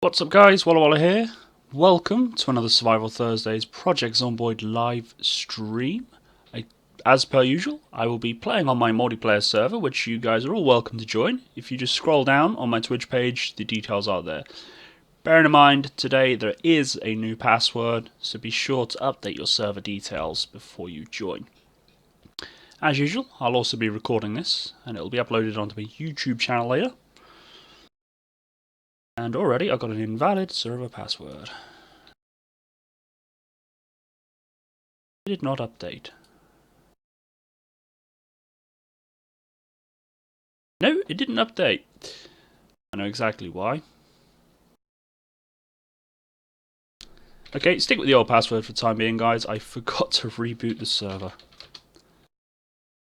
What's up guys, Walla Walla here. Welcome to another Survival Thursdays Project Zomboid live stream. As per usual, I will be playing on my multiplayer server, which you guys are all welcome to join. If you just scroll down on my Twitch page, the details are there. Bearing in mind, today there is a new password, so be sure to update your server details before you join. As usual, I'll also be recording this, and it will be uploaded onto my YouTube channel later. And already I got an invalid server password. It did not update. No, it didn't update. I know exactly why. Okay, stick with the old password for the time being, guys. I forgot to reboot the server.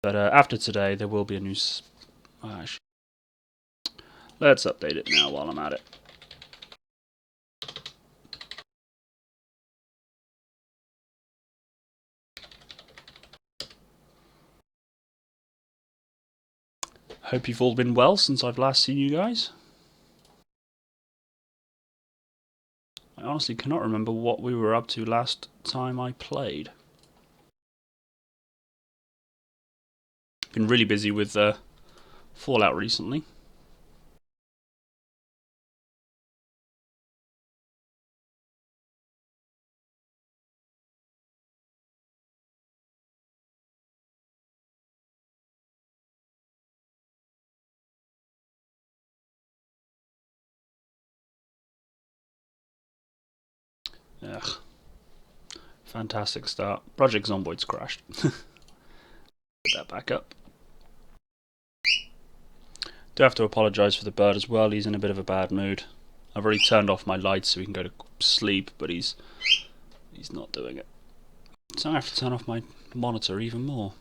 But after today, there will be a new... actually, let's update it now while I'm at it. Hope you've all been well since I've last seen you guys. I honestly cannot remember what we were up to last time I played. Been really busy with Fallout recently. Ugh. Fantastic start. Project Zomboid's crashed. Put that back up. Do have to apologise for the bird as well. He's in a bit of a bad mood. I've already turned off my lights so he can go to sleep, but he's not doing it. So I have to turn off my monitor even more.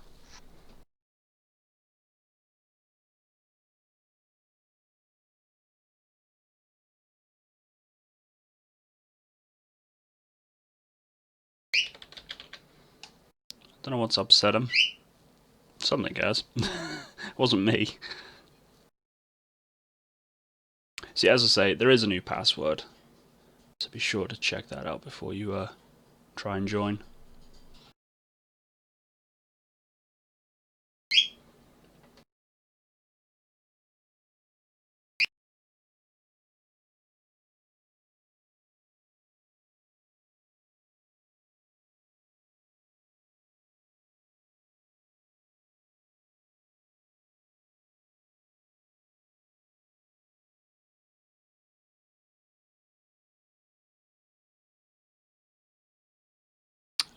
Don't know what's upset him. Something has. It wasn't me. See, as I say, there is a new password, so be sure to check that out before you try and join.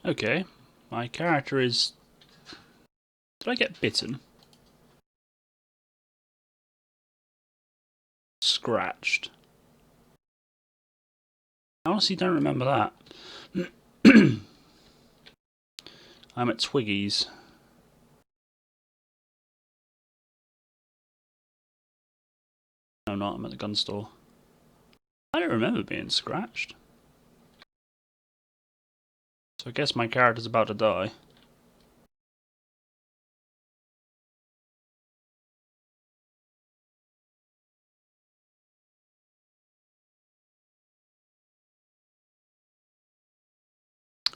Okay, my character is... Did I get bitten? Scratched. I honestly don't remember that. I'm at Twiggy's. No, I'm not. I'm at the gun store. I don't remember being scratched. So I guess my character's about to die.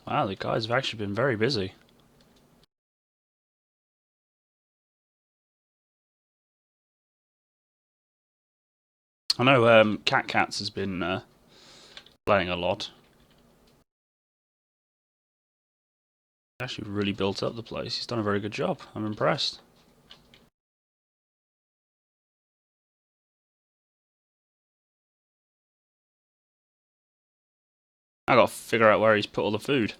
Wow, the guys have actually been very busy. I know Cats has been playing a lot. Actually really built up the place. He's done a very good job. I'm impressed. I gotta figure out where he's put all the food.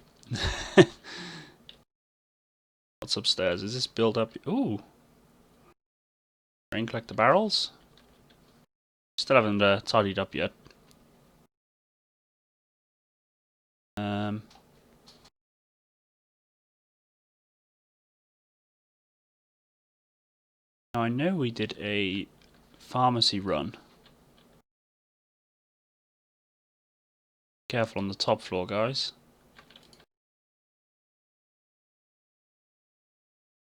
What's upstairs? Is this built up? Ooh. Rain collector barrels? Still haven't tidied up yet. Now I know we did a pharmacy run. Careful on the top floor, guys.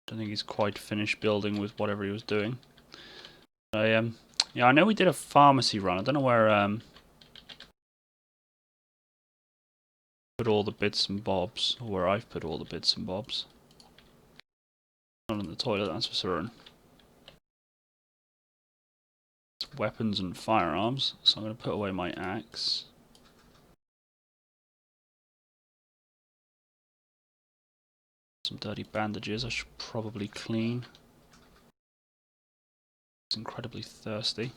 Don't think he's quite finished building with whatever he was doing. Yeah, I know we did a pharmacy run. I don't know where Put all the bits and bobs, or where I've put all the bits and bobs. Not in the toilet, that's for certain. It's weapons and firearms, so I'm going to put away my axe. Some dirty bandages I should probably clean. It's incredibly thirsty.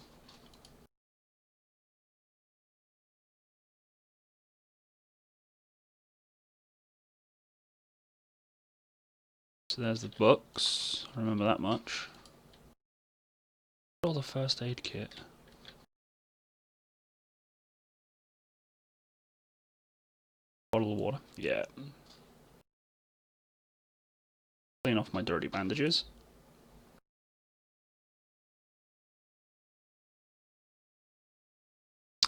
So there's the books, I remember that much. All the first aid kit. Bottle of water, yeah. Clean off my dirty bandages.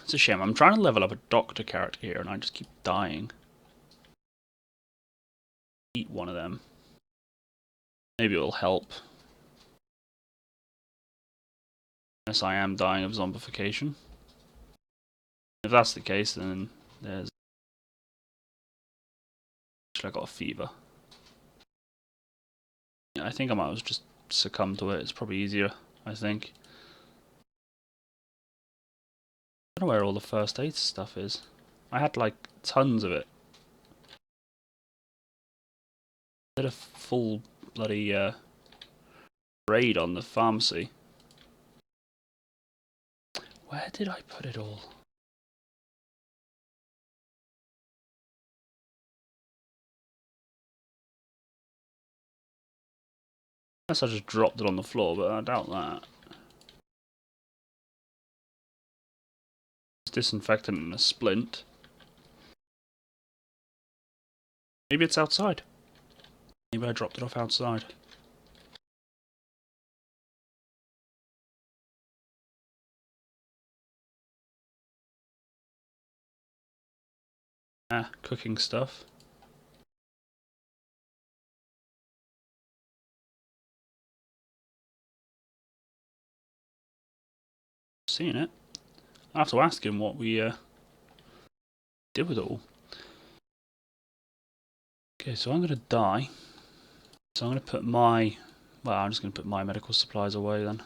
It's a shame, I'm trying to level up a doctor character here and I just keep dying. Eat one of them. Maybe it'll help. Yes, I am dying of zombification. If that's the case, then there's... Actually, I got a fever. Yeah, I think I might as well just succumb to it. It's probably easier, I think. I don't know where all the first aid stuff is. I had like tons of it. I did a full bloody raid on the pharmacy. Where did I put it all? Unless I just dropped it on the floor, but I doubt that. It's disinfectant and a splint. Maybe it's outside. Maybe I dropped it off outside. Ah, cooking stuff. Seeing it. I have to ask him what we did with it all. Okay, so I'm gonna die. So I'm gonna put my... Well, I'm just gonna put my medical supplies away then.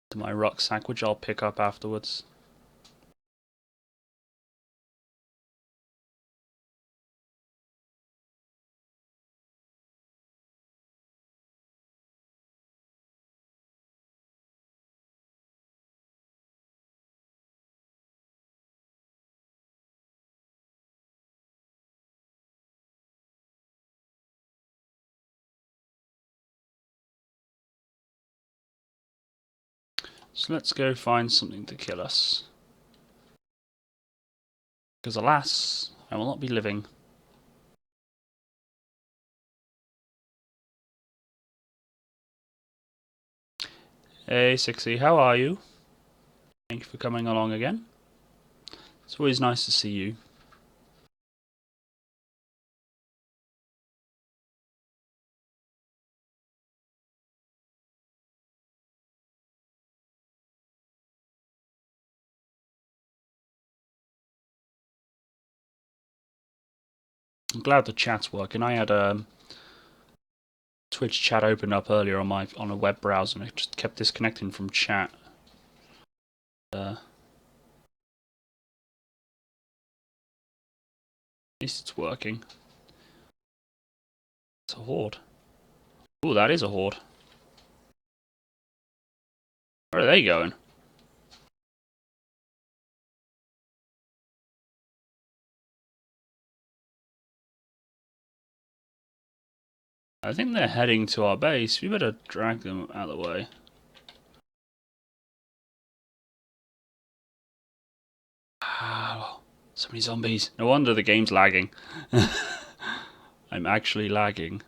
To my rucksack, which I'll pick up afterwards. So let's go find something to kill us. Because alas, I will not be living. Hey Sixie, how are you? Thank you for coming along again. It's always nice to see you. I'm glad the chat's working. I had a Twitch chat opened up earlier on a web browser and it just kept disconnecting from chat. At least it's working. It's a horde. Ooh, that is a horde. Where are they going? I think they're heading to our base. We better drag them out of the way. So many zombies. No wonder the game's lagging. I'm actually lagging.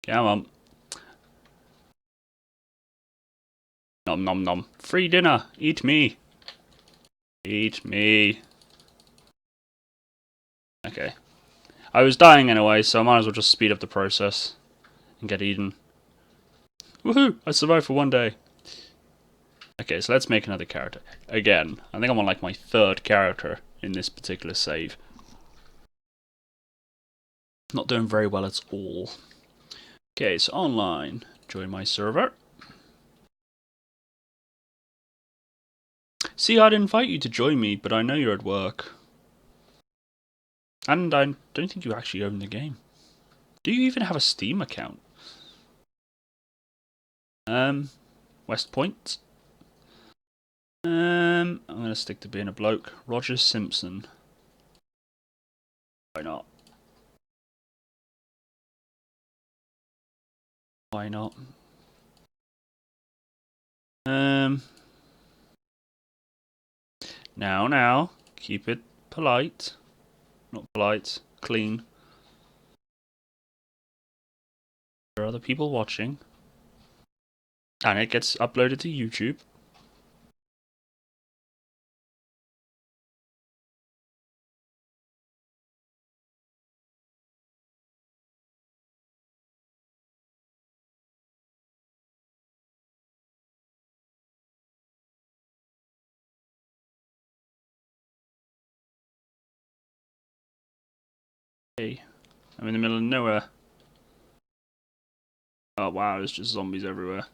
Come on. Nom nom nom. Free dinner. Eat me. Eat me. Okay. I was dying anyway, so I might as well just speed up the process and get eaten. Woohoo! I survived for one day. Okay, so let's make another character. Again, I think I'm on like my third character in this particular save. Not doing very well at all. Okay, so online. Join my server. See, I'd invite you to join me, but I know you're at work. And I don't think you actually own the game. Do you even have a Steam account? West Point. I'm gonna stick to being a bloke. Roger Simpson. Why not? Why not? Now, keep it polite. Not polite, clean. There are other people watching. And it gets uploaded to YouTube. Hey, I'm in the middle of nowhere. Oh wow, there's just zombies everywhere.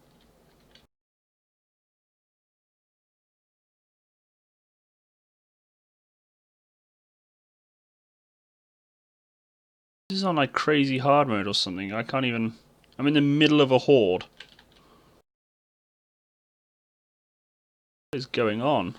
This is on like crazy hard mode or something. I can't even... I'm in the middle of a horde. What is going on?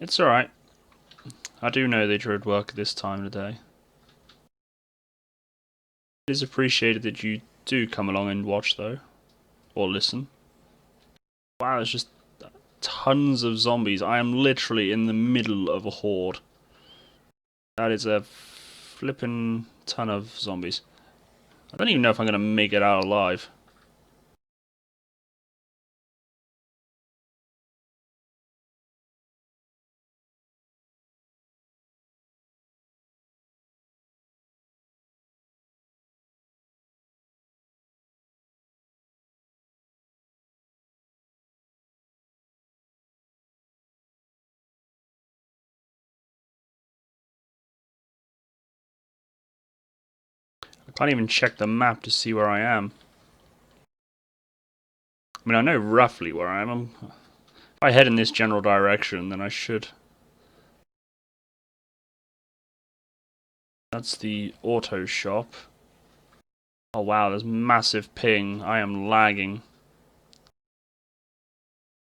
It's alright. I do know that you're at work at this time of the day. It is appreciated that you do come along and watch though. Or listen. Wow, there's just tons of zombies. I am literally in the middle of a horde. That is a flippin' ton of zombies. I don't even know if I'm gonna make it out alive. I can't even check the map to see where I am. I mean, I know roughly where I am. If I head in this general direction, then I should. That's the auto shop. Oh wow, there's massive ping. I am lagging.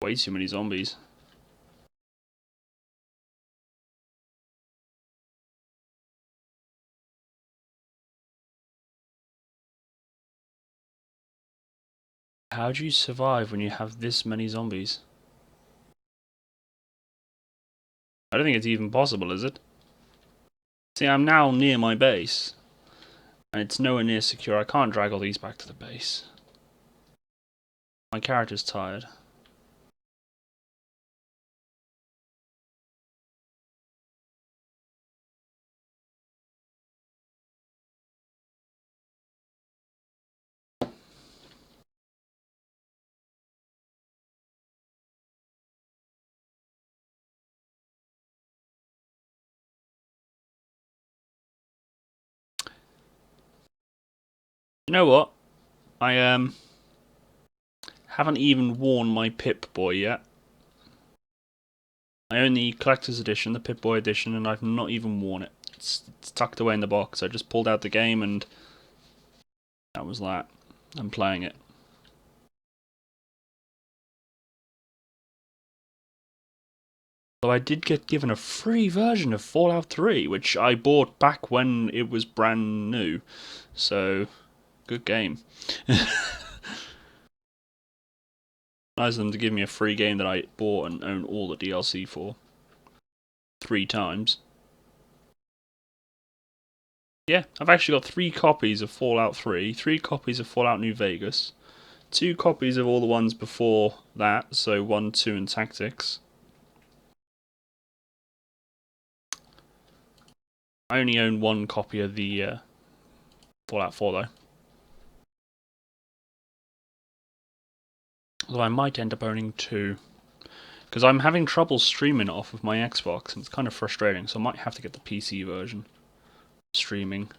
Way too many zombies. How do you survive when you have this many zombies? I don't think it's even possible, is it? See, I'm now near my base. And it's nowhere near secure. I can't drag all these back to the base. My character's tired. You know what? I haven't even worn my Pip-Boy yet. I own the collector's edition, the Pip-Boy edition, and I've not even worn it. It's tucked away in the box. I just pulled out the game and that was that. I'm playing it. Though I did get given a free version of Fallout 3, which I bought back when it was brand new. So, good game. Nice of them to give me a free game that I bought and own all the DLC for. 3 times. Yeah, I've actually got 3 copies of Fallout 3, 3 copies of Fallout New Vegas, 2 copies of all the ones before that, so 1, 2, and Tactics. I only own 1 copy of the Fallout 4 though. Although I might end up owning 2. Because I'm having trouble streaming it off of my Xbox, and it's kind of frustrating, so I might have to get the PC version. Streaming.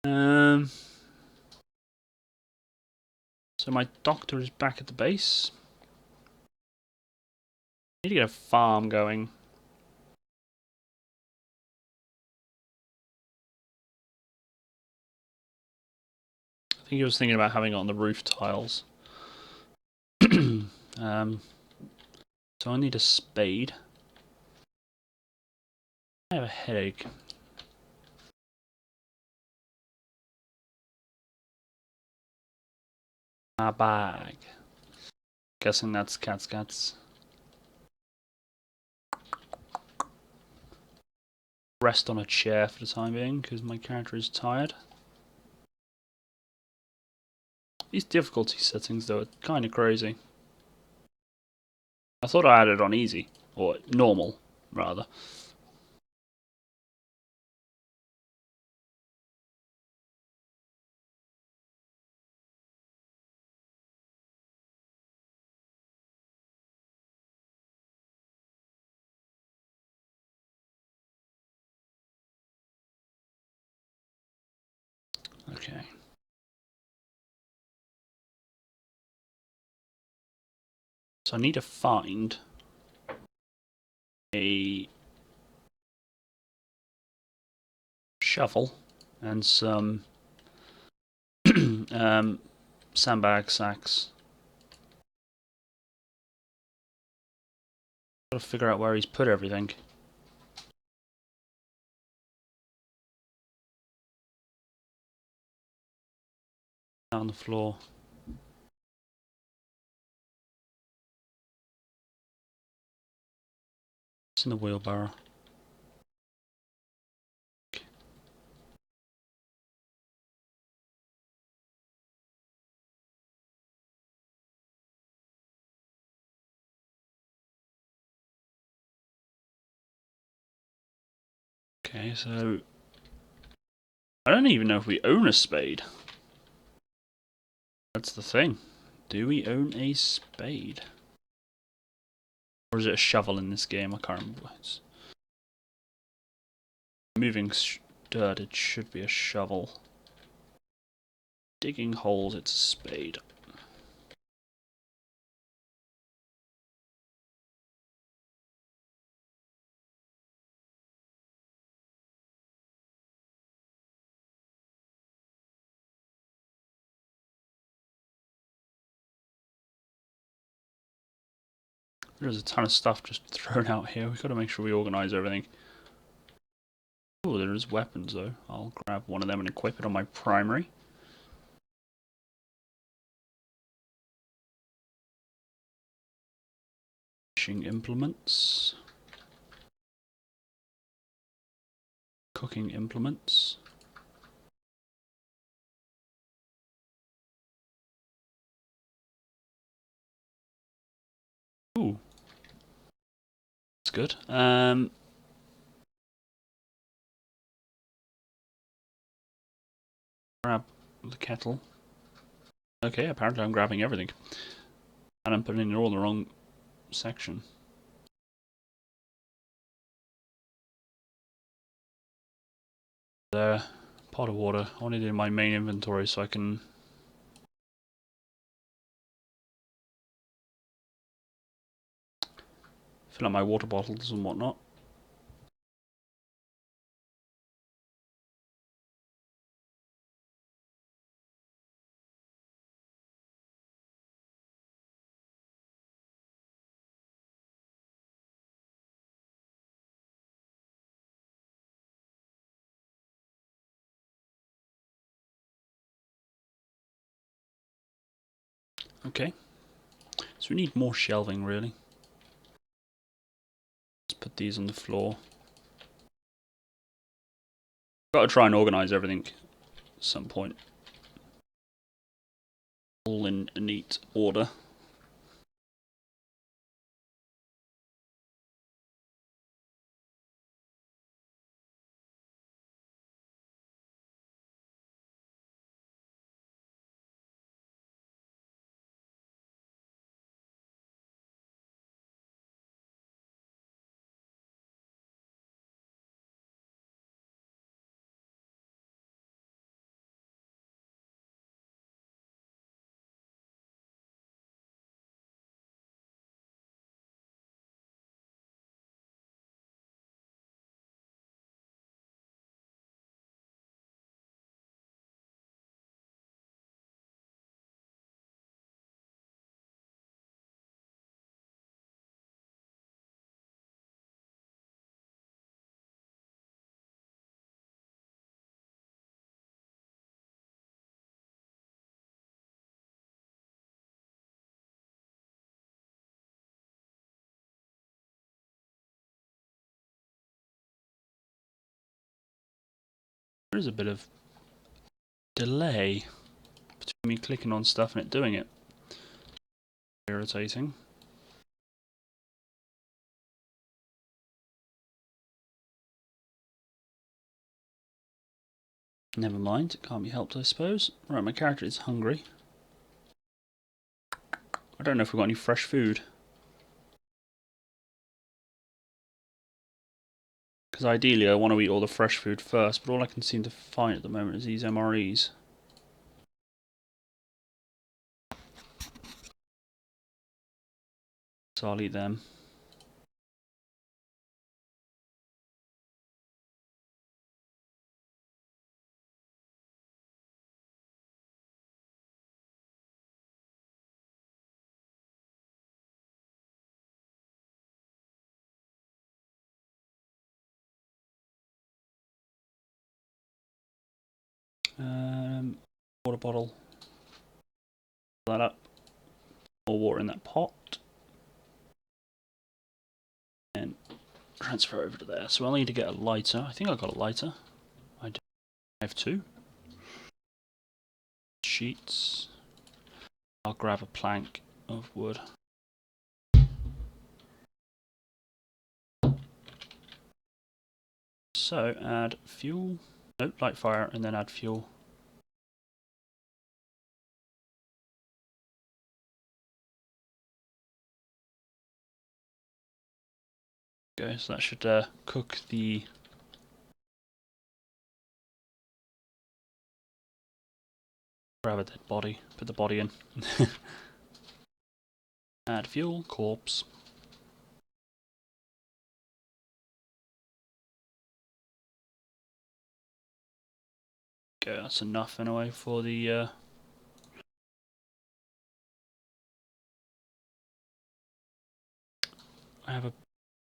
So my doctor is back at the base. I need to get a farm going. I think he was thinking about having it on the roof tiles. So I need a spade. I have a headache. My bag. Guessing that's cats. Rest on a chair for the time being because my character is tired. These difficulty settings though are kind of crazy. I thought I had it on easy, or normal rather. Okay. So I need to find a shovel and some sandbag sacks. Gotta figure out where he's put everything. On the floor. It's in the wheelbarrow. Okay, so I don't even know if we own a spade. That's the thing. Do we own a spade? Or is it a shovel in this game? I can't remember. It's moving dirt, it should be a shovel. Digging holes, it's a spade. There's a ton of stuff just thrown out here. We've got to make sure we organise everything. Oh, there's weapons though. I'll grab one of them and equip it on my primary. Fishing implements. Cooking implements. Ooh. That's good. Grab the kettle. Okay, apparently I'm grabbing everything. And I'm putting it all in the wrong section. There. Pot of water. I want it in my main inventory so I can fill up my water bottles and whatnot. Okay. So we need more shelving really. Let's put these on the floor. Got to try and organise everything at some point. All in a neat order. There is a bit of delay between me clicking on stuff and it doing it. Irritating. Never mind, it can't be helped, I suppose. Right, my character is hungry. I don't know if we've got any fresh food. Because ideally I want to eat all the fresh food first, but all I can seem to find at the moment is these MREs. So I'll eat them. Water bottle. Fill that up. More water in that pot. And transfer over to there. So I'll need to get a lighter. I think I got a lighter. I do. I have two. Sheets. I'll grab a plank of wood. So add fuel. Nope, light fire and then add fuel. Okay, so that should cook the grab a dead body, put the body in. Add fuel, corpse. Okay, that's enough anyway for the I have a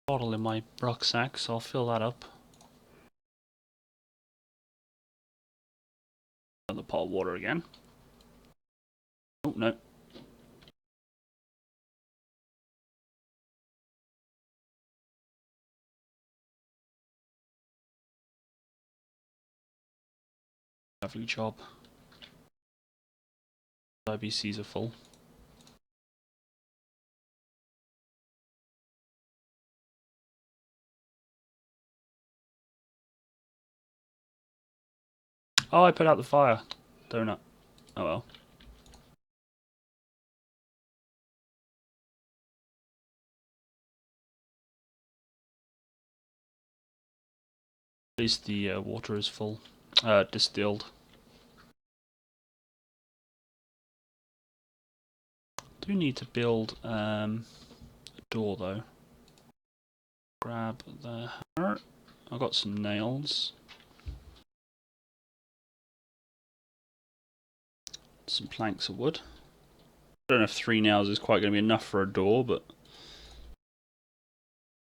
bottle in my rucksack, so I'll fill that up. Another pot of water again. Oh no. Lovely job. IBCs are full. Oh, I put out the fire. Donut. Oh well. At least the water is full. Distilled. Do need to build a door though. Grab the hammer. I've got some nails. Some planks of wood. I don't know if 3 nails is quite going to be enough for a door, but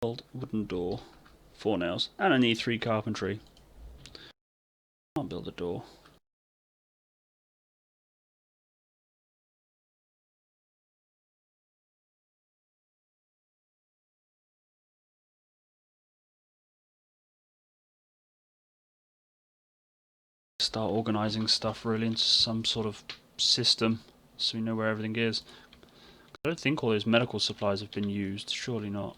build wooden door. 4 nails. And I need 3 carpentry. Can't build a door. start organising stuff really into some sort of system so we know where everything is. I don't think all those medical supplies have been used, surely not.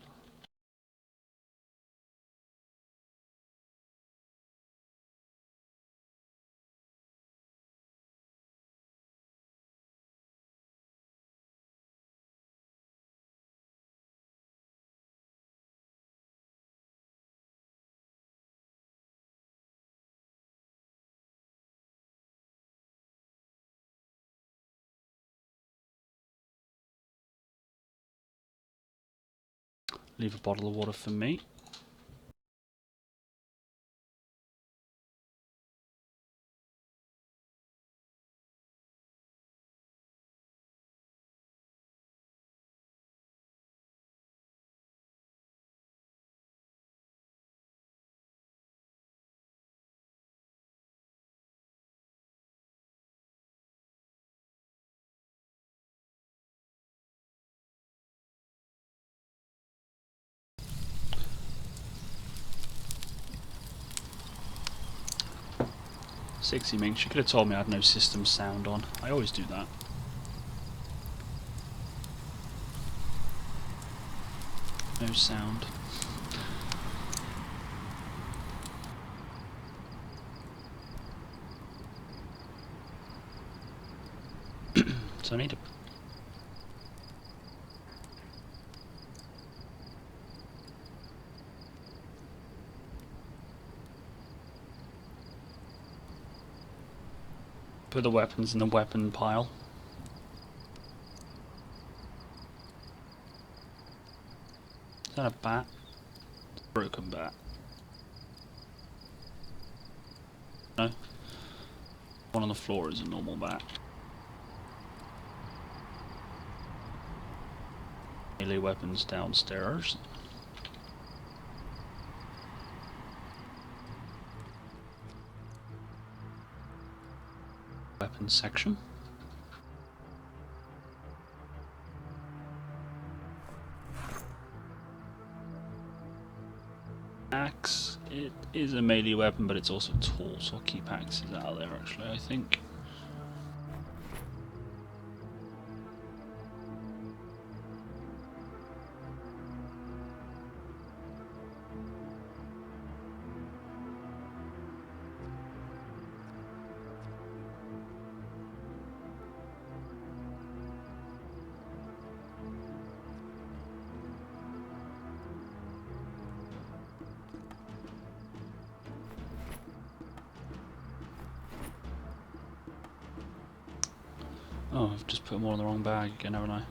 Leave a bottle of water for me. Sixty Minx, you could have told me I had no system sound on. I always do that. No sound. So I need to put the weapons in the weapon pile. Is that a bat? It's a broken bat. No. One on the floor is a normal bat. Melee weapons downstairs. Weapons section. Axe. It is a melee weapon, but it's also a tool, so I'll keep axes out of there actually, I think. Oh, I've just put them all in the wrong bag again, haven't I?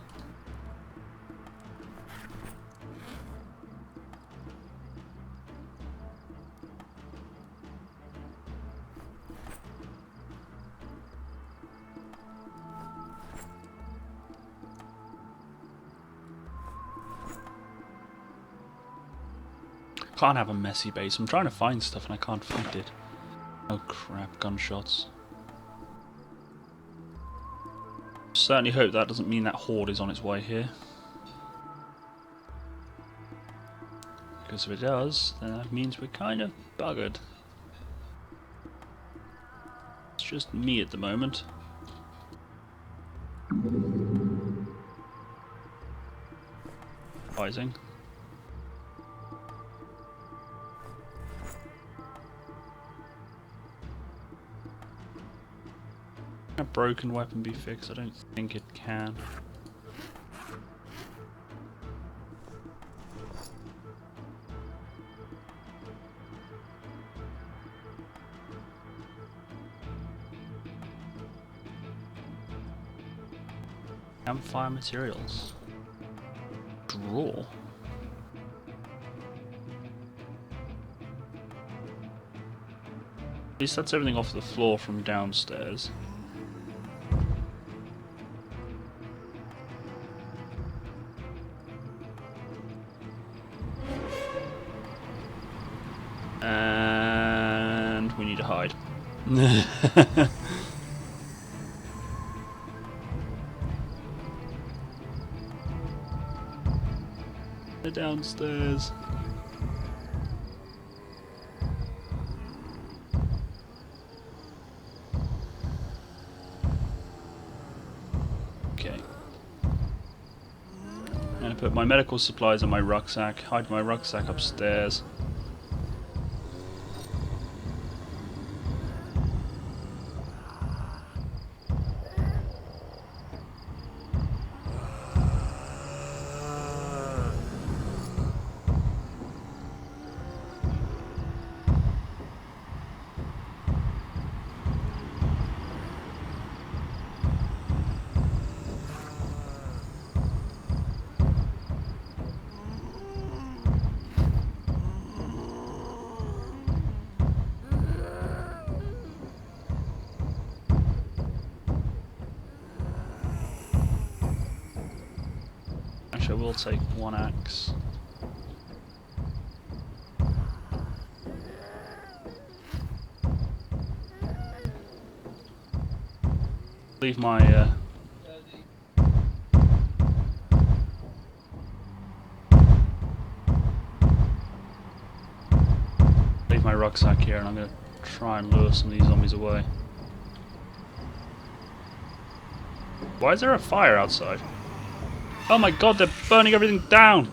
Can't have a messy base. I'm trying to find stuff and I can't find it. Oh crap, gunshots. Certainly hope that doesn't mean that horde is on its way here. Because if it does, then that means we're kind of buggered. It's just me at the moment. Rising. Can a broken weapon be fixed? I don't think it can. Campfire materials. Drawer. At least that's everything off the floor from downstairs. And we need to hide. They're downstairs. Put my medical supplies in my rucksack. Hide my rucksack upstairs. Actually, I will take one axe. Leave my leave my rucksack here, and I'm gonna try and lure some of these zombies away. Why is there a fire outside? Oh my god, they're burning everything down!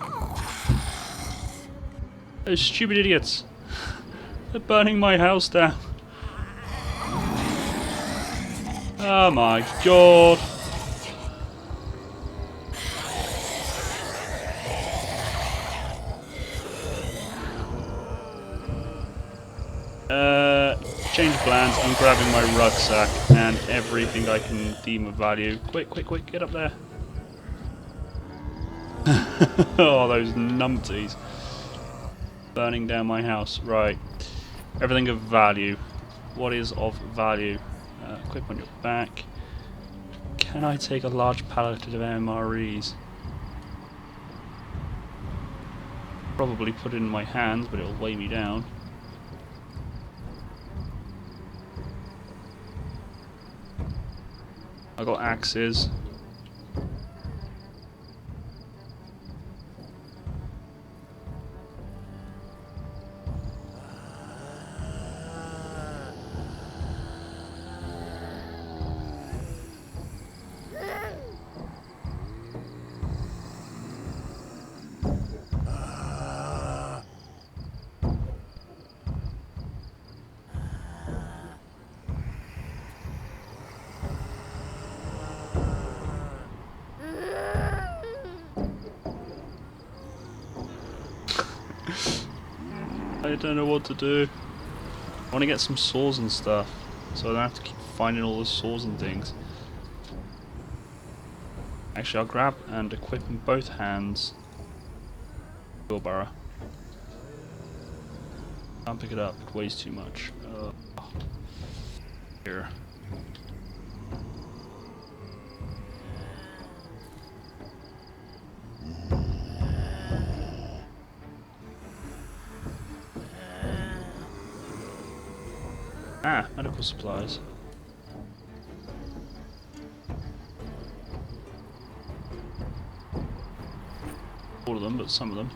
Those stupid idiots! They're burning my house down. Oh my god! Change plans. I'm grabbing my rucksack and everything I can deem of value. Quick, quick, quick, get up there. Oh, those numpties. Burning down my house. Right. Everything of value. What is of value? Equip on your back. Can I take a large pallet of MREs? Probably put it in my hands, but it'll weigh me down. I got axes. I don't know what to do. I want to get some saws and stuff, so I don't have to keep finding all the saws and things. Actually, I'll grab and equip in both hands. Wheelbarrow. Can't pick it up, it weighs too much. Here. Ah, medical supplies. All of them, but some of them.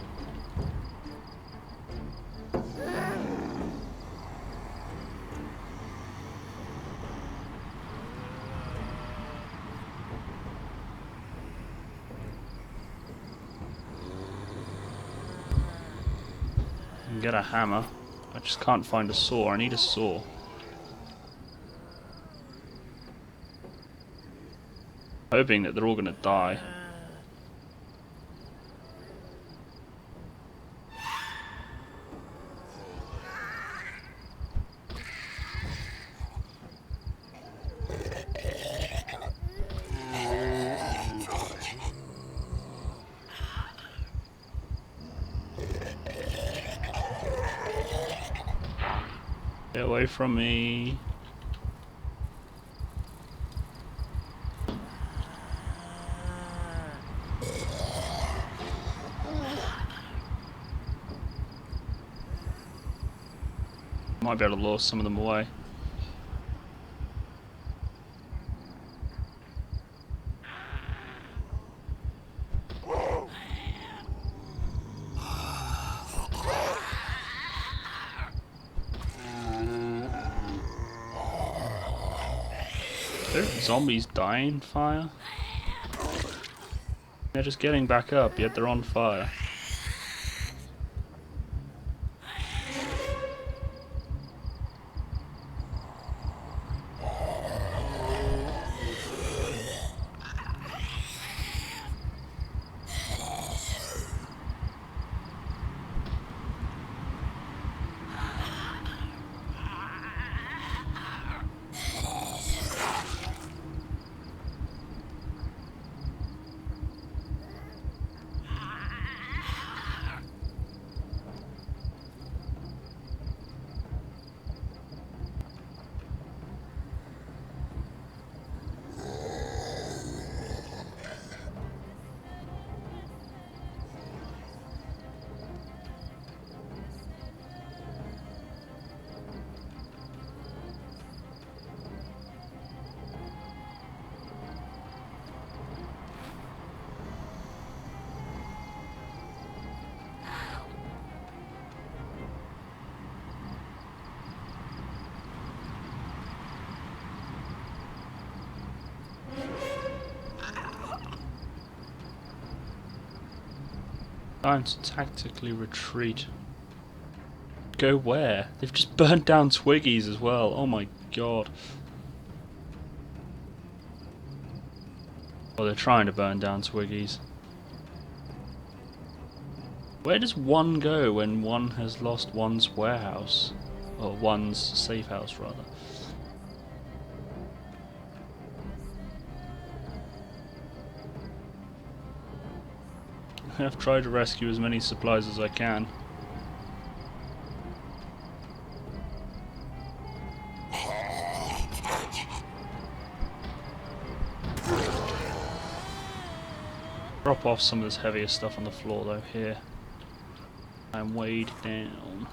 I can get a hammer. I just can't find a saw. I need a saw. Hoping that they're all going to die. Get away from me. Might be able to lure some of them away. Are there zombies dying fire? They're just getting back up, yet they're on fire. Time to tactically retreat. Go where? They've just burnt down Twiggies as well. Oh my god. Oh, they're trying to burn down Twiggies. Where does one go when one has lost one's warehouse? Or one's safe house, rather. I've tried to rescue as many supplies as I can. Drop off some of this heavier stuff on the floor though, here. I'm weighed down.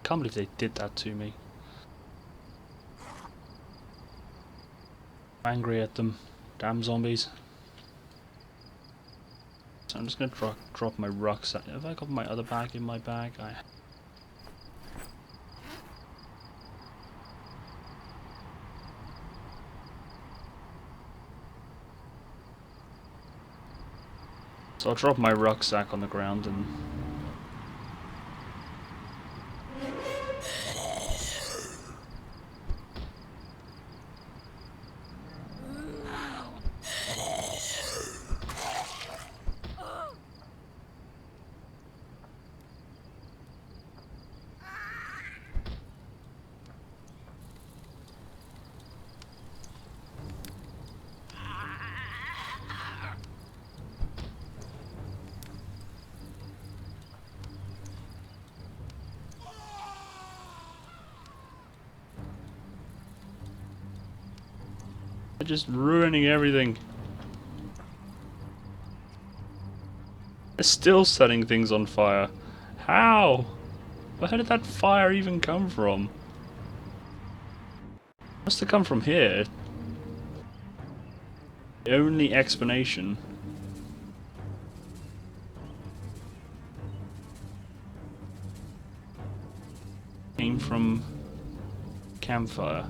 Can't believe they did that to me. I'm angry at them. Damn zombies. So I'm just gonna drop my rucksack. Have I got my other bag in my bag? So I'll drop my rucksack on the ground and... They're just ruining everything. They're still setting things on fire. How? Where did that fire even come from? Must have come from here. The only explanation. Came from campfire.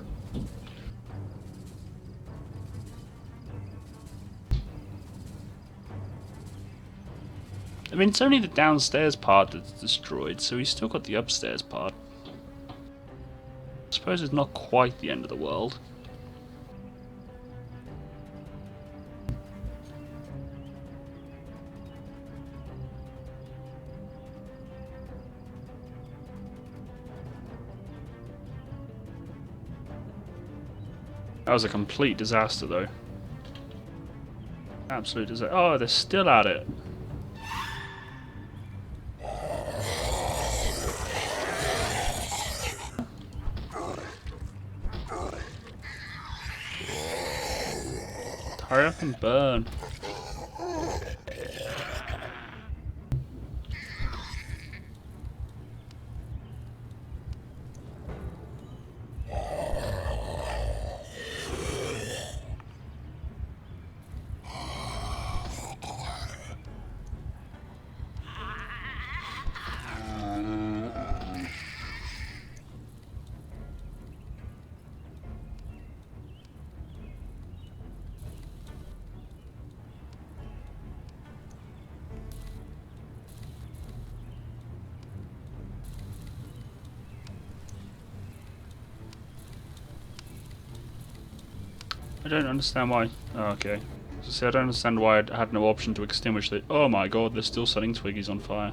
I mean, it's only the downstairs part that's destroyed, so he's still got the upstairs part. I suppose it's not quite the end of the world. That was a complete disaster, though. Absolute disaster. Oh, they're still at it. Hurry up and burn. don't understand why. Oh, okay. So I don't understand why I had no option to extinguish it. Oh my god, they're still setting Twiggies on fire.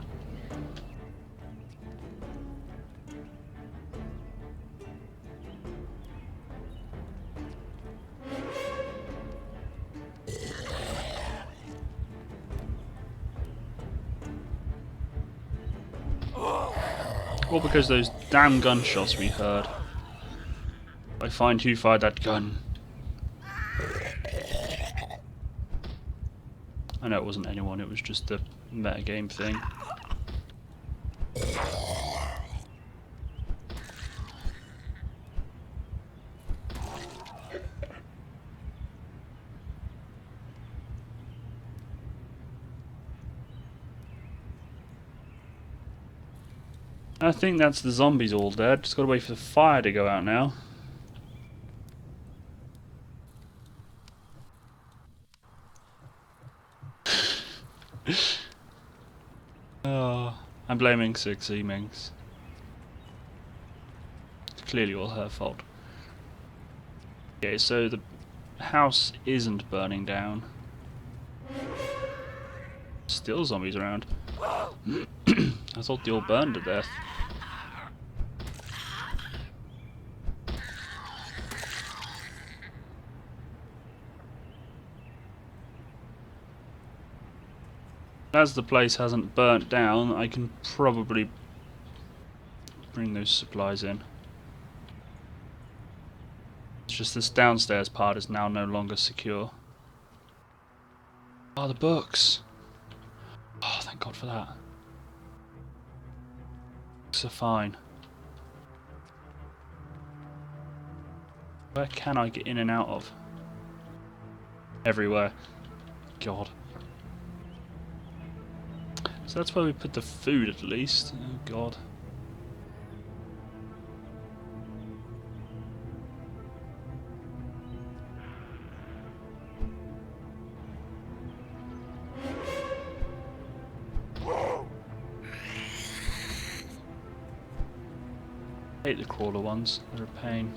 All because those damn gunshots we heard. I find who fired that gun. I know it wasn't anyone, it was just a metagame thing. I think that's the zombies all dead. Just gotta wait for the fire to go out now. Oh, I'm blaming 6E Minx. It's clearly all her fault. Okay, so the house isn't burning down. Still zombies around. I thought they all burned to death. As the place hasn't burnt down, I can probably bring those supplies in. It's just this downstairs part is now no longer secure. Oh, the books! Oh, thank God for that. Books are fine. Where can I get in and out of? Everywhere. God. So that's where we put the food at least. Oh God. I hate the crawler ones, they're a pain.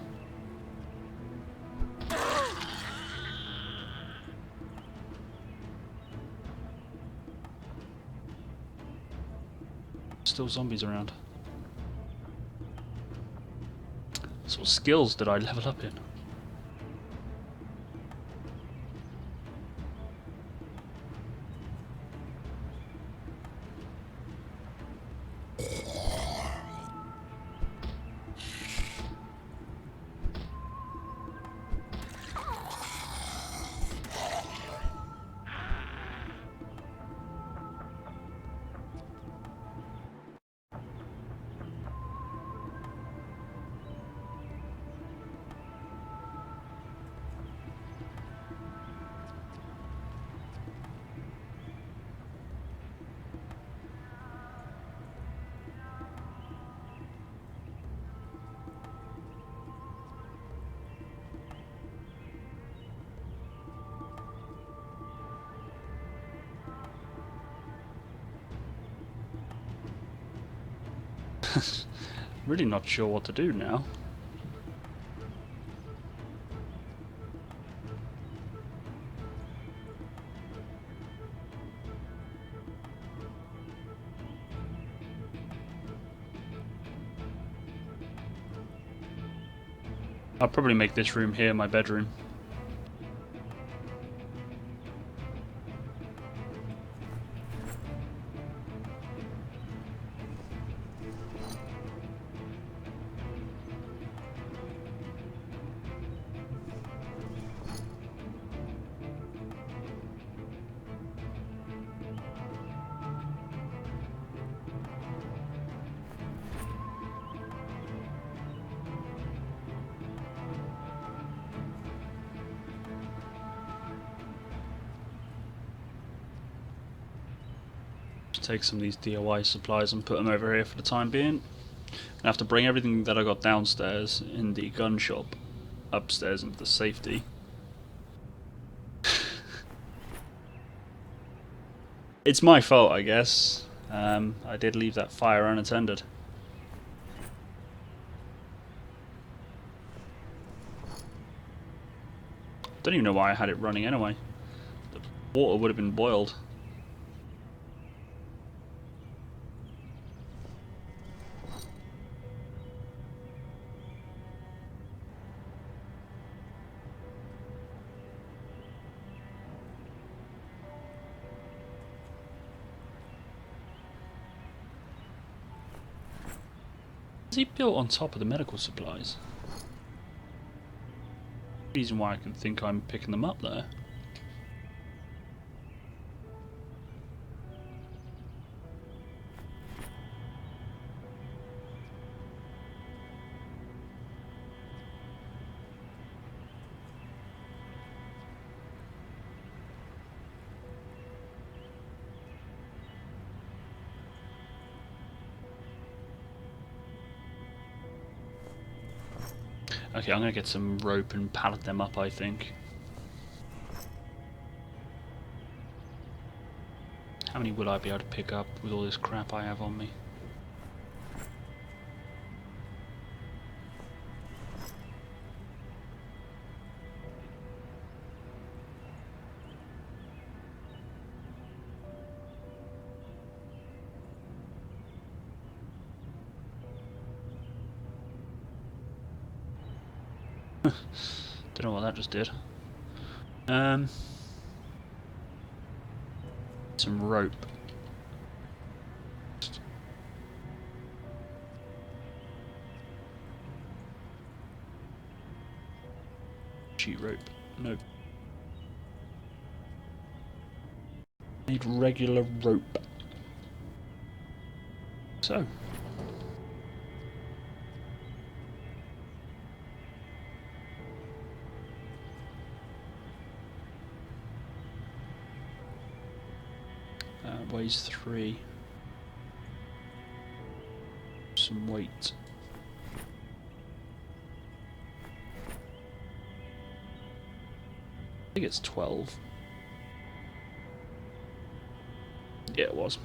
Still zombies around. So what skills did I level up in? Really not sure what to do now. I'll probably make this room here my bedroom. Take some of these DIY supplies and put them over here for the time being. I have to bring everything that I got downstairs in the gun shop upstairs into the safety. It's my fault, I guess. I did leave that fire unattended. Don't even know why I had it running anyway. The water would have been boiled. Is he built on top of the medical supplies? Reason why I can think I'm picking them up there. Okay, I'm gonna get some rope and pallet them up, I think. How many will I be able to pick up with all this crap I have on me? Don't know what that just did. Some rope. Sheet rope. Nope. Need regular rope. So. Weighs 3. Some weight. I think it's 12. Yeah, it was.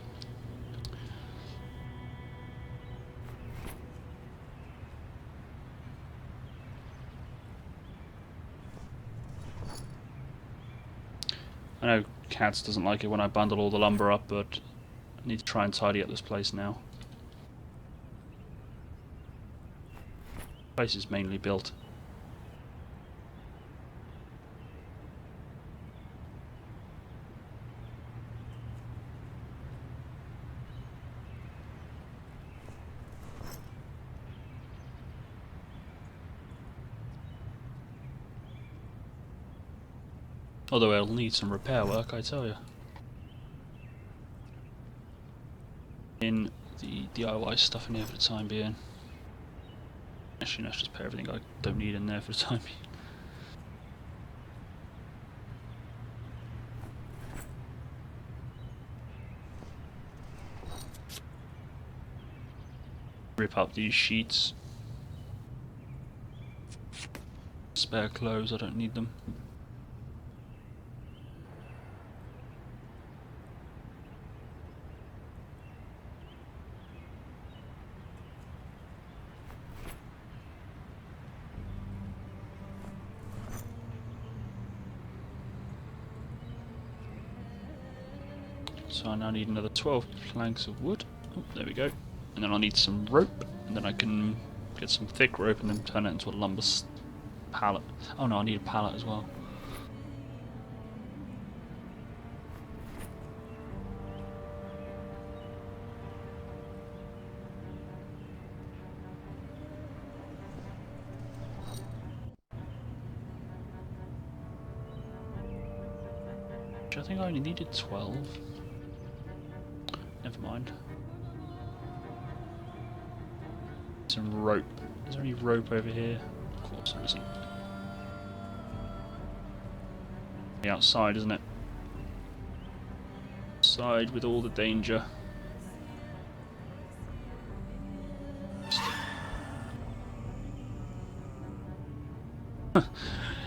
I know Cats doesn't like it when I bundle all the lumber up, but I need to try and tidy up this place now. The place is mainly built. Although it'll need some repair work, I tell you. In the DIY stuff in here for the time being. Actually, let's just put everything I don't need in there for the time being. Rip up these sheets. Spare clothes, I don't need them. So I now need another 12 planks of wood. Oh, there we go. And then I'll need some rope, and then I can get some thick rope and then turn it into a lumber pallet. Oh no, I need a pallet as well. I think I only needed 12. Never mind. Some rope. Is there any rope over here? Of course there isn't. The outside, isn't it? Outside with all the danger.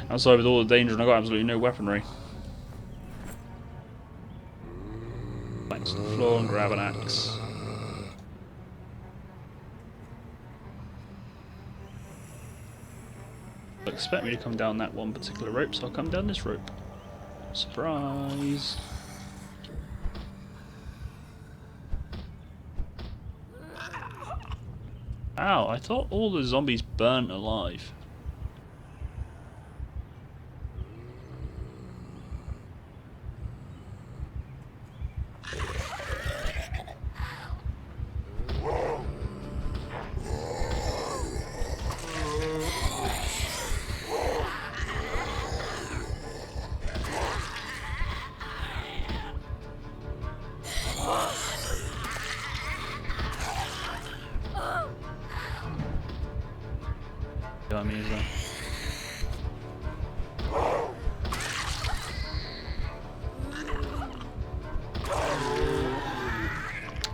Outside with all the danger, and I got absolutely no weaponry. Thanks to the floor and grab an axe. expect me to come down that one particular rope, so I'll come down this rope. Surprise! Ow, I thought all the zombies burnt alive. I mean,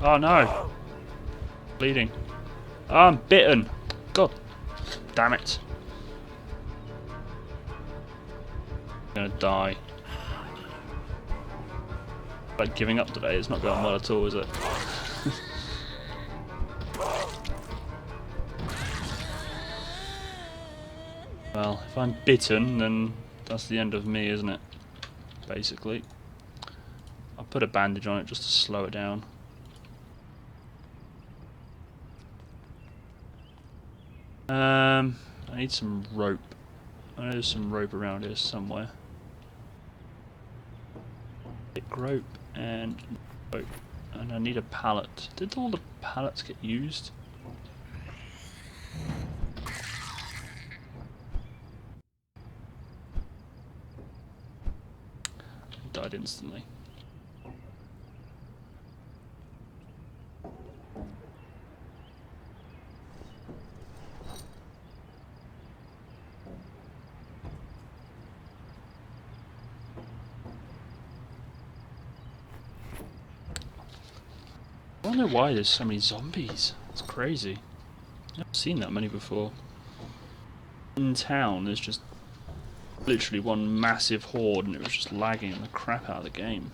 oh no! Bleeding. Oh, I'm bitten! God damn it. I'm gonna die. Like giving up today, it's not going well at all, is it? Well, if I'm bitten, then that's the end of me, isn't it? Basically. I'll put a bandage on it just to slow it down. I need some rope. I know there's some rope around here somewhere. Thick rope and rope. And I need a pallet. Did all the pallets get used? Died instantly. I wonder why there's so many zombies. It's crazy. I've never seen that many before. In town, there's just literally one massive horde, and it was just lagging the crap out of the game.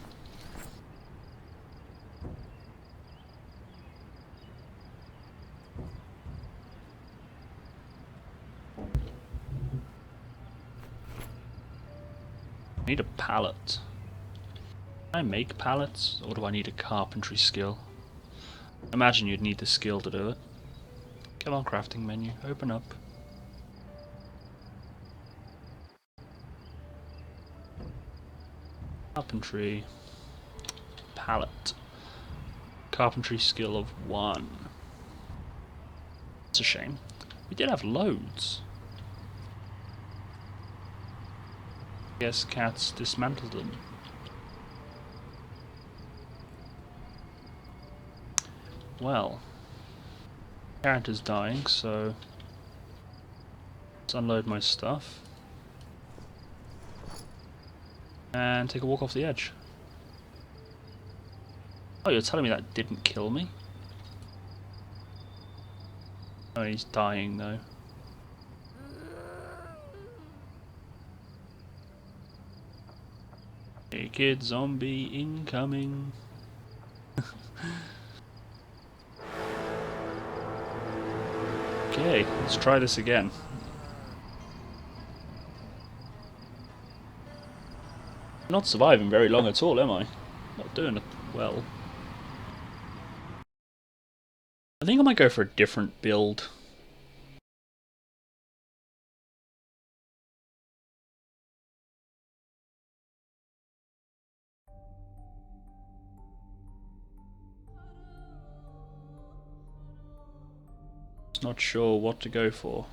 I need a pallet. Can I make pallets, or do I need a carpentry skill? Imagine you'd need the skill to do it. Come on, crafting menu, open up. Carpentry. Pallet. Carpentry skill of 1. It's a shame. We did have loads. Guess cats dismantled them. Well, character's dying, so let's unload my stuff and take a walk off the edge. Oh, you're telling me that didn't kill me? Oh, he's dying though. Naked zombie incoming. Okay, let's try this again. I'm not surviving very long at all, am I? Not doing it well. I think I might go for a different build. Not sure what to go for.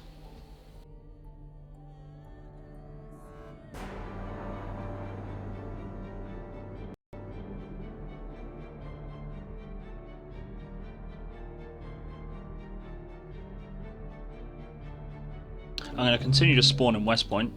I'm going to continue to spawn in West Point.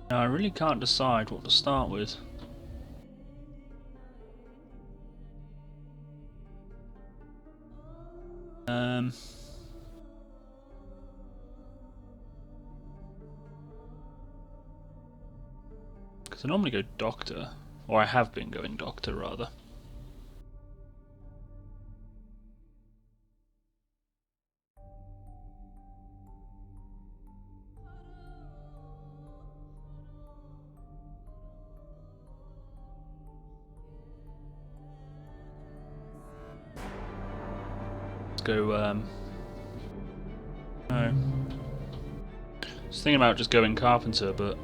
Now I really can't decide what to start with. Because I normally go doctor, or I have been going doctor rather. Let's go, no. I was thinking about just going carpenter, but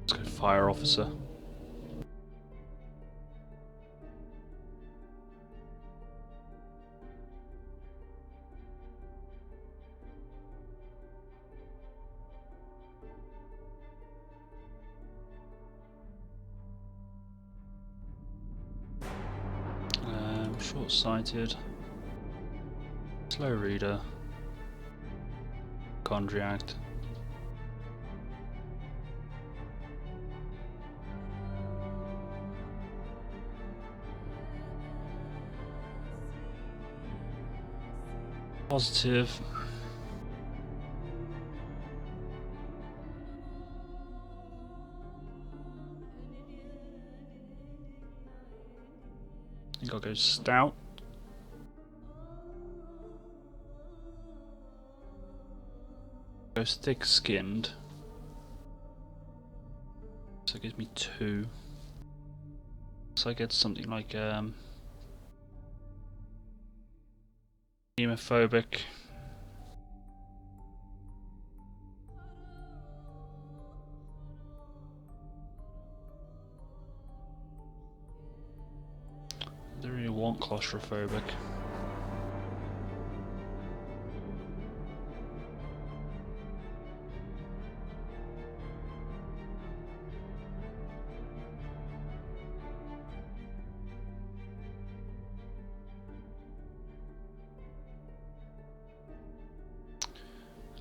let's go fire officer. Short-sighted, slow reader, chondriac. Positive. I think I'll go stout. Go thick-skinned. So it gives me 2. So I get something like hemophobic. I don't really want claustrophobic.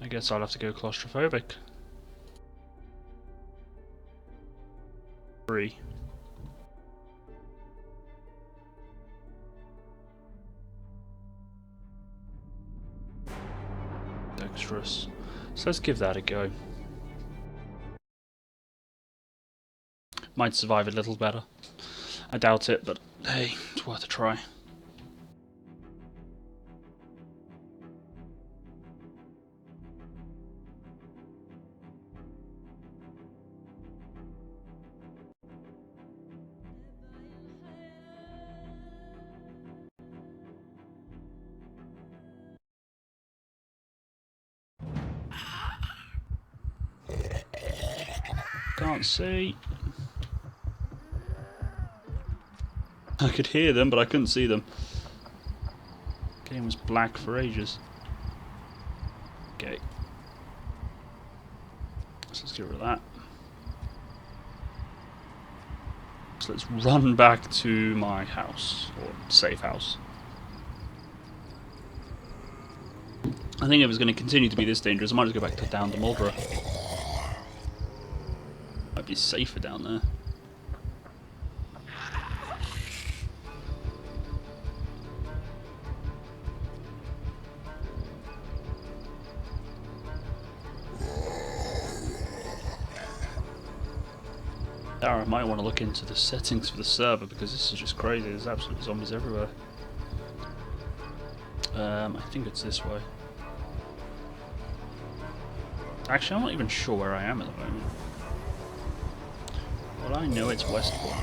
I guess I'll have to go claustrophobic. 3. Dexterous. So let's give that a go. Might survive a little better. I doubt it, but hey, it's worth a try. Can't see. I could hear them, but I couldn't see them. Game was black for ages. Okay. So let's get rid of that. So let's run back to my house, or safe house. I think if it's going to continue to be this dangerous, I might just go back to down to Marlborough. Might be safer down there. I might want to look into the settings for the server because this is just crazy. There's absolutely zombies everywhere. I think it's this way. Actually, I'm not even sure where I am at the moment. Well, I know it's Westbourne.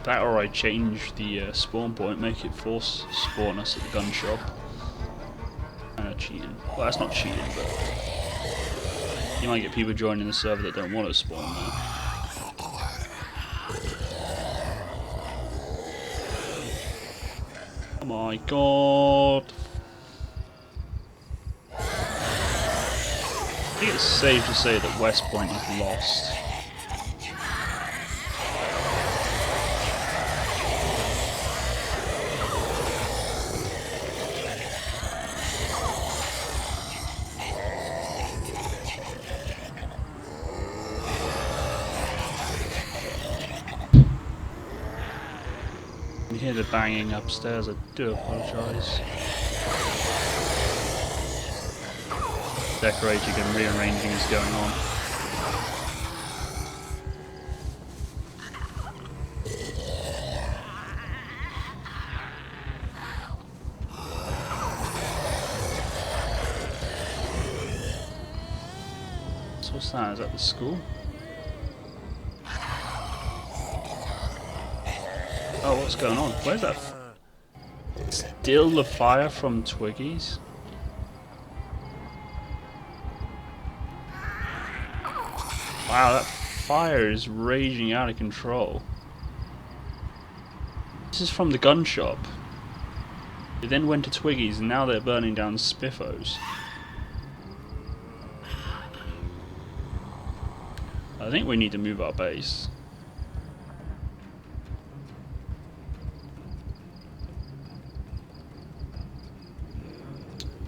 That or I change the spawn point, make it force spawn us at the gun shop. Cheating. Well, that's not cheating, but you might get people joining the server that don't want to spawn there. Oh my god. think it's safe to say that West Point is lost. You hear the banging upstairs, I do apologise. Decorating and rearranging is going on. So what's that? Is that the school? Oh, what's going on? Where's that? Still the fire from Twiggy's? Wow, that fire is raging out of control. This is from the gun shop. They then went to Twiggy's and now they're burning down Spiffos. I think we need to move our base.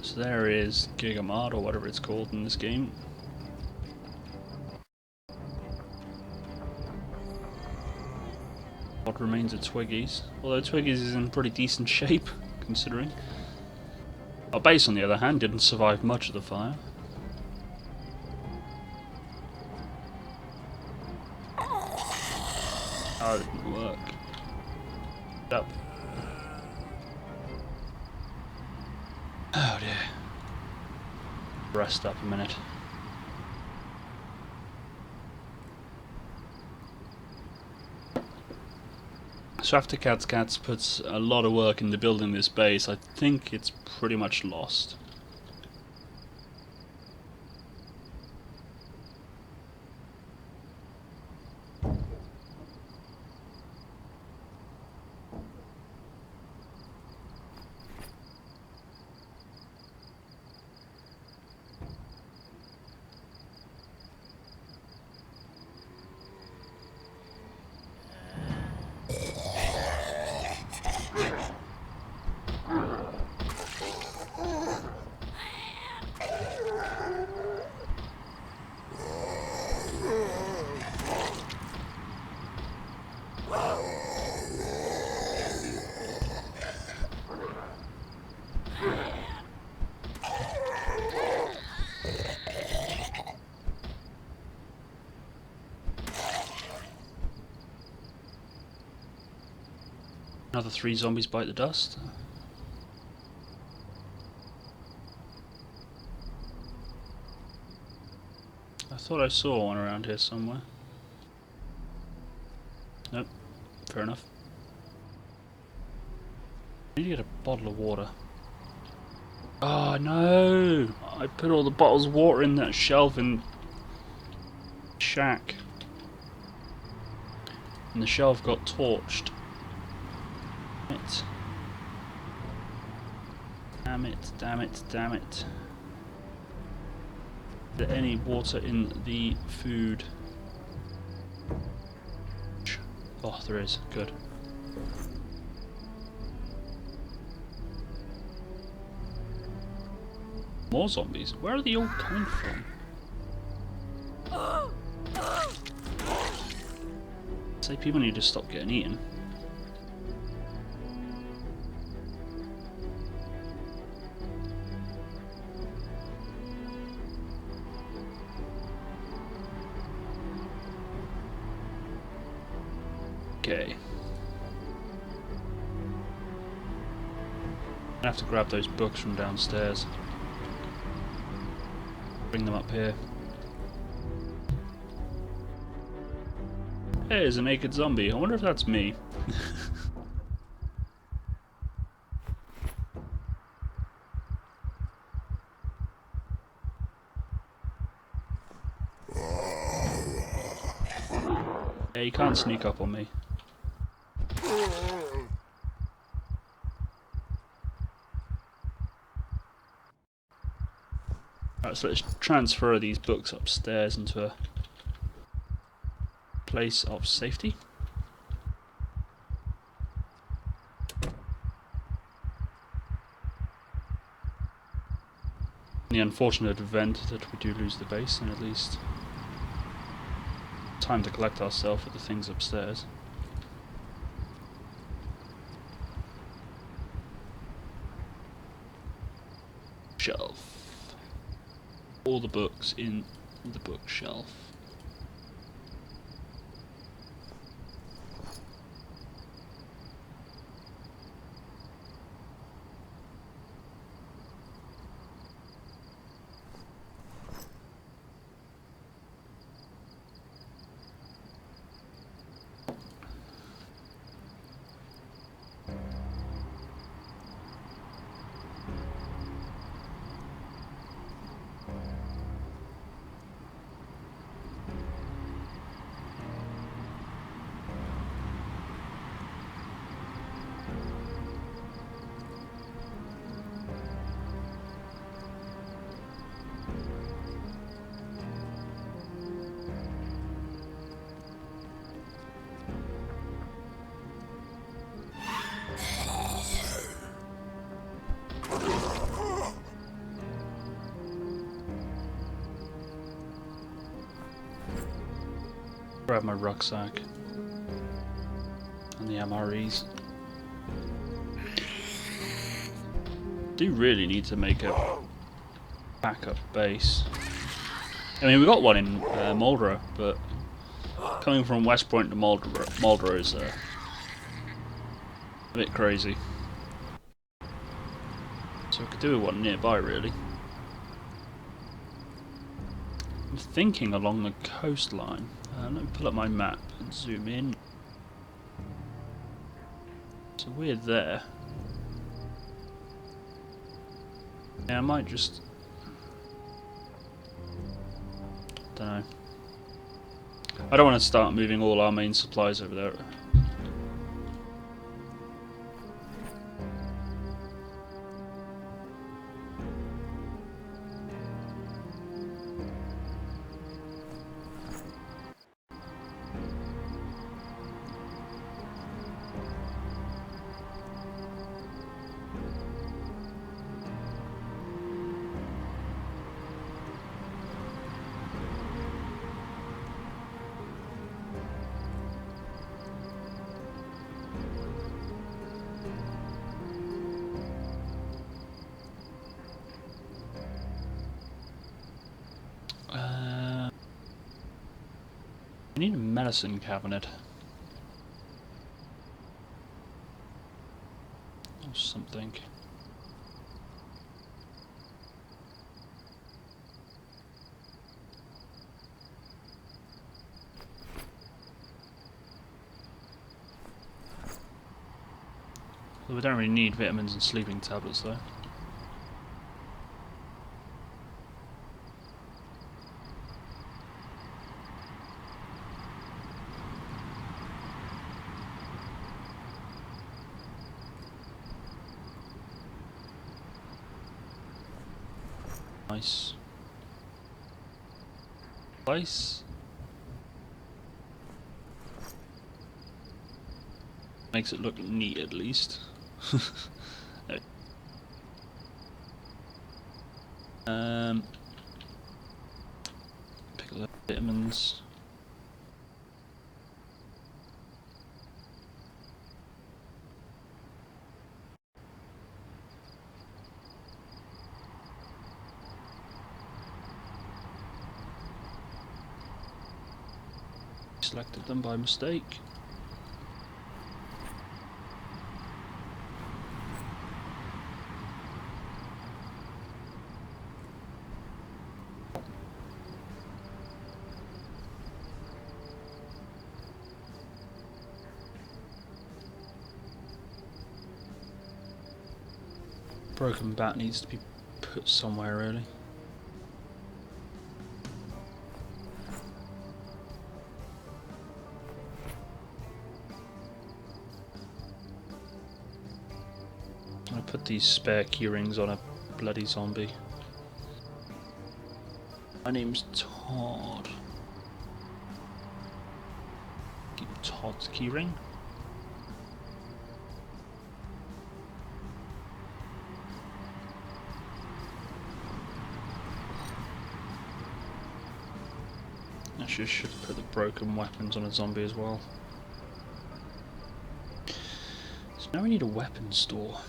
So there is Gigamart, or whatever it's called in this game. What remains of Twiggy's, although Twiggy's is in pretty decent shape, considering. Our base, on the other hand, didn't survive much of the fire. Oh, it didn't work. Up. Oh dear. Rest up a minute. So after Cats puts a lot of work into building this base, I think it's pretty much lost. Another 3 zombies bite the dust. I thought I saw one around here somewhere. Nope, fair enough. I need to get a bottle of water. Oh no! I put all the bottles of water in that shelf in the shack. And the shelf got torched. Damn it, damn it, damn it. Is there any water in the food? Oh, there is. Good. More zombies. Where are they all coming from? Say people need to stop getting eaten. Okay. I have to grab those books from downstairs. Bring them up here. Hey, there's a naked zombie. I wonder if that's me. Yeah, you can't sneak up on me. Right, so let's transfer these books upstairs into a place of safety. In the unfortunate event that we do lose the base, and at least time to collect ourselves with the things upstairs. Shelf. All the books in the bookshelf. Grab my rucksack and the MREs. Do really need to make a backup base. I mean, we got one in Marlborough, but coming from West Point to Marlborough is a bit crazy. So we could do one nearby, really. I'm thinking along the coastline. Let me pull up my map and zoom in. So we're there. Yeah, I might just... don't know. I don't want to start moving all our main supplies over there. I need a medicine cabinet. Or something. Well, we don't really need vitamins and sleeping tablets though. Nice. Place. Makes it look neat at least. Pick up the vitamins. Selected them by mistake. Broken bat needs to be put somewhere really. I'm gonna put these spare key rings on a bloody zombie. My name's Todd. Keep Todd's keyring. I should put the broken weapons on a zombie as well. So now we need a weapons store.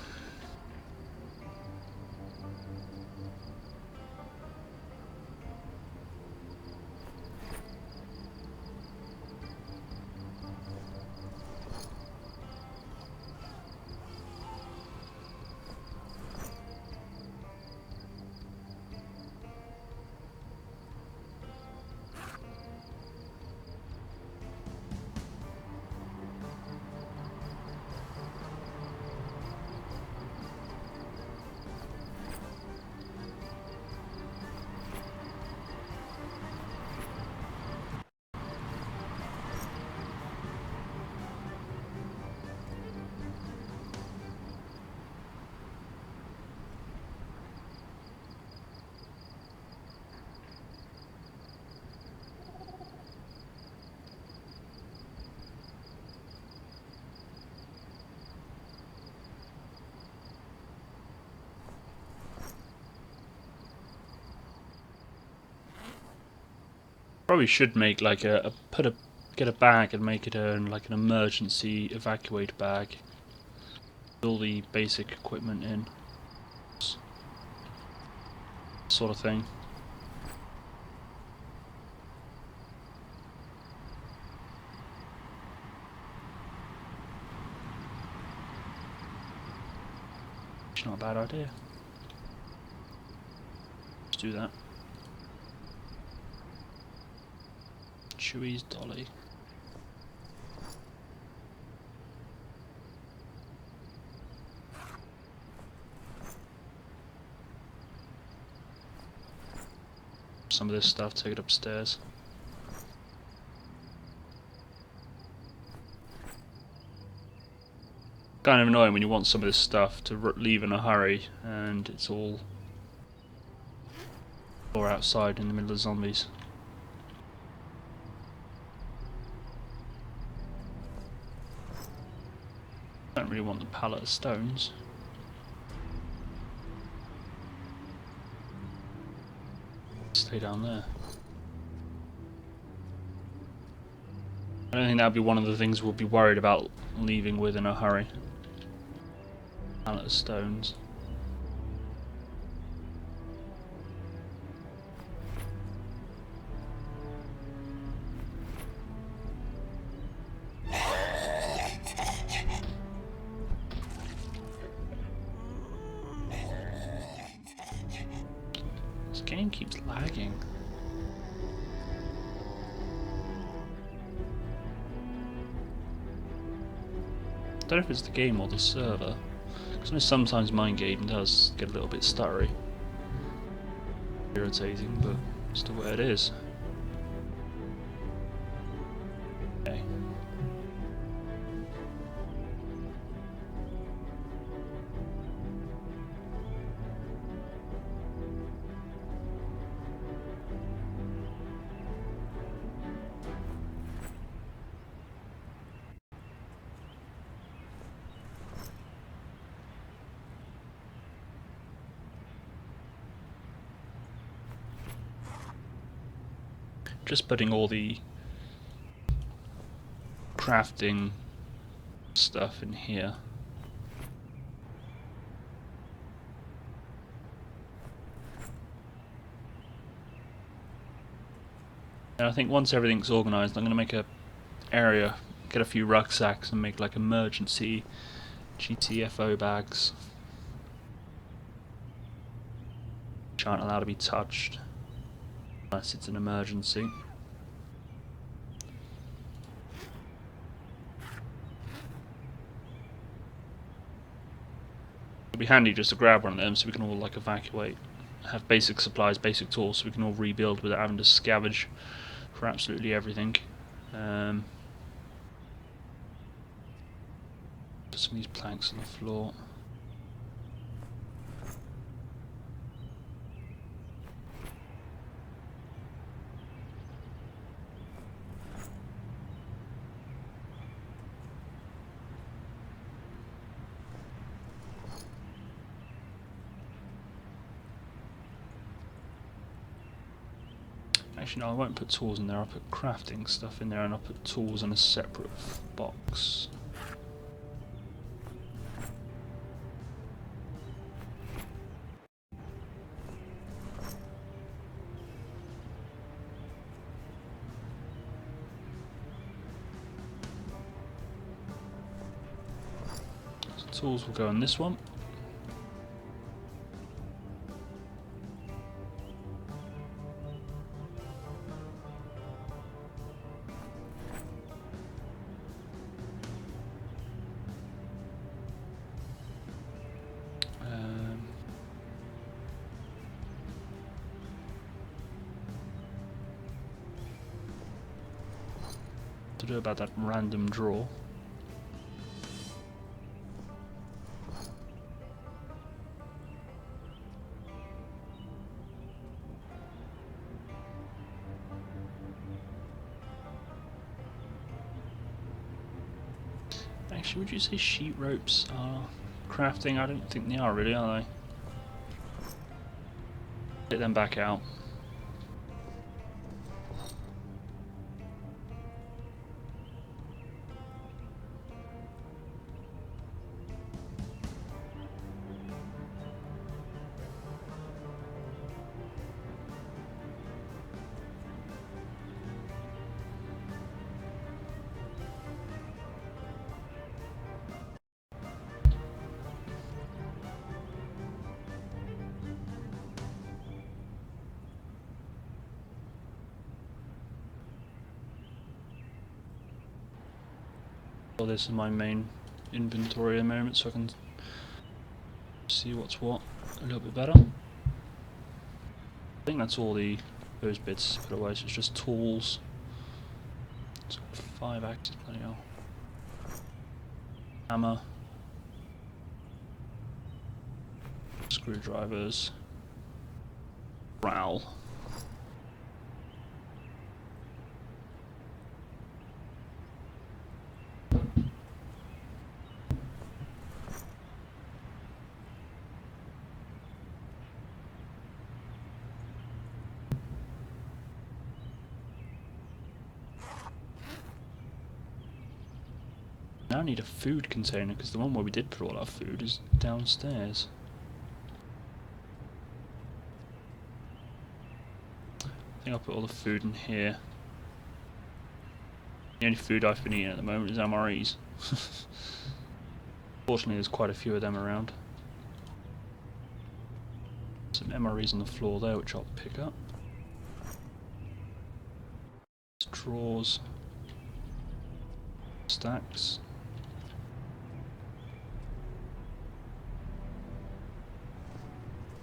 Probably should make like get a bag and make it like an emergency evacuate bag. Put all the basic equipment in, sort of thing. It's not a bad idea. Let's do that. Chewie's dolly. Some of this stuff, take it upstairs. Kind of annoying when you want some of this stuff to leave in a hurry and it's all or outside in the middle of zombies. Don't really want the pallet of stones. Stay down there. I don't think that would be one of the things we'll be worried about leaving with in a hurry. Pallet of stones. This game keeps lagging. I don't know if it's the game or the server. Because I know sometimes my game does get a little bit stuttery. Irritating, but it's the way it is. Okay. Just putting all the crafting stuff in here. And I think once everything's organised, I'm going to make a area, get a few rucksacks and make like emergency GTFO bags. Which aren't allowed to be touched unless it's an emergency. It'd be handy just to grab one of them so we can all like evacuate. Have basic supplies, basic tools, so we can all rebuild without having to scavenge for absolutely everything. Put some of these planks on the floor. Actually, no, I won't put tools in there. I'll put crafting stuff in there, and I'll put tools in a separate box. So tools will go in this one. To do about that random draw. Actually, would you say sheet ropes are crafting? I don't think they are really, are they? Get them back out. Well, this is my main inventory at the moment, so I can see what's what a little bit better. I think that's all those bits put away, so it's just tools. It's got 5 axes, bloody hell. Hammer. Screwdrivers. Trowel. Now I need a food container, because the one where we did put all our food is downstairs. I think I'll put all the food in here. The only food I've been eating at the moment is MREs. Fortunately, there's quite a few of them around. Some MREs on the floor there, which I'll pick up. Drawers. Stacks.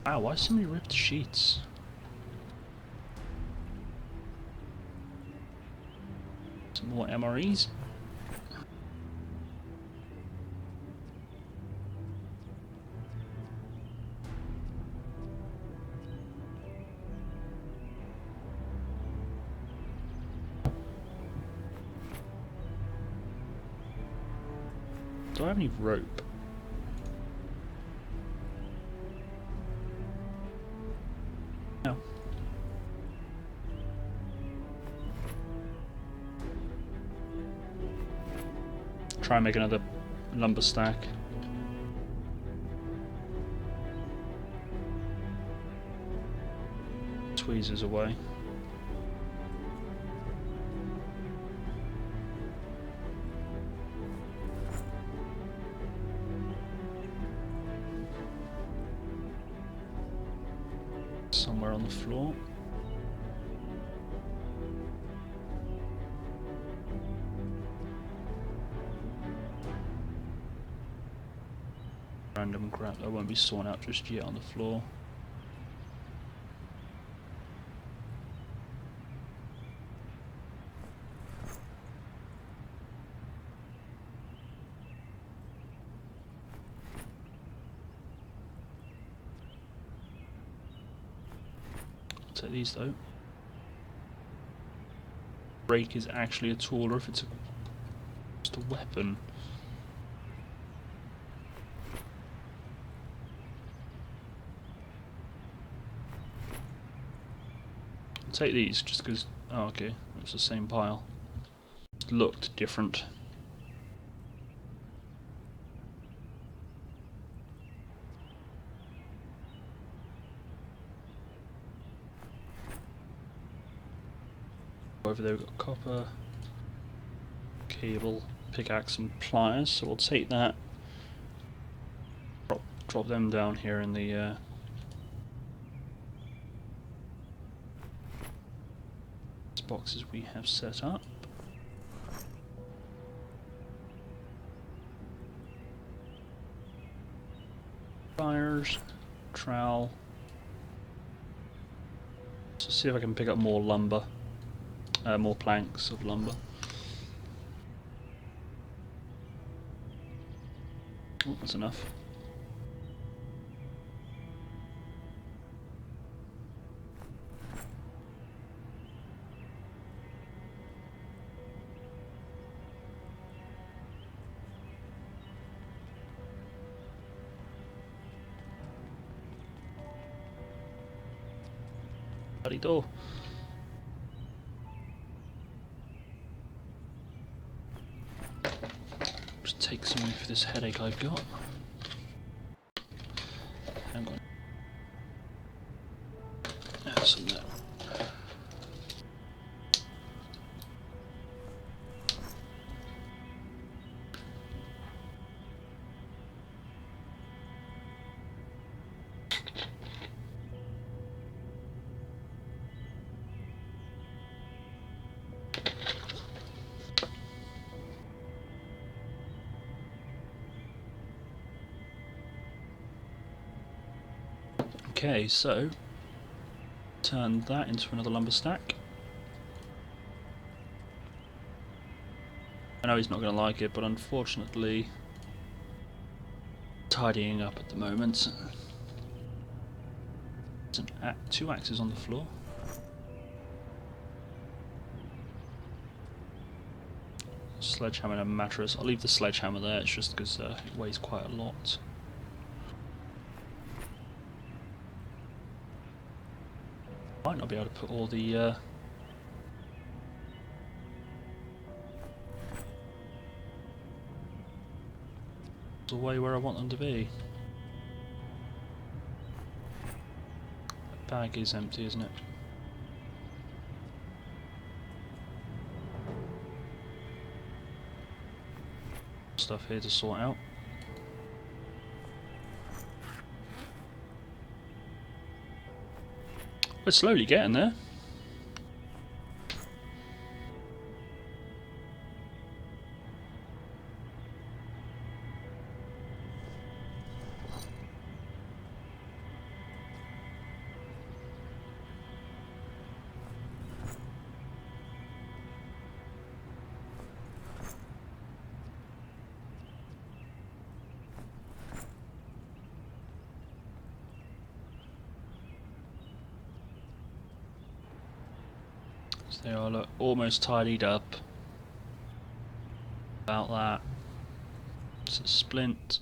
Wow, why so many ripped sheets? Some more MREs. Do I have any rope? No. Try and make another lumber stack. Tweezers away. Somewhere on the floor. Random crap that won't be sawn out just yet on the floor. Take these though. Rake is actually a tool, or if it's just a weapon. Take these just because. Oh, okay. It's the same pile. It looked different. Over there we've got copper, cable, pickaxe and pliers, so we'll take that, drop them down here in the boxes we have set up. Pliers, trowel. Let's see if I can pick up more lumber. More planks of lumber. Oh, that's enough. Bloody door. Just take some for this headache I've got. Hang on. There's some there. Okay, so turn that into another lumber stack. I know he's not going to like it, but unfortunately tidying up at the moment. There's two axes on the floor. Sledgehammer and a mattress. I'll leave the sledgehammer there, it's just because it weighs quite a lot. Might not be able to put all the away where I want them to be. The bag is empty, isn't it? Stuff here to sort out. We're slowly getting there. They are almost tidied up. About that. It's a splint.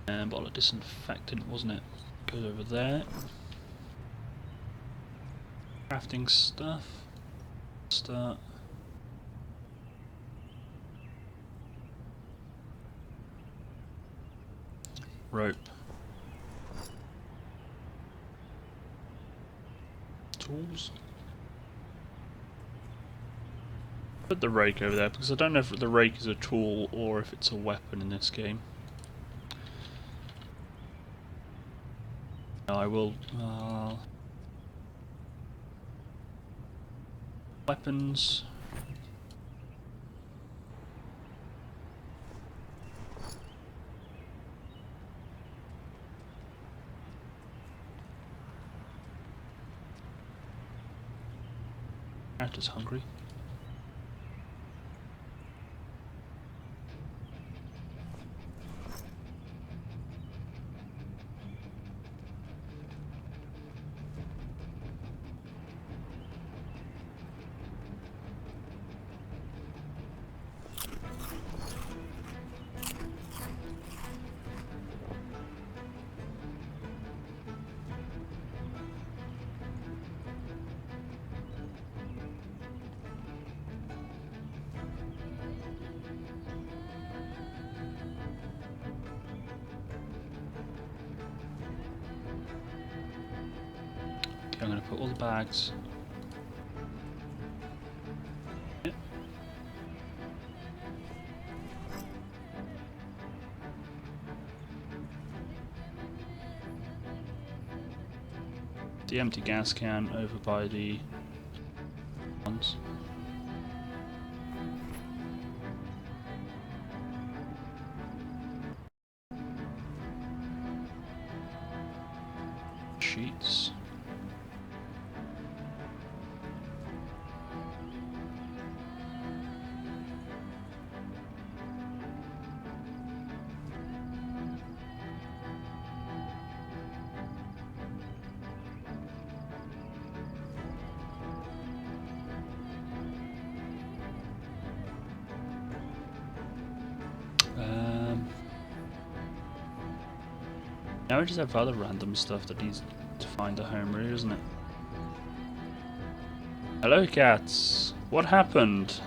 And a bottle of disinfectant, wasn't it? Goes over there. Crafting stuff. Start. Rope. Tools. Put the rake over there because I don't know if the rake is a tool or if it's a weapon in this game. I will. Weapons. Character's hungry. Okay, I'm going to put all the bags. Yep. The empty gas can over by the ones. Sheets. Now we just have other random stuff that needs to find a home, really, isn't it? Hello, cats. What happened?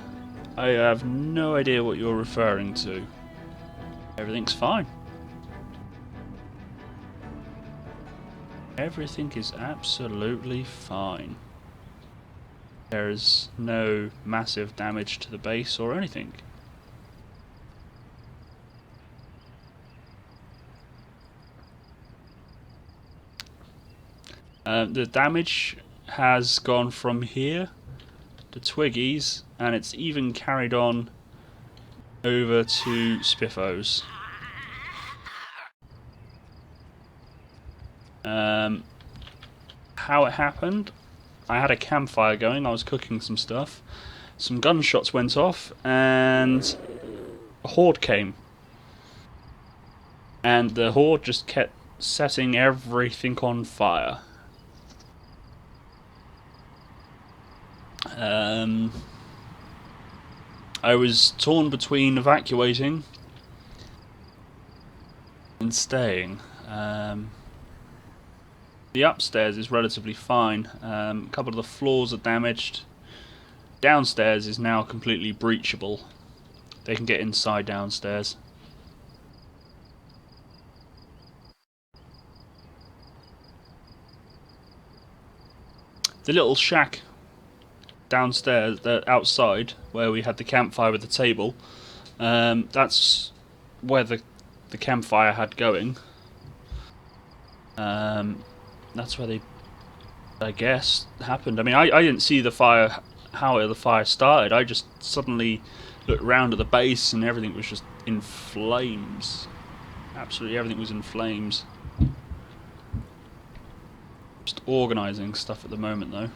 I have no idea what you're referring to. Everything's fine. Everything is absolutely fine. There is no massive damage to the base or anything. The damage has gone from here to Twiggy's, and it's even carried on over to Spiffos. How it happened, I had a campfire going, I was cooking some stuff, some gunshots went off, and a horde came. And the horde just kept setting everything on fire. I was torn between evacuating and staying. The upstairs is relatively fine. A couple of the floors are damaged. Downstairs is now completely breachable. They can get inside downstairs. The little shack downstairs, outside, where we had the campfire with the table, that's where the campfire had going. That's where they, I guess, happened. I mean, I didn't see the fire, how the fire started. I just suddenly looked round at the base and everything was just in flames. Absolutely everything was in flames. Just organising stuff at the moment, though.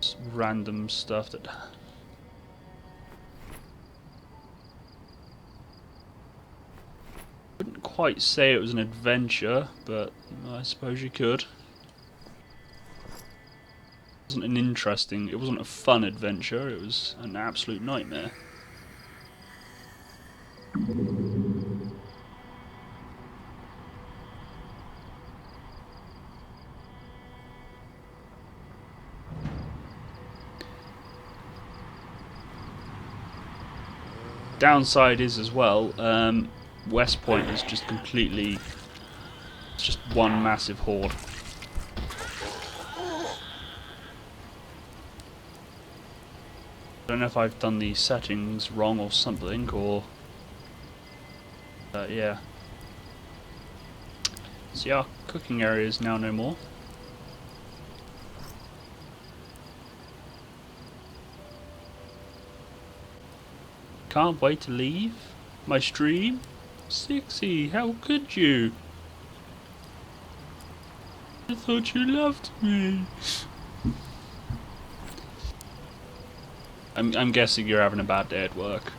Just random stuff that... Wouldn't quite say it was an adventure, but I suppose you could. It wasn't an interesting, it wasn't a fun adventure, it was an absolute nightmare. Downside is as well, West Point is just completely, it's just one massive horde. I don't know if I've done the settings wrong or something, or yeah. See, our cooking area is now no more. Can't wait to leave my stream. Sixy, how could you? I thought you loved me. I'm guessing you're having a bad day at work.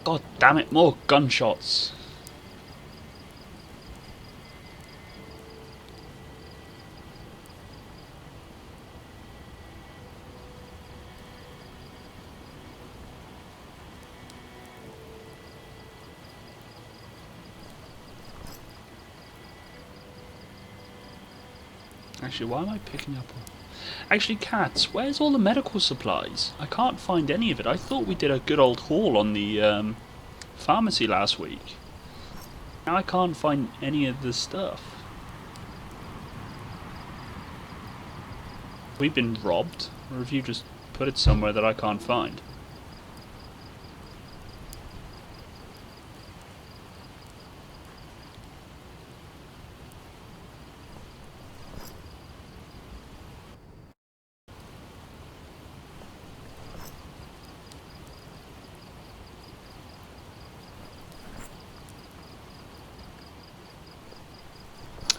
God damn it, more gunshots. Actually, why am I picking up all... Actually, cats, where's all the medical supplies? I can't find any of it. I thought we did a good old haul on the pharmacy last week. Now I can't find any of the stuff. We've been robbed, or have you just put it somewhere that I can't find?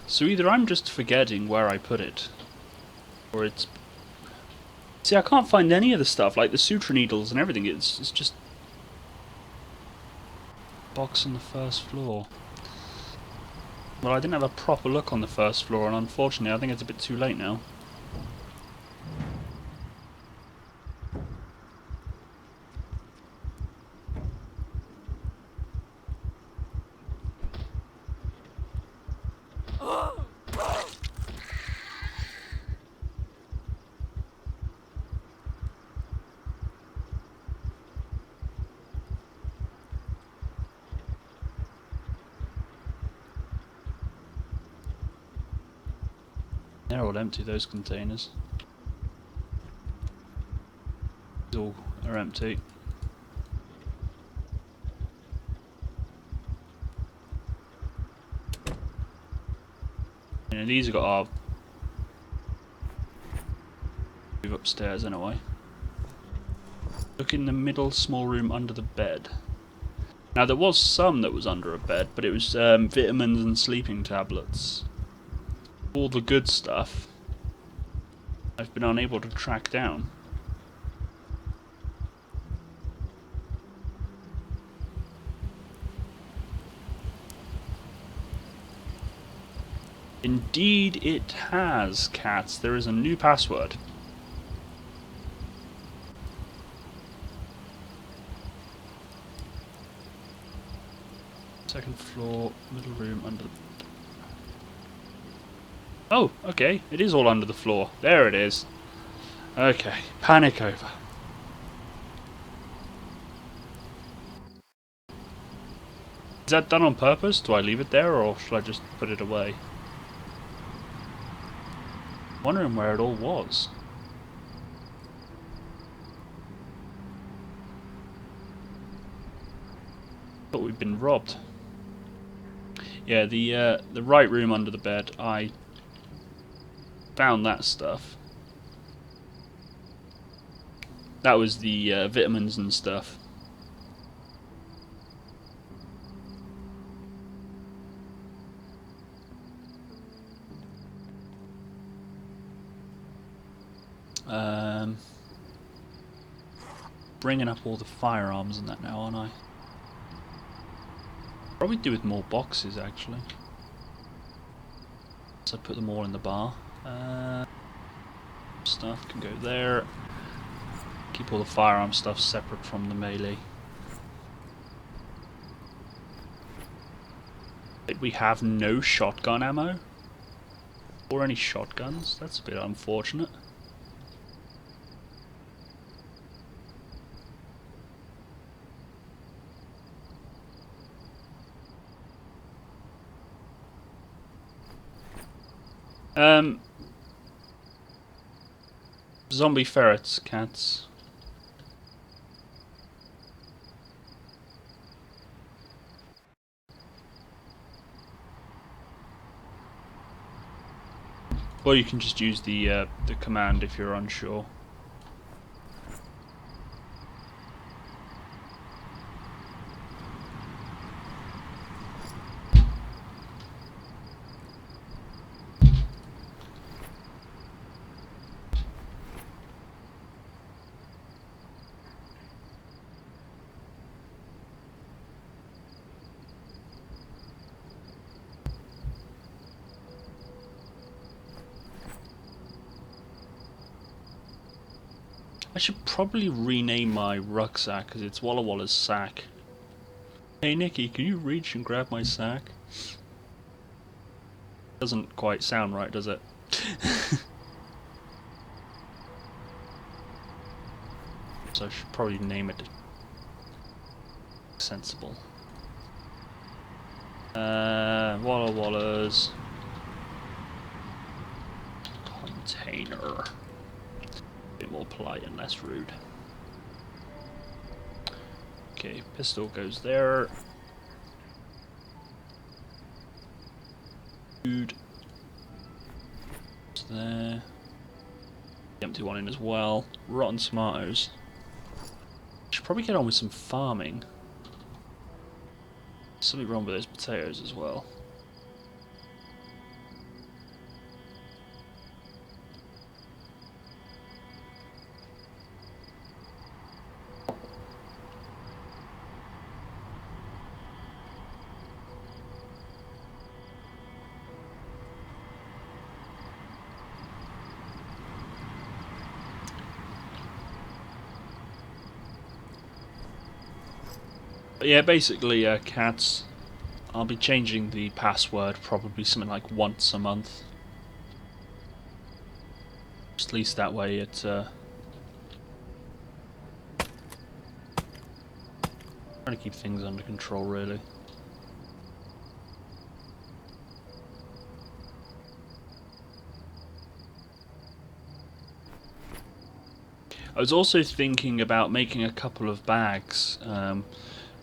So either I'm just forgetting where I put it, or it's... See, I can't find any of the stuff, like the suture needles and everything. It's just... box on the first floor. Well, I didn't have a proper look on the first floor, and unfortunately I think it's a bit too late now. They're all empty, those containers. These all are empty. And these have got our... move upstairs anyway. Look in the middle small room under the bed. Now there was some that was under a bed, but it was vitamins and sleeping tablets. All the good stuff I've been unable to track down. Indeed it has, cats. There is a new password. Second floor, middle room, under the... Oh, okay. It is all under the floor. There it is. Okay. Panic over. Is that done on purpose? Do I leave it there, or should I just put it away? Wondering where it all was. Thought we'd been robbed. Yeah, the right room under the bed. I found that stuff. That was the vitamins and stuff. Bringing up all the firearms and that now, aren't I? Probably do with more boxes actually. So put them all in the bar. Stuff can go there. Keep all the firearm stuff separate from the melee. Did we have no shotgun ammo? Or any shotguns? That's a bit unfortunate. Zombie ferrets, cats. Or you can just use the command if you're unsure. I should probably rename my rucksack because it's Walla Walla's sack. Hey Nikki, can you reach and grab my sack? Doesn't quite sound right, does it? So I should probably name it sensible. Walla Wallas. Container. A bit more polite and less rude. Okay, pistol goes there. Food. It's there. The empty one in as well. Rotten tomatoes. Should probably get on with some farming. Something wrong with those potatoes as well. But yeah, basically, cats. I'll be changing the password probably something like once a month. Just at least that way it. Trying to keep things under control, really. I was also thinking about making a couple of bags,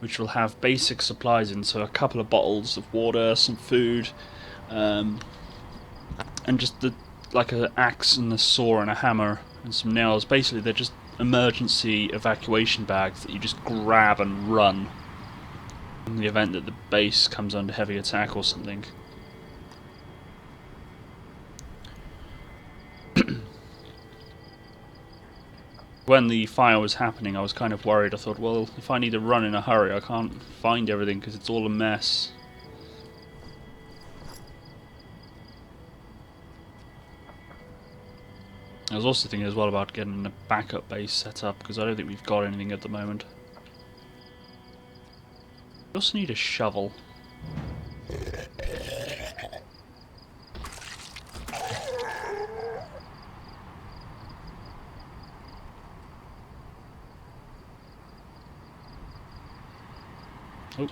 which will have basic supplies in, so a couple of bottles of water, some food, and just like an axe and a saw and a hammer and some nails. Basically, they're just emergency evacuation bags that you just grab and run in the event that the base comes under heavy attack or something. When the fire was happening, I was kind of worried. I thought, well, if I need to run in a hurry, I can't find everything because it's all a mess. I was also thinking as well about getting a backup base set up because I don't think we've got anything at the moment. We also need a shovel. Oh.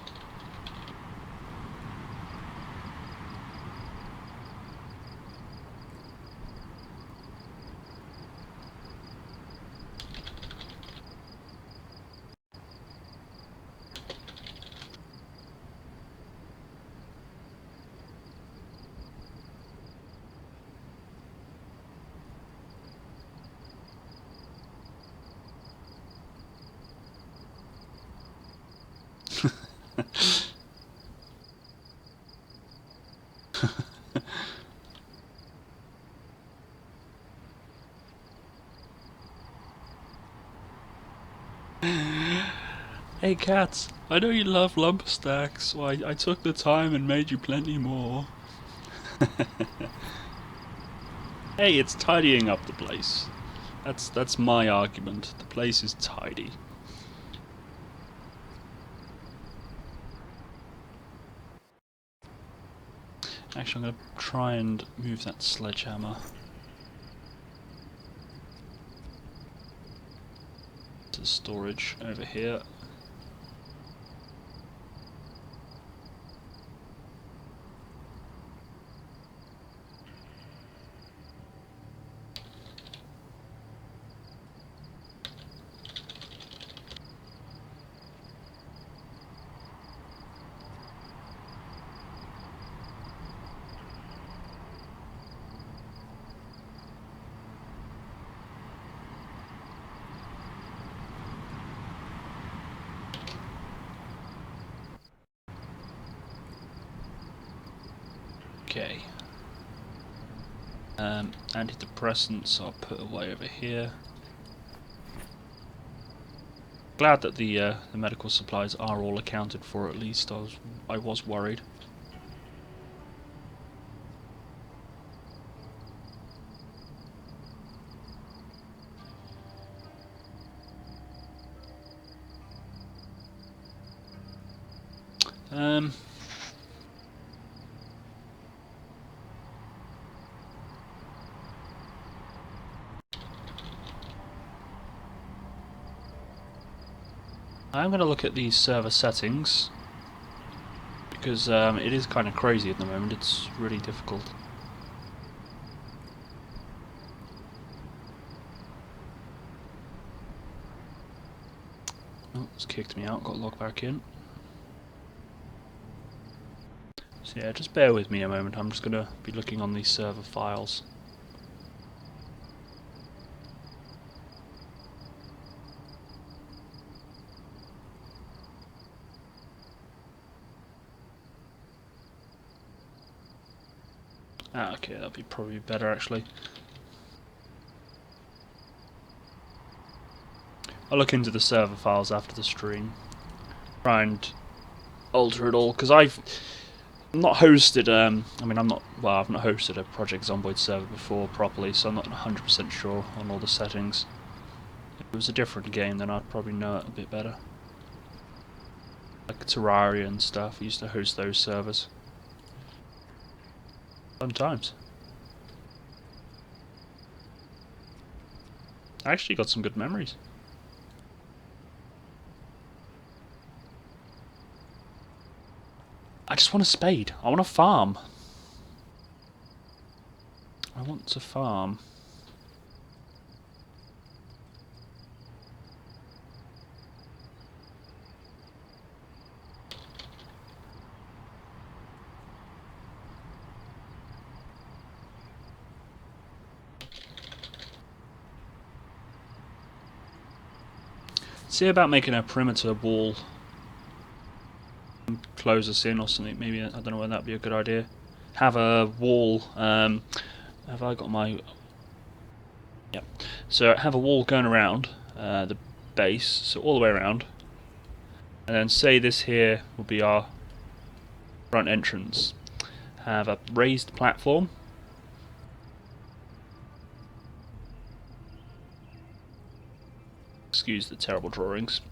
Hey cats, I know you love lumber stacks, so I took the time and made you plenty more. Hey, it's tidying up the place. That's my argument. The place is tidy. Actually, I'm going to try and move that sledgehammer to storage over here. Okay. Antidepressants I'll put away over here. Glad that the medical supplies are all accounted for at least. I was worried. I'm going to look at these server settings because it is kind of crazy at the moment. It's really difficult. Oh, it's kicked me out. Got logged back in. So yeah, just bear with me a moment. I'm just going to be looking on these server files. Ah, okay, that'd be probably better actually. I'll look into the server files after the stream. Try and alter it all, because I've not hosted, I mean I'm not, well I've not hosted a Project Zomboid server before properly, so I'm not 100% sure on all the settings. If it was a different game then I'd probably know it a bit better. Like Terraria and stuff, I used to host those servers. Fun times. I actually got some good memories. I just want a spade. I want to farm. I want to farm. See about making a perimeter wall. Close us in or something. Maybe, I don't know whether that'd be a good idea. Have a wall. Have I got my... Yep. So have a wall going around the base, so all the way around. And then say this here will be our front entrance. Have a raised platform. Excuse the terrible drawings.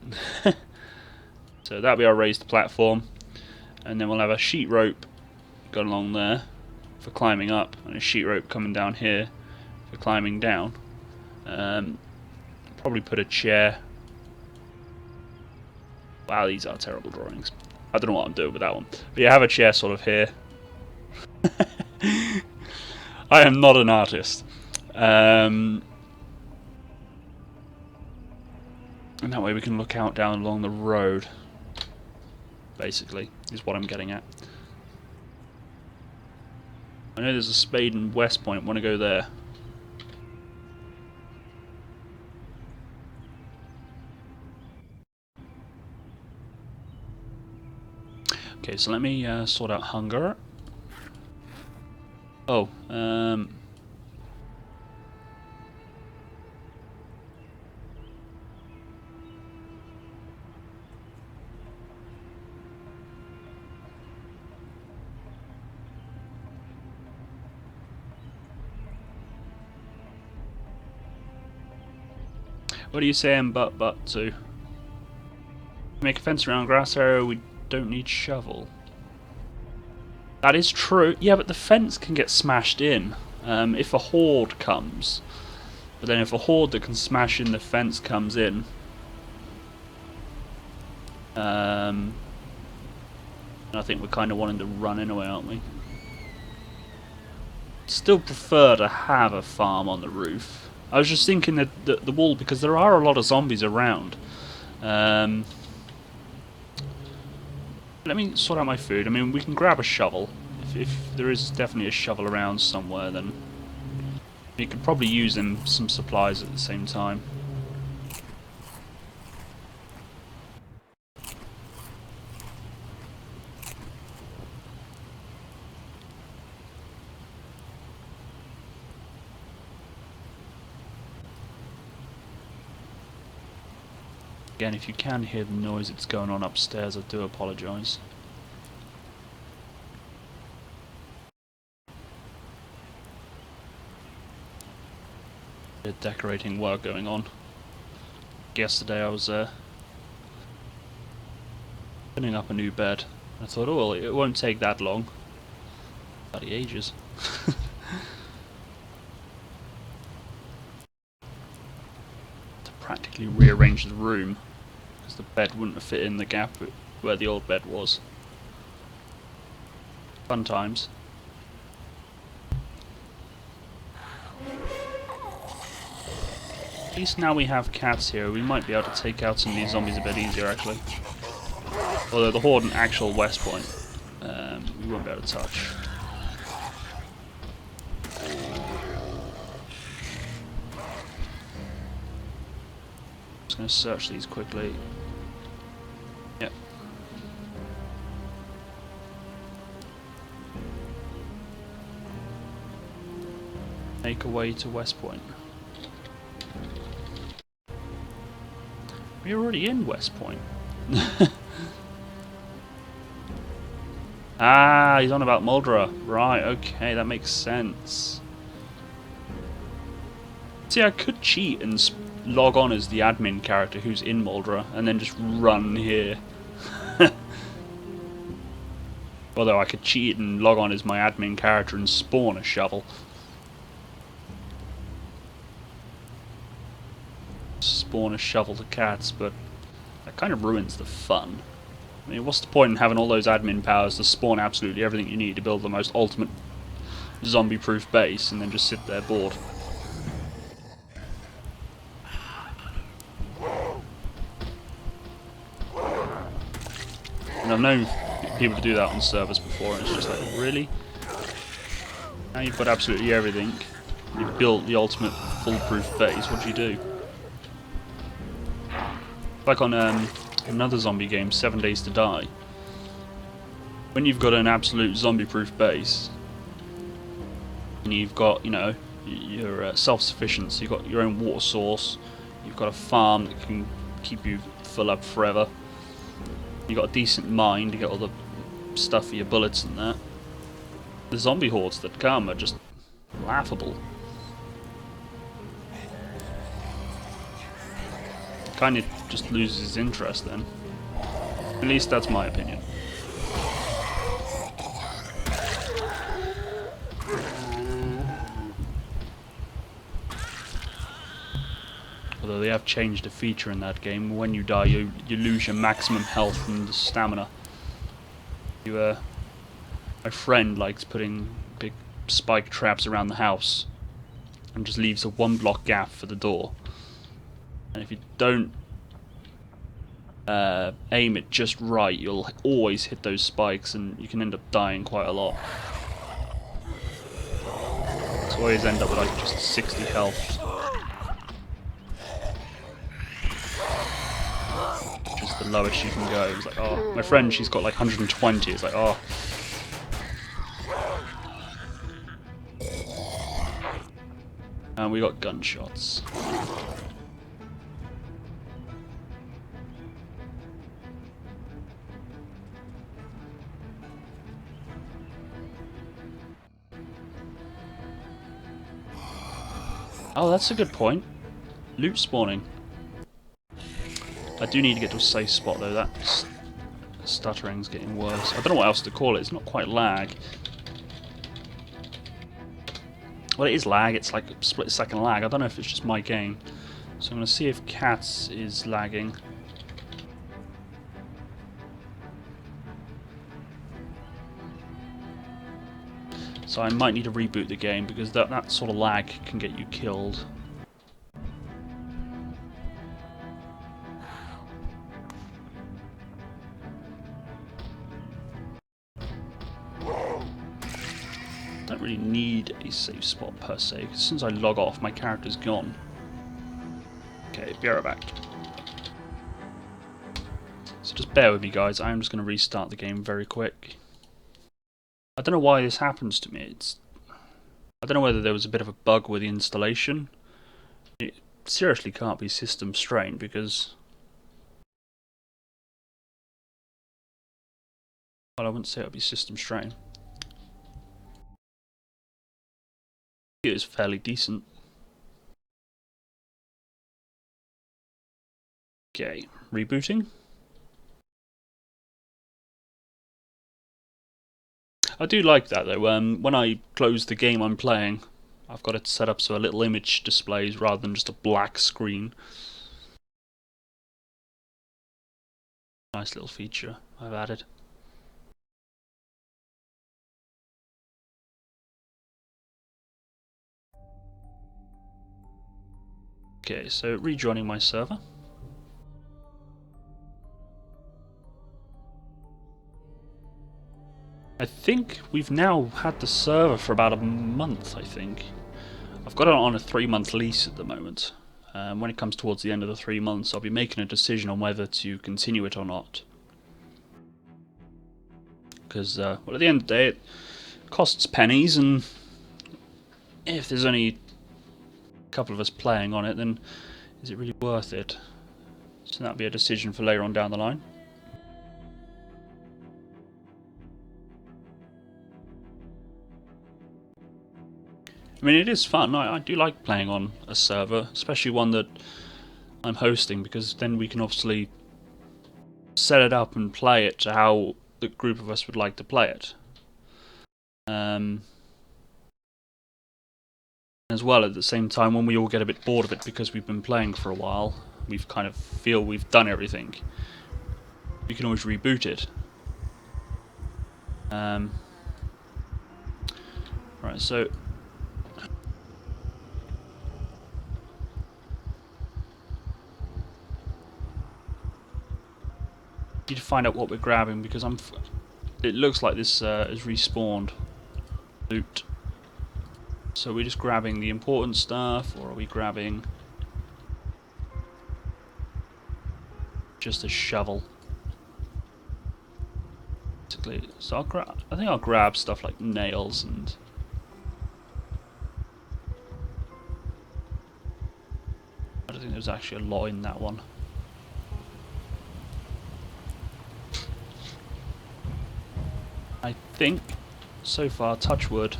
So that'll be our raised platform. And then we'll have a sheet rope going along there for climbing up, and a sheet rope coming down here for climbing down. Probably put a chair. Wow, these are terrible drawings. I don't know what I'm doing with that one. But yeah, have a chair sort of here. I am not an artist. And that way we can look out down along the road. Basically, is what I'm getting at. I know there's a spade in West Point. Want to go there? Okay, so let me sort out hunger. Oh, what are you saying, but to? Make a fence around grass area, we don't need shovel. That is true. Yeah, but the fence can get smashed in if a horde comes. But then if a horde that can smash in the fence comes in, I think we're kind of wanting to run anyway, aren't we? Still prefer to have a farm on the roof. I was just thinking that the wall, because there are a lot of zombies around. Let me sort out my food. I mean, we can grab a shovel. If there is definitely a shovel around somewhere, then we could probably use some supplies at the same time. Again, if you can hear the noise that's going on upstairs, I do apologise. Bit of decorating work going on. Yesterday I was putting up a new bed. I thought, oh well, it won't take that long. Bloody ages. To practically rearrange the room. because the bed wouldn't have fit in the gap where the old bed was. Fun times. At least now we have cats here, we might be able to take out some of these zombies a bit easier actually. Although the Horde and actual West Point, we won't be able to touch. Just going to search these quickly. Yep. Make a way to West Point. We're already in West Point. Ah, he's on about Muldra. Right, okay, that makes sense. See, I could cheat and log on as the admin character who's in Muldra and then just run here. Although I could cheat and log on as my admin character and spawn a shovel. Spawn a shovel to cats, but that kind of ruins the fun. I mean, what's the point in having all those admin powers to spawn absolutely everything you need to build the most ultimate zombie-proof base and then just sit there bored? And I've known people to do that on servers before, and it's just like, really? Now you've got absolutely everything, you've built the ultimate foolproof base, what do you do? Like on another zombie game, 7 Days to Die. When you've got an absolute zombie-proof base, and you've got, you know, you're self-sufficient, so you've got your own water source, you've got a farm that can keep you full up forever, you've got a decent mine to get all the stuff for your bullets and that. The zombie hordes that come are just laughable. Kind of just loses interest then. At least that's my opinion. Although they have changed a feature in that game. When you die, you lose your maximum health and stamina. My friend likes putting big spike traps around the house and just leaves a 1-block gap for the door. And if you don't aim it just right, you'll always hit those spikes and you can end up dying quite a lot. So I always end up with like just 60 health. Which is the lowest you can go. It's like, oh, my friend, she's got like 120. It's like, oh. And we got gunshots. Oh, that's a good point. Loot spawning. I do need to get to a safe spot though, that stuttering's getting worse. I don't know what else to call it, it's not quite lag. Well, it is lag, it's like a split-second lag. I don't know if it's just my game. So I'm going to see if Cats is lagging. So I might need to reboot the game because that sort of lag can get you killed. Don't really need a safe spot per se, because as soon as I log off, my character's gone. Okay, be right back. So just bear with me, guys. I'm just going to restart the game very quick. I don't know why this happens to me. I don't know whether there was a bit of a bug with the installation. It seriously can't be system strain because... Well, I wouldn't say it would be system strain. It is fairly decent. Okay, rebooting. I do like that though. When I close the game I'm playing, I've got it set up so a little image displays rather than just a black screen. Nice little feature I've added. Okay, so rejoining my server. I think we've now had the server for about a month, I think. I've got it on a 3-month lease at the moment. When it comes towards the end of the 3 months, I'll be making a decision on whether to continue it or not. Because, well, at the end of the day, it costs pennies, and if there's only a couple of us playing on it, then is it really worth it? So that'll be a decision for later on down the line. I mean, it is fun. I do like playing on a server, especially one that I'm hosting, because then we can obviously set it up and play it to how the group of us would like to play it. As well, at the same time, when we all get a bit bored of it because we've been playing for a while, we've kind of feel we've done everything, we can always reboot it. Right, so need to find out what we're grabbing, because it looks like this is respawned loot. So we're just grabbing the important stuff, or are we grabbing just a shovel? Basically, so I think I'll grab stuff like nails and I don't think there's actually a lot in that one. I think so far, touch wood,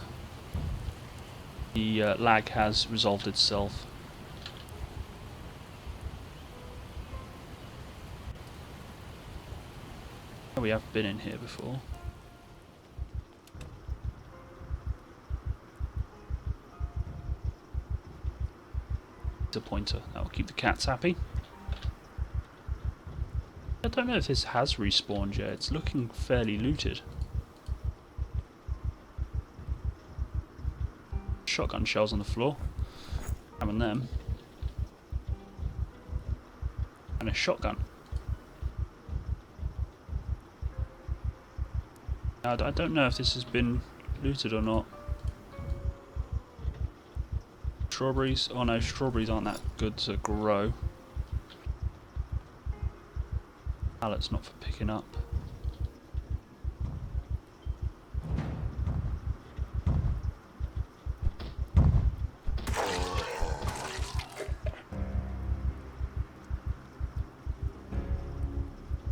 the lag has resolved itself. We have been in here before. It's a pointer. That will keep the cats happy. I don't know if this has respawned yet. It's looking fairly looted. Shotgun shells on the floor. Grabbing them. And a shotgun. I don't know if this has been looted or not. Strawberries? Oh no, strawberries aren't that good to grow. Pallets not for picking up.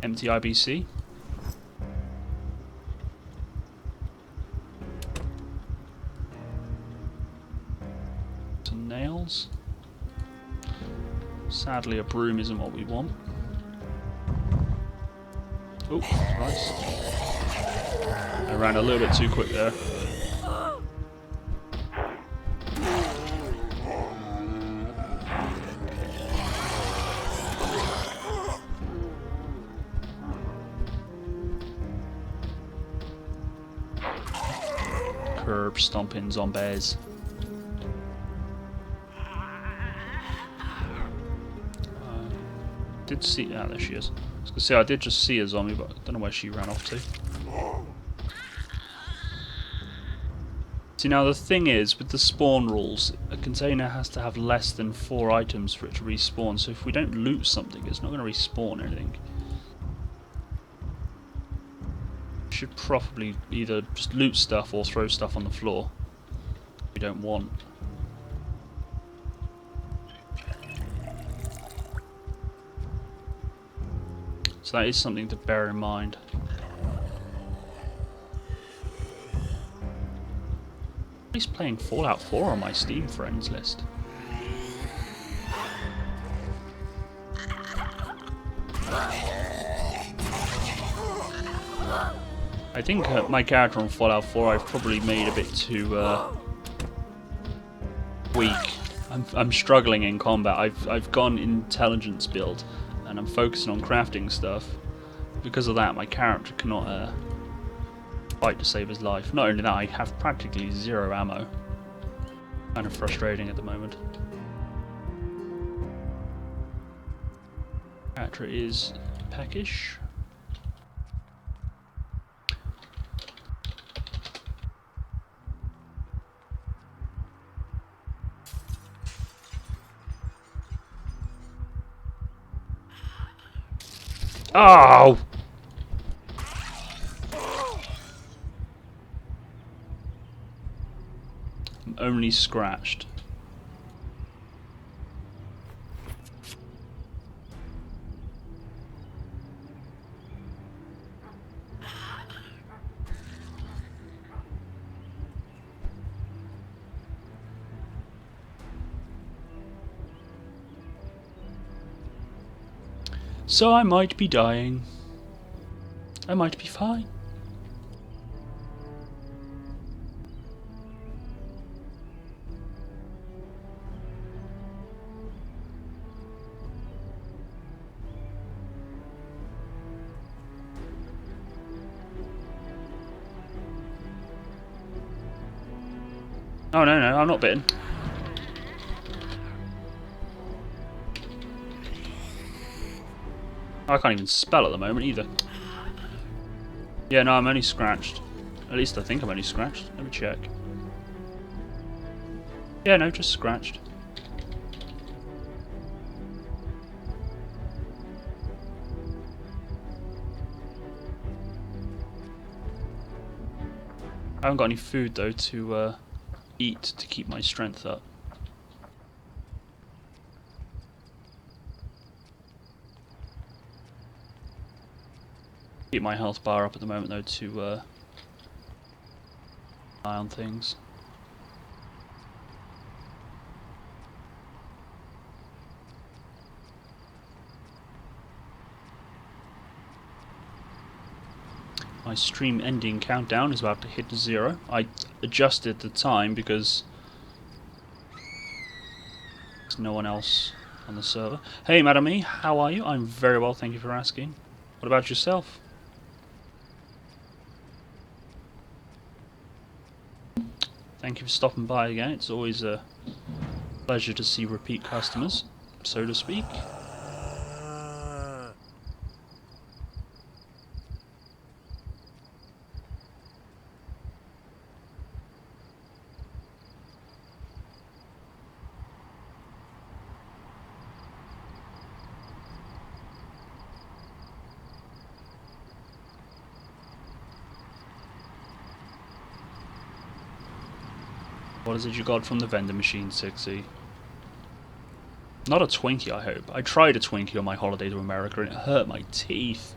Empty IBC. Some nails. Sadly, a broom isn't what we want. Oh, nice. I ran a little bit too quick there. Curb stomping zombies. Did see? Ah, there she is. I was gonna say I did just see a zombie, but I don't know where she ran off to. See, now the thing is, with the spawn rules, a container has to have less than 4 items for it to respawn. So if we don't loot something, it's not going to respawn anything. Should probably either just loot stuff or throw stuff on the floor we don't want. So that is something to bear in mind. He's playing Fallout 4 on my Steam friends list. I think my character on Fallout 4 I've probably made a bit too weak. I'm struggling in combat. I've gone intelligence build and I'm focusing on crafting stuff, because of that, my character cannot fight to save his life. Not only that, I have practically zero ammo. Kind of frustrating at the moment. Character is peckish. Oh! I'm only scratched. So I might be dying. I might be fine. Oh no, I'm not bitten. I can't even spell at the moment either. Yeah, no, I'm only scratched. At least I think I'm only scratched. Let me check. Yeah, no, just scratched. I haven't got any food though to eat to keep my strength up. Keep my health bar up at the moment though to eye on things. My stream ending countdown is about to hit 0. I adjusted the time because there's no one else on the server. Hey Madam E, how are you? I'm very well, thank you for asking. What about yourself? Thank you for stopping by again. It's always a pleasure to see repeat customers, so to speak. What is it you got from the vending machine, 6E? Not a Twinkie, I hope. I tried a Twinkie on my holiday to America and it hurt my teeth.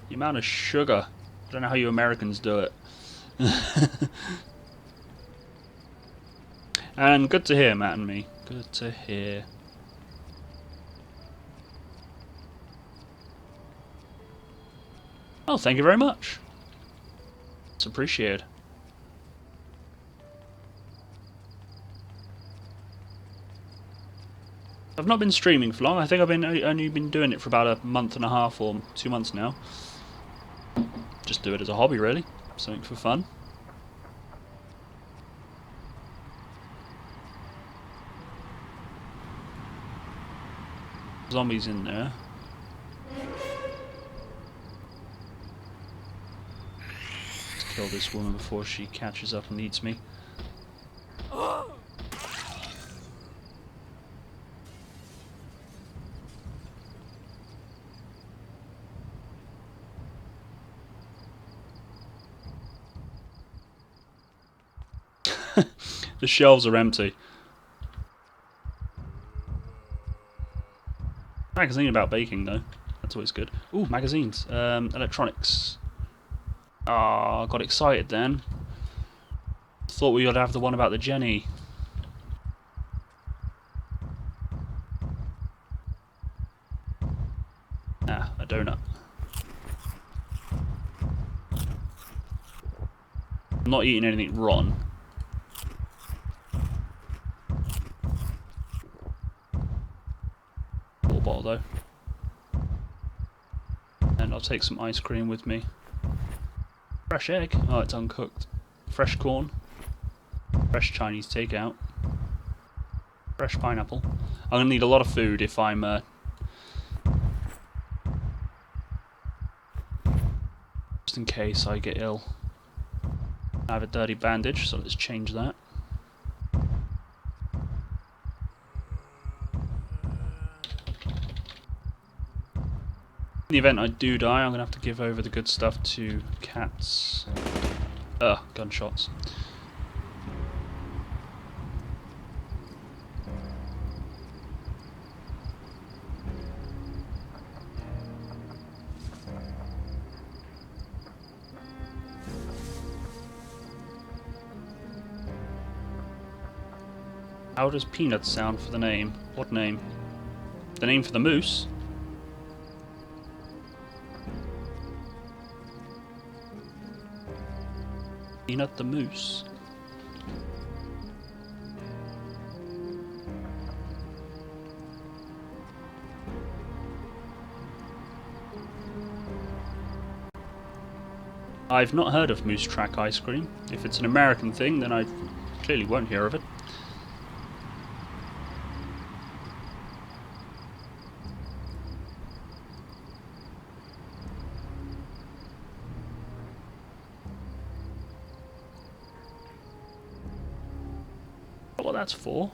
The amount of sugar. I don't know how you Americans do it. And good to hear, Matt and me. Good to hear. Oh, thank you very much. It's appreciated. I've not been streaming for long. I think I've only been doing it for about a month and a half or 2 months now. Just do it as a hobby, really. Something for fun. Zombies in there. Let's kill this woman before she catches up and eats me. The shelves are empty. Magazine about baking though. That's always good. Ooh, magazines. Electronics. Ah, got excited then. Thought we would have the one about the Jenny. Ah, a donut. I'm not eating anything rotten. Water bottle though. And And I'll take some ice cream with me. Fresh egg? Oh, it's uncooked. Fresh corn. Fresh Chinese takeout. Fresh pineapple. I'm going to need a lot of food if I'm... just in case I get ill. I have a dirty bandage, so let's change that. In the event I do die, I'm going to have to give over the good stuff to cats. Gunshots. How does Peanut sound for the name? What name? The name for the moose? Peanut the moose. I've not heard of Moose Track ice cream. If it's an American thing, then I clearly won't hear of it. What that's for?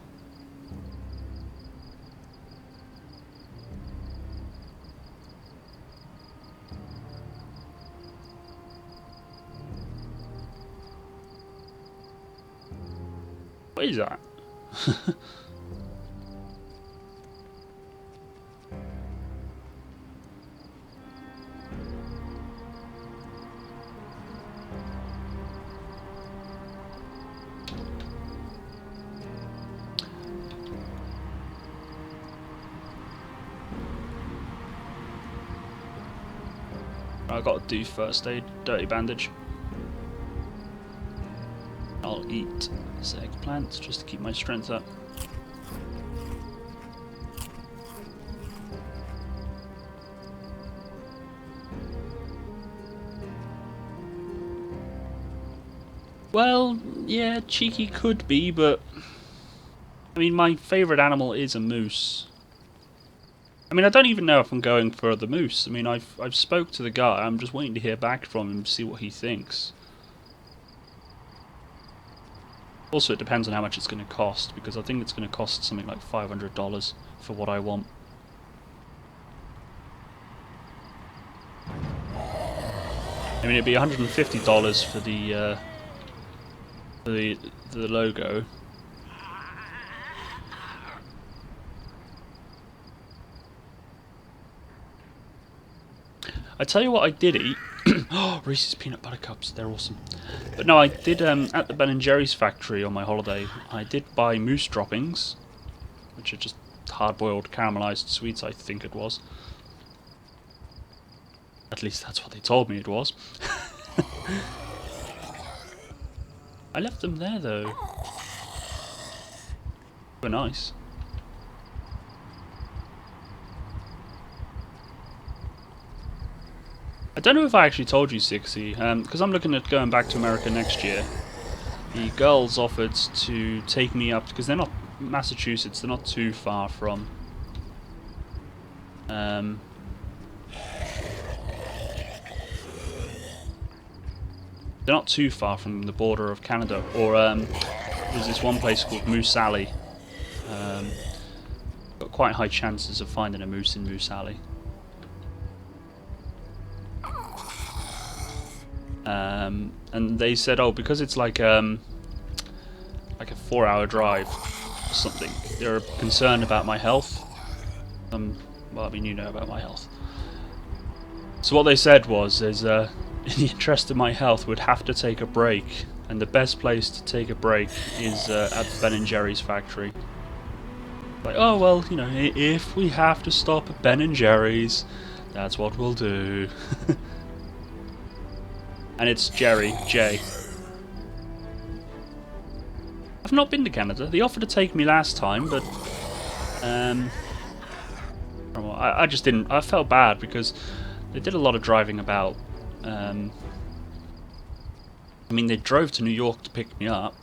What is that? I gotta do first aid, dirty bandage. I'll eat this eggplant just to keep my strength up. Well, yeah, cheeky could be, but I mean, my favourite animal is a moose. I mean, I don't even know if I'm going for the moose. I mean, I've spoke to the guy. I'm just waiting to hear back from him to see what he thinks. Also, it depends on how much it's going to cost, because I think it's going to cost something like $500 for what I want. I mean, it'd be $150 for the logo. I tell you what I did eat. Oh, Reese's Peanut Butter Cups, they're awesome. But no, I did, at the Ben & Jerry's factory on my holiday, I did buy moose droppings, which are just hard-boiled caramelized sweets, I think it was. At least that's what they told me it was. I left them there, though. They were nice. I don't know if I actually told you, Sixie, because I'm looking at going back to America next year. The girls offered to take me up, because they're not Massachusetts, they're not too far from... they're not too far from the border of Canada, or there's this one place called Moose Alley. Got quite high chances of finding a moose in Moose Alley. And they said, oh, because it's like a 4-hour drive or something, they're concerned about my health. Well, I mean, you know about my health. So what they said was, in the interest of my health, we'd have to take a break, and the best place to take a break is at the Ben & Jerry's factory. Like, oh, well, you know, if we have to stop at Ben & Jerry's, that's what we'll do. And it's Jerry, J. I've not been to Canada. They offered to take me last time, but I just didn't. I felt bad because They did a lot of driving about. I mean, they drove to New York to pick me up.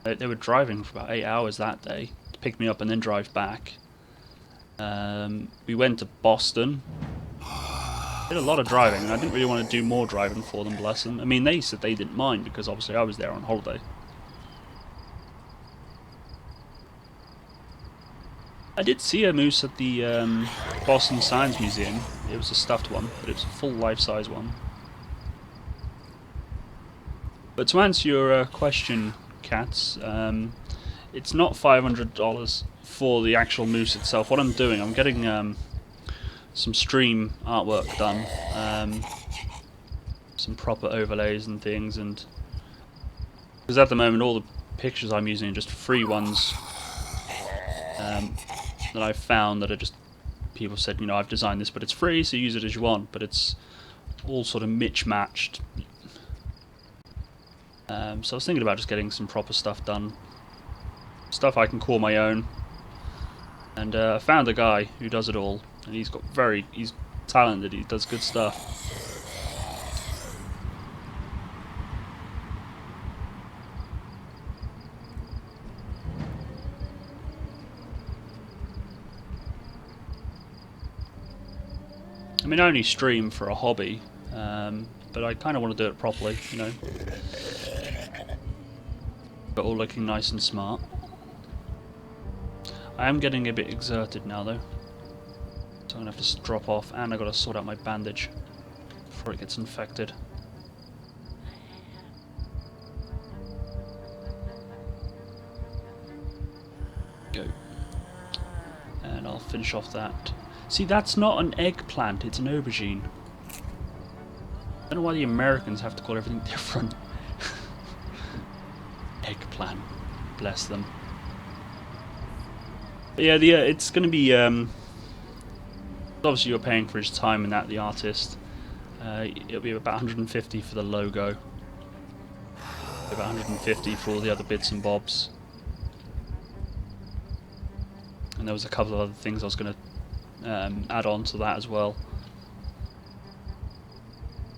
They were driving for about 8 hours that day to pick me up and then drive back. We went to Boston. Did a lot of driving, and I didn't really want to do more driving for them, bless them. I mean, they said they didn't mind because obviously I was there on holiday. I did see a moose at the Boston Science Museum. It was a stuffed one, but it was a full life-size one. But to answer your question, Cats, it's not $500 for the actual moose itself. What I'm doing, I'm getting some stream artwork done, some proper overlays and things, and because at the moment all the pictures I'm using are just free ones that I've found that are just people said, you know, I've designed this, but it's free, so use it as you want. But it's all sort of mismatched. So I was thinking about just getting some proper stuff done, stuff I can call my own. And I found a guy who does it all, and he's talented. He does good stuff. I mean, I only stream for a hobby, but I kind of want to do it properly, you know. But all looking nice and smart. I am getting a bit exerted now, though. So I'm going to have to drop off, and I've got to sort out my bandage before it gets infected. Go. And I'll finish off that. See, that's not an eggplant, it's an aubergine. I don't know why the Americans have to call everything different. Eggplant. Bless them. But yeah, it's going to be... obviously you're paying for his time and that, the artist. It'll be about 150 for the logo. About 150 for all the other bits and bobs. And there was a couple of other things I was going to add on to that as well.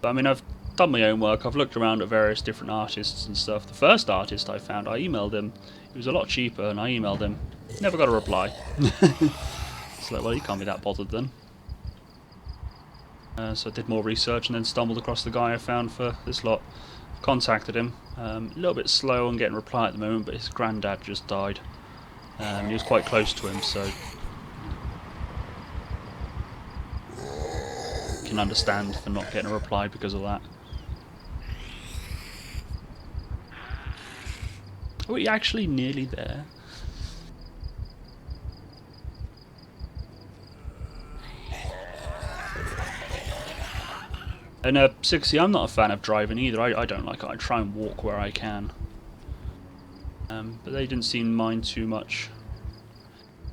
But I mean, I've done my own work. I've looked around at various different artists and stuff. The first artist I found, I emailed him. He was a lot cheaper, and I emailed him. Never got a reply. It's like, well, you can't be that bothered then. So I did more research and then stumbled across the guy I found for this lot. Contacted him. A little bit slow on getting a reply at the moment, but his granddad just died. He was quite close to him, so can understand for not getting a reply because of that. Are we actually nearly there? And 60, I'm not a fan of driving either. I don't like it. I try and walk where I can. But they didn't seem to mind too much.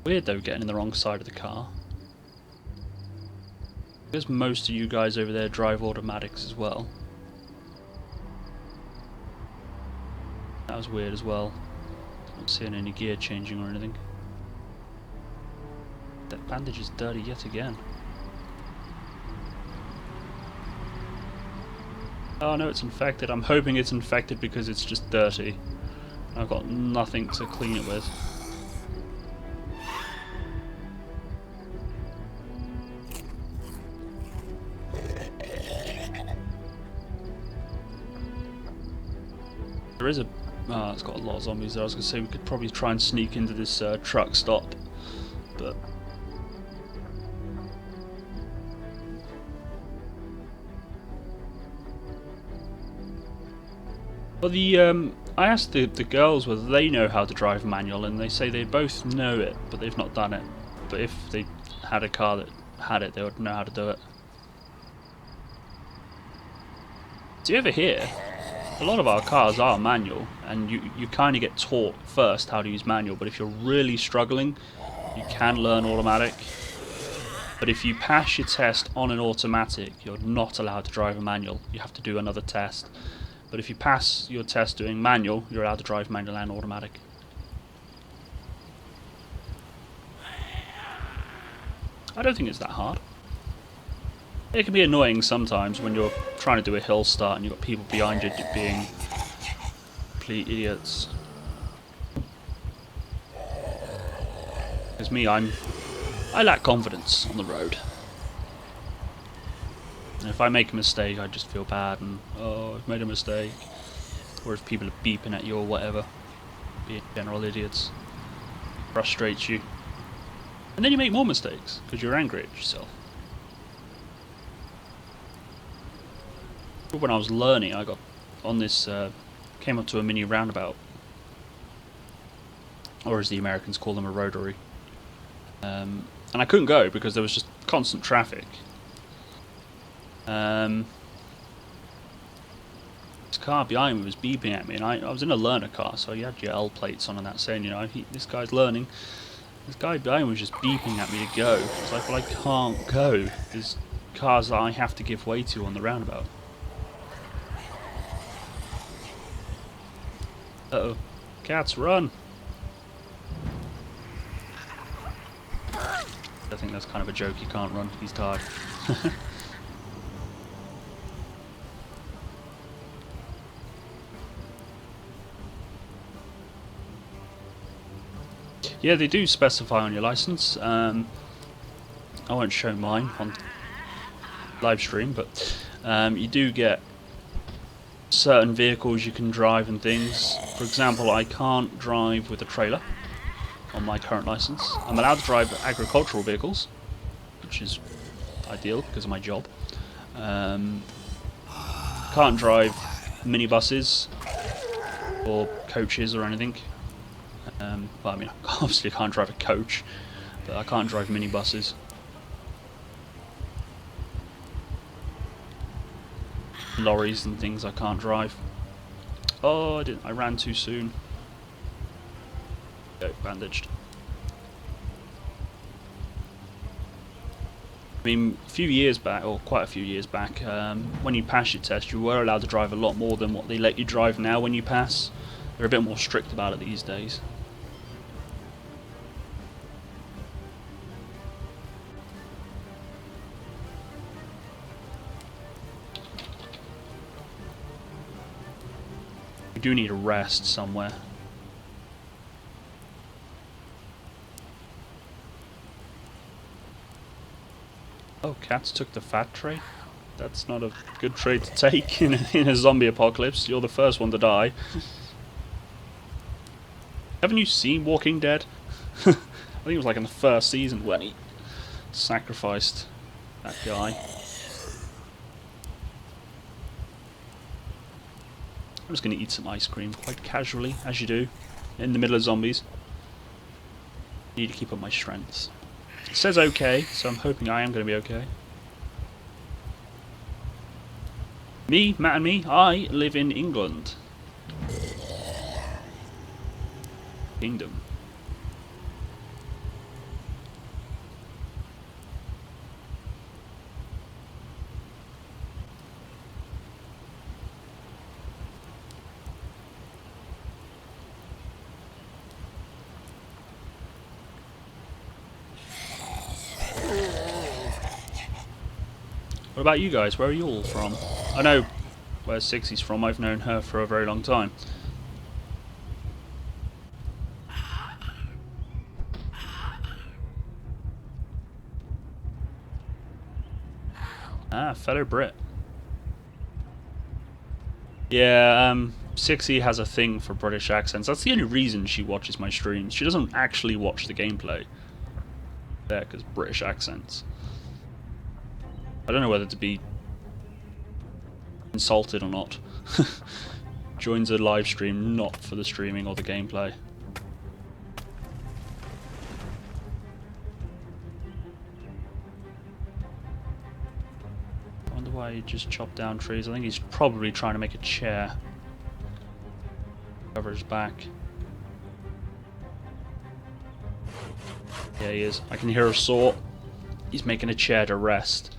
Weird though, getting in the wrong side of the car. Because most of you guys over there drive automatics as well. That was weird as well. Not seeing any gear changing or anything. That bandage is dirty yet again. Oh no, it's infected. I'm hoping it's infected because it's just dirty. I've got nothing to clean it with. There is a... oh, it's got a lot of zombies there. I was going to say we could probably try and sneak into this truck stop, but... well, I asked the girls whether they know how to drive manual, and they say they both know it, but they've not done it. But if they had a car that had it, they would know how to do it. Do you ever hear? A lot of our cars are manual, and you kind of get taught first how to use manual, but if you're really struggling, you can learn automatic. But if you pass your test on an automatic, you're not allowed to drive a manual. You have to do another test. But if you pass your test doing manual, you're allowed to drive manual and automatic. I don't think it's that hard. It can be annoying sometimes when you're trying to do a hill start and you've got people behind you being complete idiots. Because me, I lack confidence on the road. And if I make a mistake, I just feel bad and, oh, I've made a mistake. Or if people are beeping at you or whatever, being general idiots, frustrates you. And then you make more mistakes, because you're angry at yourself. When I was learning, I got on this, came up to a mini roundabout. Or as the Americans call them, a rotary. And I couldn't go because there was just constant traffic. This car behind me was beeping at me, and I was in a learner car, so you had your L plates on and that saying, you know, this guy's learning. This guy behind me was just beeping at me to go. It's like, well, I can't go. There's cars that I have to give way to on the roundabout. Uh-oh. Cats, run! I think that's kind of a joke, he can't run, he's tired. Yeah, they do specify on your license. I won't show mine on live stream, but you do get certain vehicles you can drive and things. For example, I can't drive with a trailer on my current license. I'm allowed to drive agricultural vehicles, which is ideal because of my job. Can't drive minibuses or coaches or anything. Well, I mean, obviously I can't drive a coach, but I can't drive minibuses. Lorries and things I can't drive. Oh, I ran too soon. Oh, bandaged. I mean, a few years back, or quite a few years back, when you pass your test, you were allowed to drive a lot more than what they let you drive now when you pass. They're a bit more strict about it these days. We do need a rest somewhere. Oh, cats took the fat tray? That's not a good trade to take in a zombie apocalypse. You're the first one to die. Haven't you seen Walking Dead? I think it was like in the first season when he sacrificed that guy. I'm just going to eat some ice cream quite casually, as you do, in the middle of zombies. Need to keep up my strengths. It says okay, so I'm hoping I am going to be okay. Me, Matt and me, I live in England. Kingdom. What about you guys? Where are you all from? I know where Sixie's from. I've known her for a very long time. Ah, fellow Brit. Yeah, Sixie has a thing for British accents. That's the only reason she watches my streams. She doesn't actually watch the gameplay. There, because British accents. I don't know whether to be insulted or not. Joins a live stream not for the streaming or the gameplay. I wonder why he just chopped down trees. I think he's probably trying to make a chair. Cover his back. Yeah, he is. I can hear a saw. He's making a chair to rest.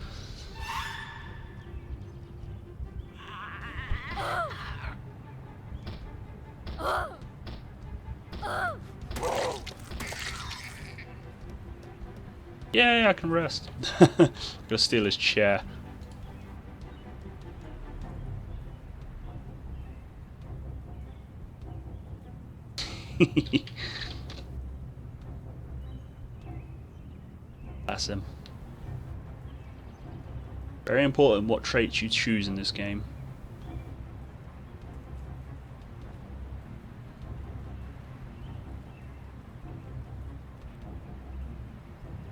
Yeah, I can rest. Gonna steal his chair. Bless him. Very important what traits you choose in this game.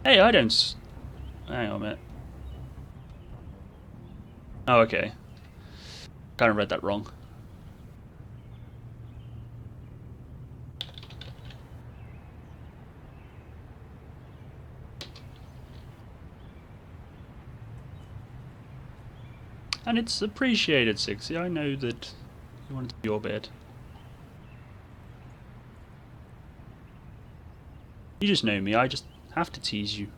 Hey, I don't... Hang on a minute. Oh, okay. Kind of read that wrong. And it's appreciated, Sixie. I know that you wanted to be your bed. You just know me. I just have to tease you.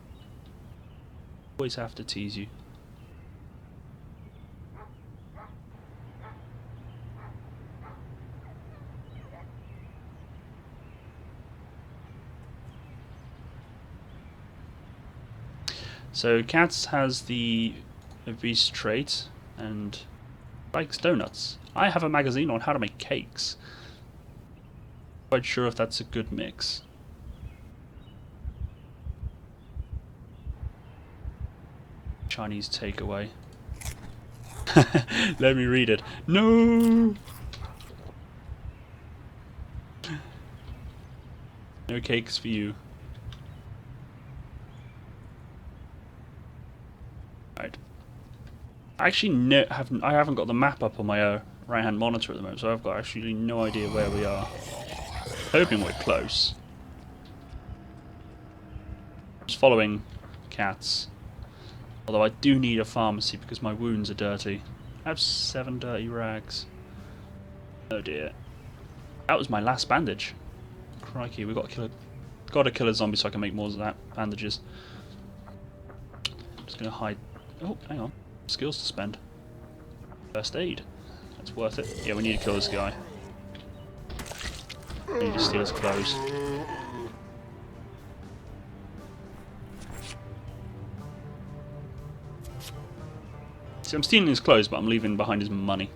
Always have to tease you. So Cats has the obese trait and likes donuts. I have a magazine on how to make cakes. Quite sure if that's a good mix. Chinese takeaway. Let me read it. No! No cakes for you. Right. I actually I haven't got the map up on my right hand monitor at the moment, so I've got actually no idea where we are. Hoping we're close. Just following Cats. Although I do need a pharmacy because my wounds are dirty. I have 7 dirty rags. Oh dear. That was my last bandage. Crikey, we gotta kill a zombie so I can make more of that bandages. I'm just gonna hide. Oh, hang on. Skills to spend. First aid. That's worth it. Yeah, we need to kill this guy. We need to steal his clothes. See, I'm stealing his clothes, but I'm leaving behind his money.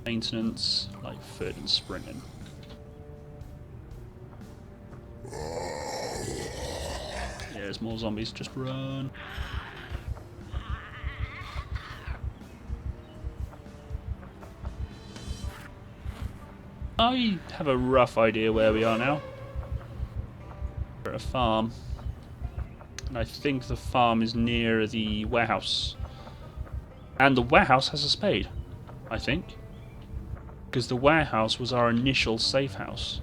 Maintenance, like foot and sprinting. Yeah, there's more zombies. Just run. I have a rough idea where we are now. We're at a farm. And I think the farm is near the warehouse. And the warehouse has a spade, I think. Because the warehouse was our initial safe house.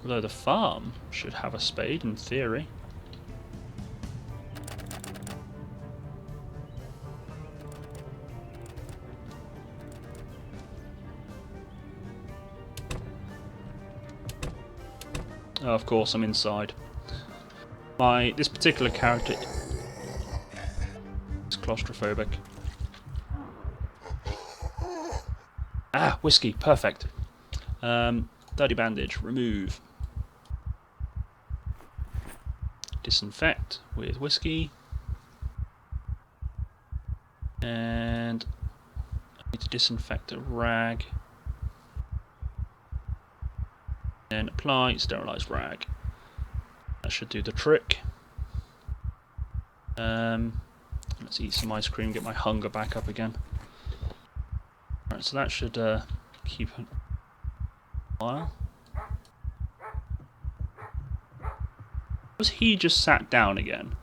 Although the farm should have a spade in theory. Oh, of course, I'm inside. This particular character is claustrophobic. Ah, whiskey, perfect. Dirty bandage, remove. Disinfect with whiskey. And I need to disinfect a rag. Then apply sterilized rag. That should do the trick. Let's eat some ice cream, get my hunger back up again. Alright, so that should keep a while. Was he just sat down again?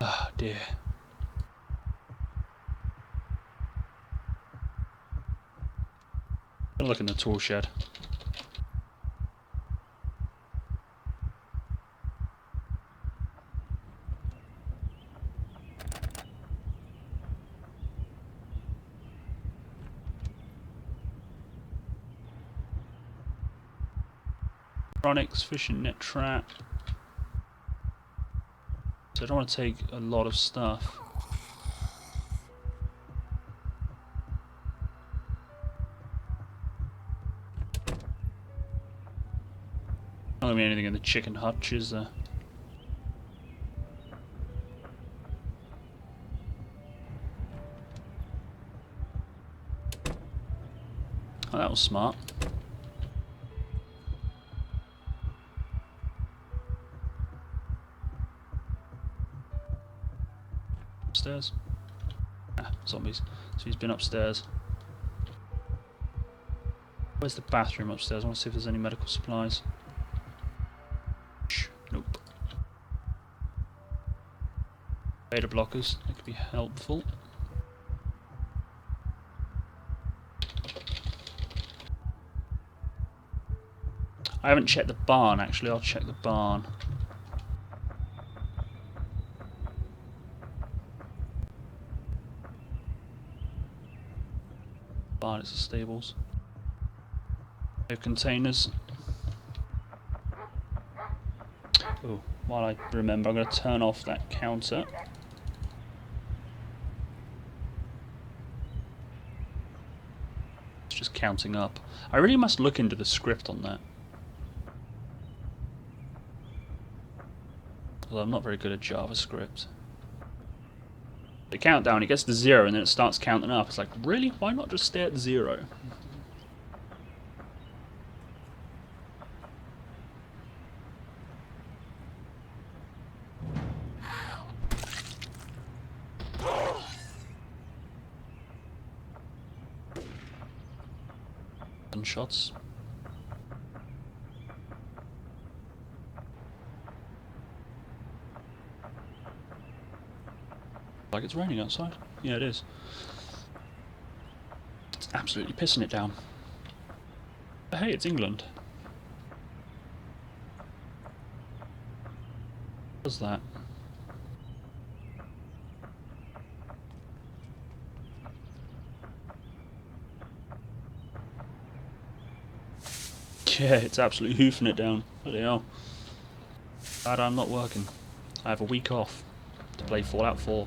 Oh dear. Gonna look in the tool shed. Electronics, fishing net trap. So I don't want to take a lot of stuff. Not gonna be anything in the chicken hutch, is there? Oh, that was smart. Upstairs. Ah, zombies. So he's been upstairs. Where's the bathroom upstairs? I want to see if there's any medical supplies. Nope. Beta blockers. That could be helpful. I haven't checked the barn actually. I'll check the barn. Barn is the stables. No containers. Oh, while I remember, I'm going to turn off that counter. It's just counting up. I really must look into the script on that. Although I'm not very good at JavaScript. The countdown, it gets to 0 and then it starts counting up. It's like, really? Why not just stay at 0? Gunshots. Like it's raining outside. Yeah, it is. It's absolutely pissing it down. But hey, it's England. What's that? Yeah, it's absolutely hoofing it down. Bloody hell. Glad I'm not working. I have a week off to play Fallout 4.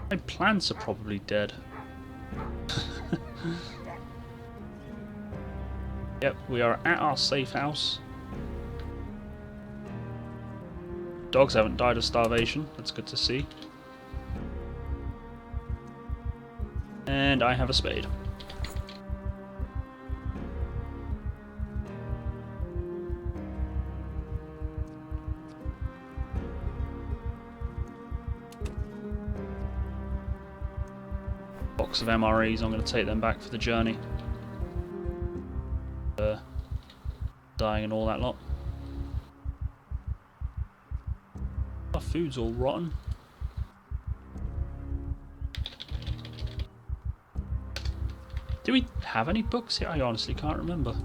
My plants are probably dead. Yep, we are at our safe house. Dogs haven't died of starvation, that's good to see. And I have a spade. Box of MREs, I'm going to take them back for the journey. Dying and all that lot. Our food's all rotten. Do we have any books here? I honestly can't remember.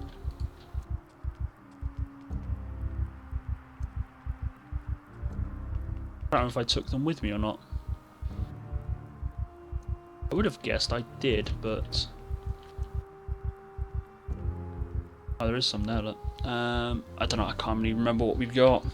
I don't know if I took them with me or not. I would have guessed I did, but... Oh, there is some there, look. I don't know, I can't really remember what we've got.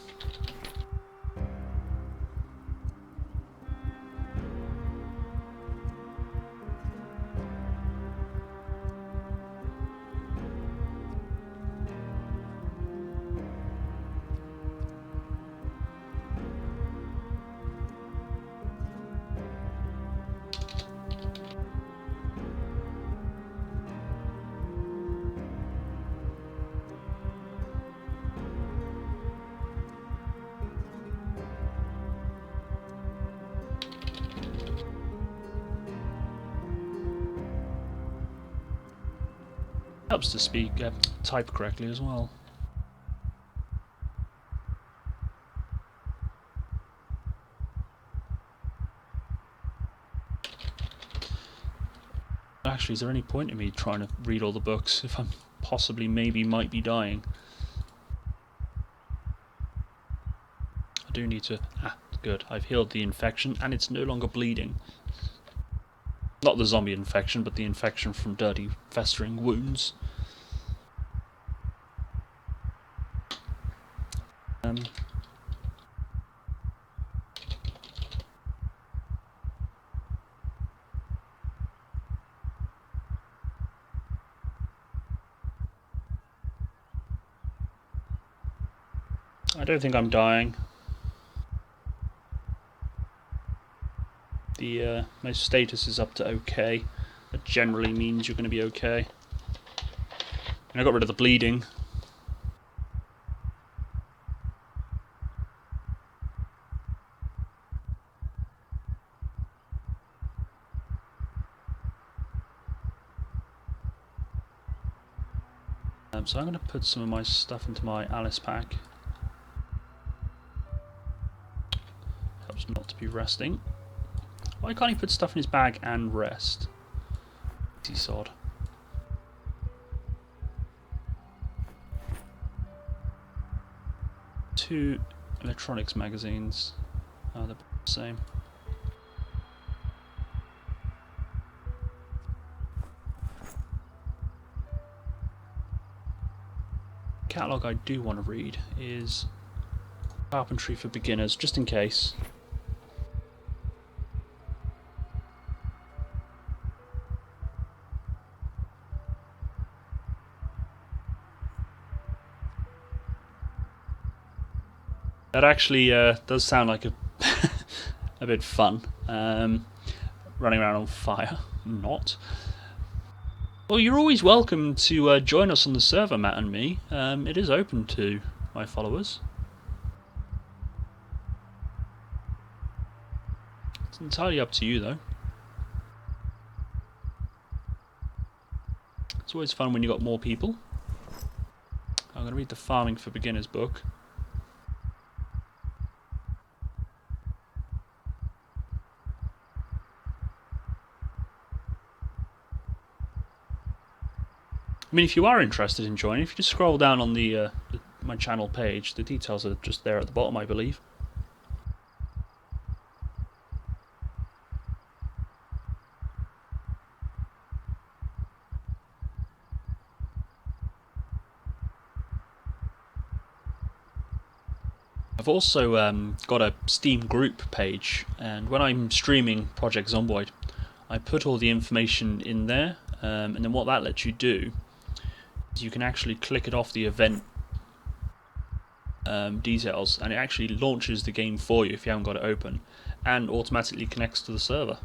Helps to speak, type correctly as well. Actually, is there any point in me trying to read all the books if I'm possibly might be dying? I do need to... Ah, good. I've healed the infection and it's no longer bleeding. Not the zombie infection, but the infection from dirty, festering wounds. I don't think I'm dying. My status is up to okay. That generally means you're going to be okay. And I got rid of the bleeding. So I'm going to put some of my stuff into my Alice pack. Helps not to be resting. Why can't he put stuff in his bag and rest? Easy sod. 2 electronics magazines. Oh, they're the same. Catalogue I do want to read is Carpentry for Beginners, just in case. That actually does sound like a a bit fun. Running around on fire, not. Well, you're always welcome to join us on the server, Matt and me. It is open to my followers. It's entirely up to you, though. It's always fun when you've got more people. I'm going to read the Farming for Beginners book. I mean, if you are interested in joining, if you just scroll down on my channel page, the details are just there at the bottom, I believe. I've also got a Steam group page, and when I'm streaming Project Zomboid, I put all the information in there, and then what that lets you do is you can actually click it off the event details, and it actually launches the game for you if you haven't got it open, and automatically connects to the server.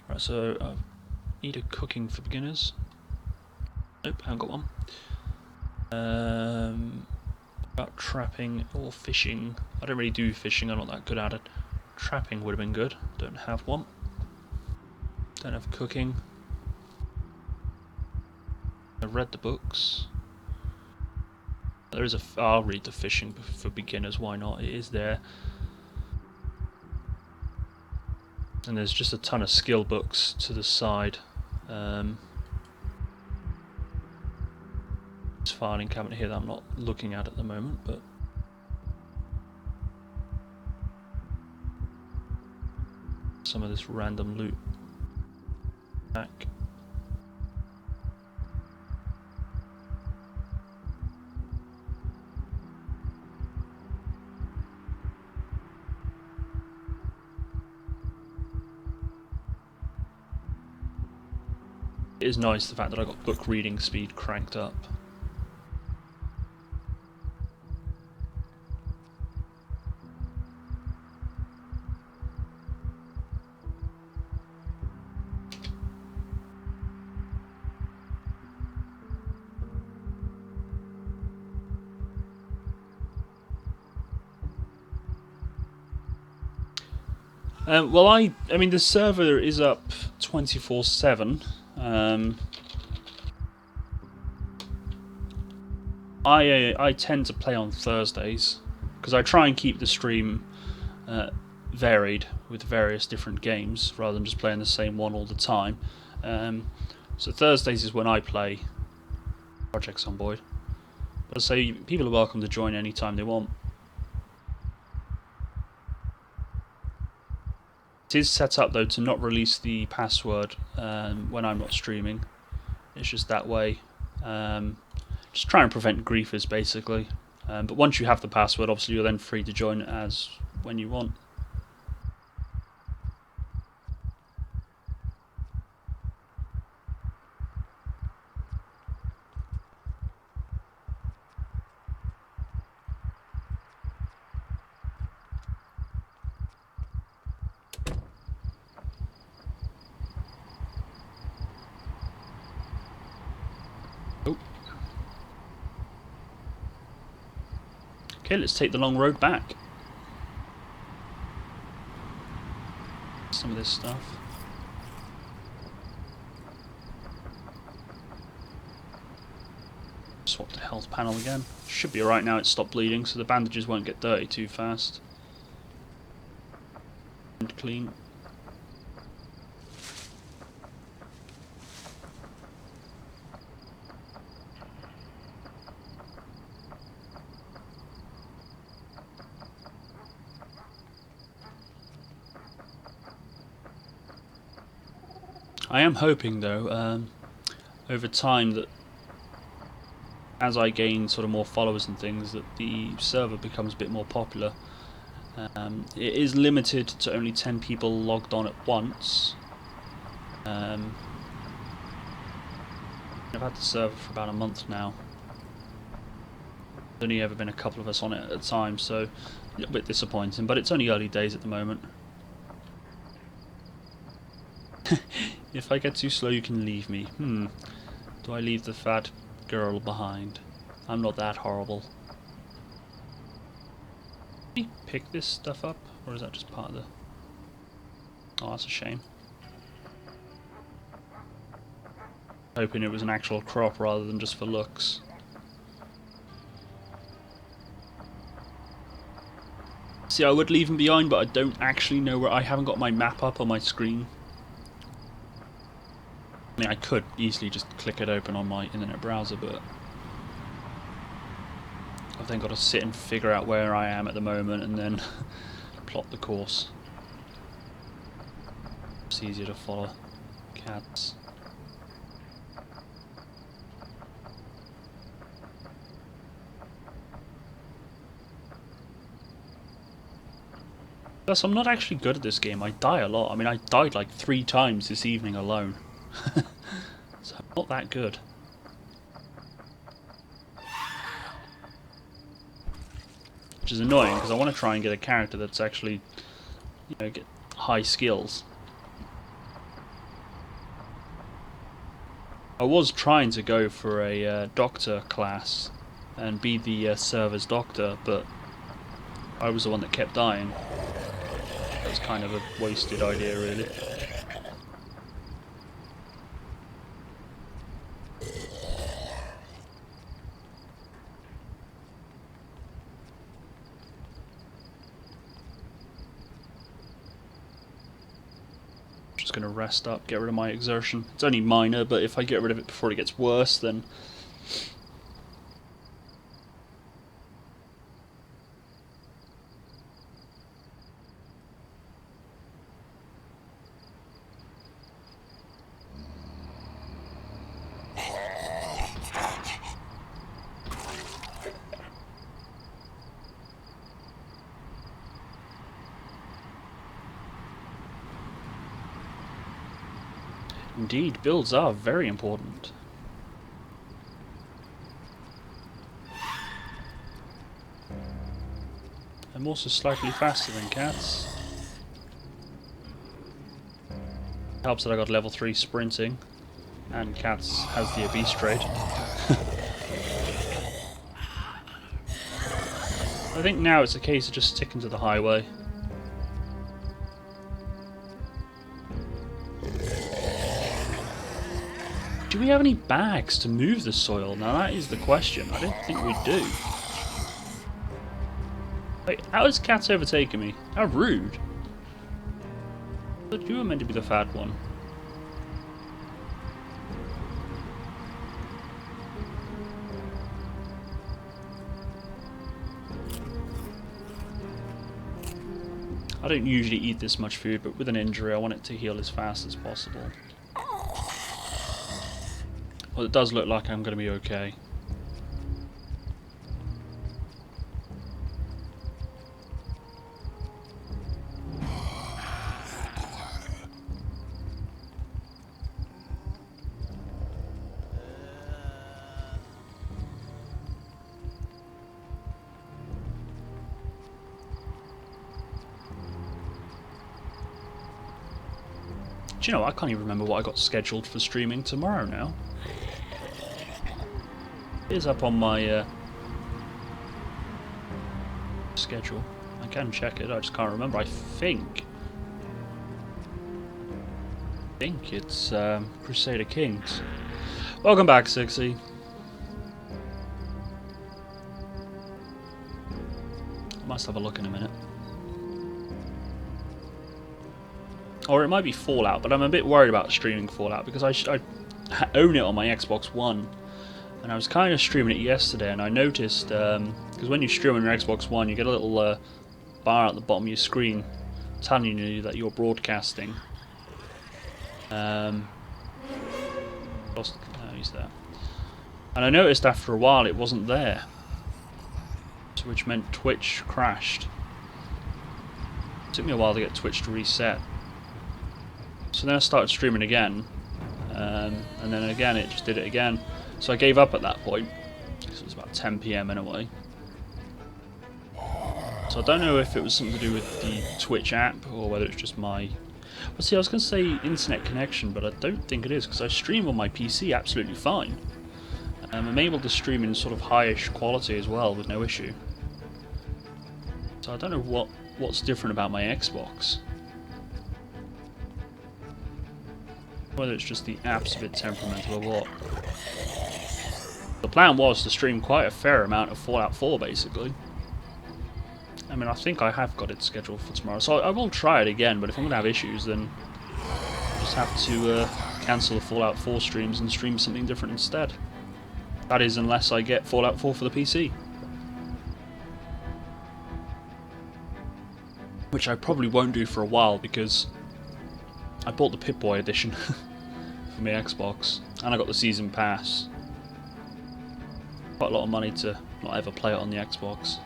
Right, so I need a cooking for beginners. Nope, I haven't got one. About trapping or fishing. I don't really do fishing, I'm not that good at it. Trapping would have been good. Don't have one. Don't have cooking. I read the books. There is I'll read the fishing for beginners, why not? It is there. And there's just a ton of skill books to the side. This filing cabinet here that I'm not looking at the moment, but some of this random loot back. It is nice the fact that I got book reading speed cranked up. Well, I mean, the server is up 24/7. I tend to play on Thursdays because I try and keep the stream varied with various different games rather than just playing the same one all the time. So Thursdays is when I play Project Zomboid. But I say people are welcome to join anytime they want. It is set up though to not release the password when I'm not streaming. It's just that way. Just try and prevent griefers basically. But once you have the password, obviously you're then free to join as when you want. Oh. Okay, let's take the long road back. Some of this stuff. Swap the health panel again. Should be alright now, it's stopped bleeding, so the bandages won't get dirty too fast. And clean. I am hoping though, over time that as I gain sort of more followers and things, that the server becomes a bit more popular. It is limited to only 10 people logged on at once. I've had the server for about a month now. There's only ever been a couple of us on it at a time, so a little bit disappointing, but it's only early days at the moment. If I get too slow you can leave me. Do I leave the fat girl behind? I'm not that horrible. Can you pick this stuff up, or is that just part of the... Oh, that's a shame. Hoping it was an actual crop rather than just for looks. See, I would leave him behind, but I don't actually know where... I haven't got my map up on my screen. I mean, I could easily just click it open on my internet browser, but I've then got to sit and figure out where I am at the moment and then plot the course. It's easier to follow cats. Plus, I'm not actually good at this game. I die a lot. I mean, I died like 3 times this evening alone. So I'm not that good. Which is annoying because I want to try and get a character that's actually, you know, get high skills. I was trying to go for a doctor class and be the server's doctor, but I was the one that kept dying. That was kind of a wasted idea, really. Just going to rest up, get rid of my exertion. It's only minor, but if I get rid of it before it gets worse, then... Indeed, builds are very important. I'm also slightly faster than cats. Helps that I got level 3 sprinting, and cats has the obese trait. I think now it's a case of just sticking to the highway. Do we have any bags to move the soil? Now that is the question. I don't think we do. Wait, how is Cats overtaking me? How rude. I thought you were meant to be the fat one. I don't usually eat this much food, but with an injury I want it to heal as fast as possible. Well, it does look like I'm going to be okay. Do you know, I can't even remember what I got scheduled for streaming tomorrow now. It is up on my schedule. I can check it, I just can't remember. I think it's Crusader Kings. Welcome back, Sixy. Must have a look in a minute. Or it might be Fallout, but I'm a bit worried about streaming Fallout because I own it on my Xbox One. And I was kind of streaming it yesterday, and I noticed, because when you stream on your Xbox One, you get a little bar at the bottom of your screen telling you that you're broadcasting. He's there. And I noticed after a while it wasn't there, which meant Twitch crashed. It took me a while to get Twitch to reset. So then I started streaming again, and then again it just did it again. So I gave up at that point, because it was about 10 PM anyway. So I don't know if it was something to do with the Twitch app, or whether it's just my... Well, see, I was going to say internet connection, but I don't think it is, because I stream on my PC absolutely fine. I'm able to stream in sort of highish quality as well, with no issue. So I don't know what's different about my Xbox. Whether it's just the app's a bit temperamental or what. The plan was to stream quite a fair amount of Fallout 4, basically. I mean, I think I have got it scheduled for tomorrow, so I will try it again, but if I'm going to have issues, then I'll just have to cancel the Fallout 4 streams and stream something different instead. That is, unless I get Fallout 4 for the PC. Which I probably won't do for a while, because I bought the Pip-Boy edition for my Xbox, and I got the Season Pass. Quite a lot of money to not ever play it on the Xbox.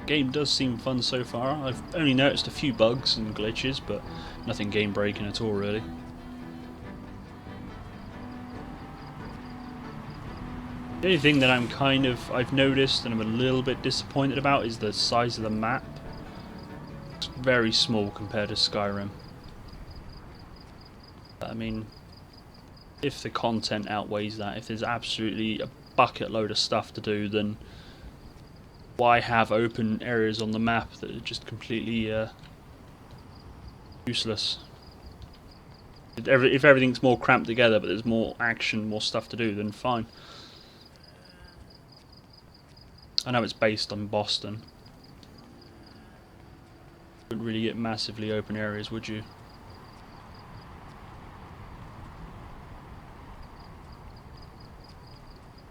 Game does seem fun so far. I've only noticed a few bugs and glitches, but nothing game breaking at all really. The only thing that I've noticed and I'm a little bit disappointed about is the size of the map. It's very small compared to Skyrim. I mean, if the content outweighs that, if there's absolutely a bucket load of stuff to do, then why have open areas on the map that are just completely useless? If everything's more cramped together but there's more action, more stuff to do, then fine. I know it's based on Boston. You wouldn't really get massively open areas, would you?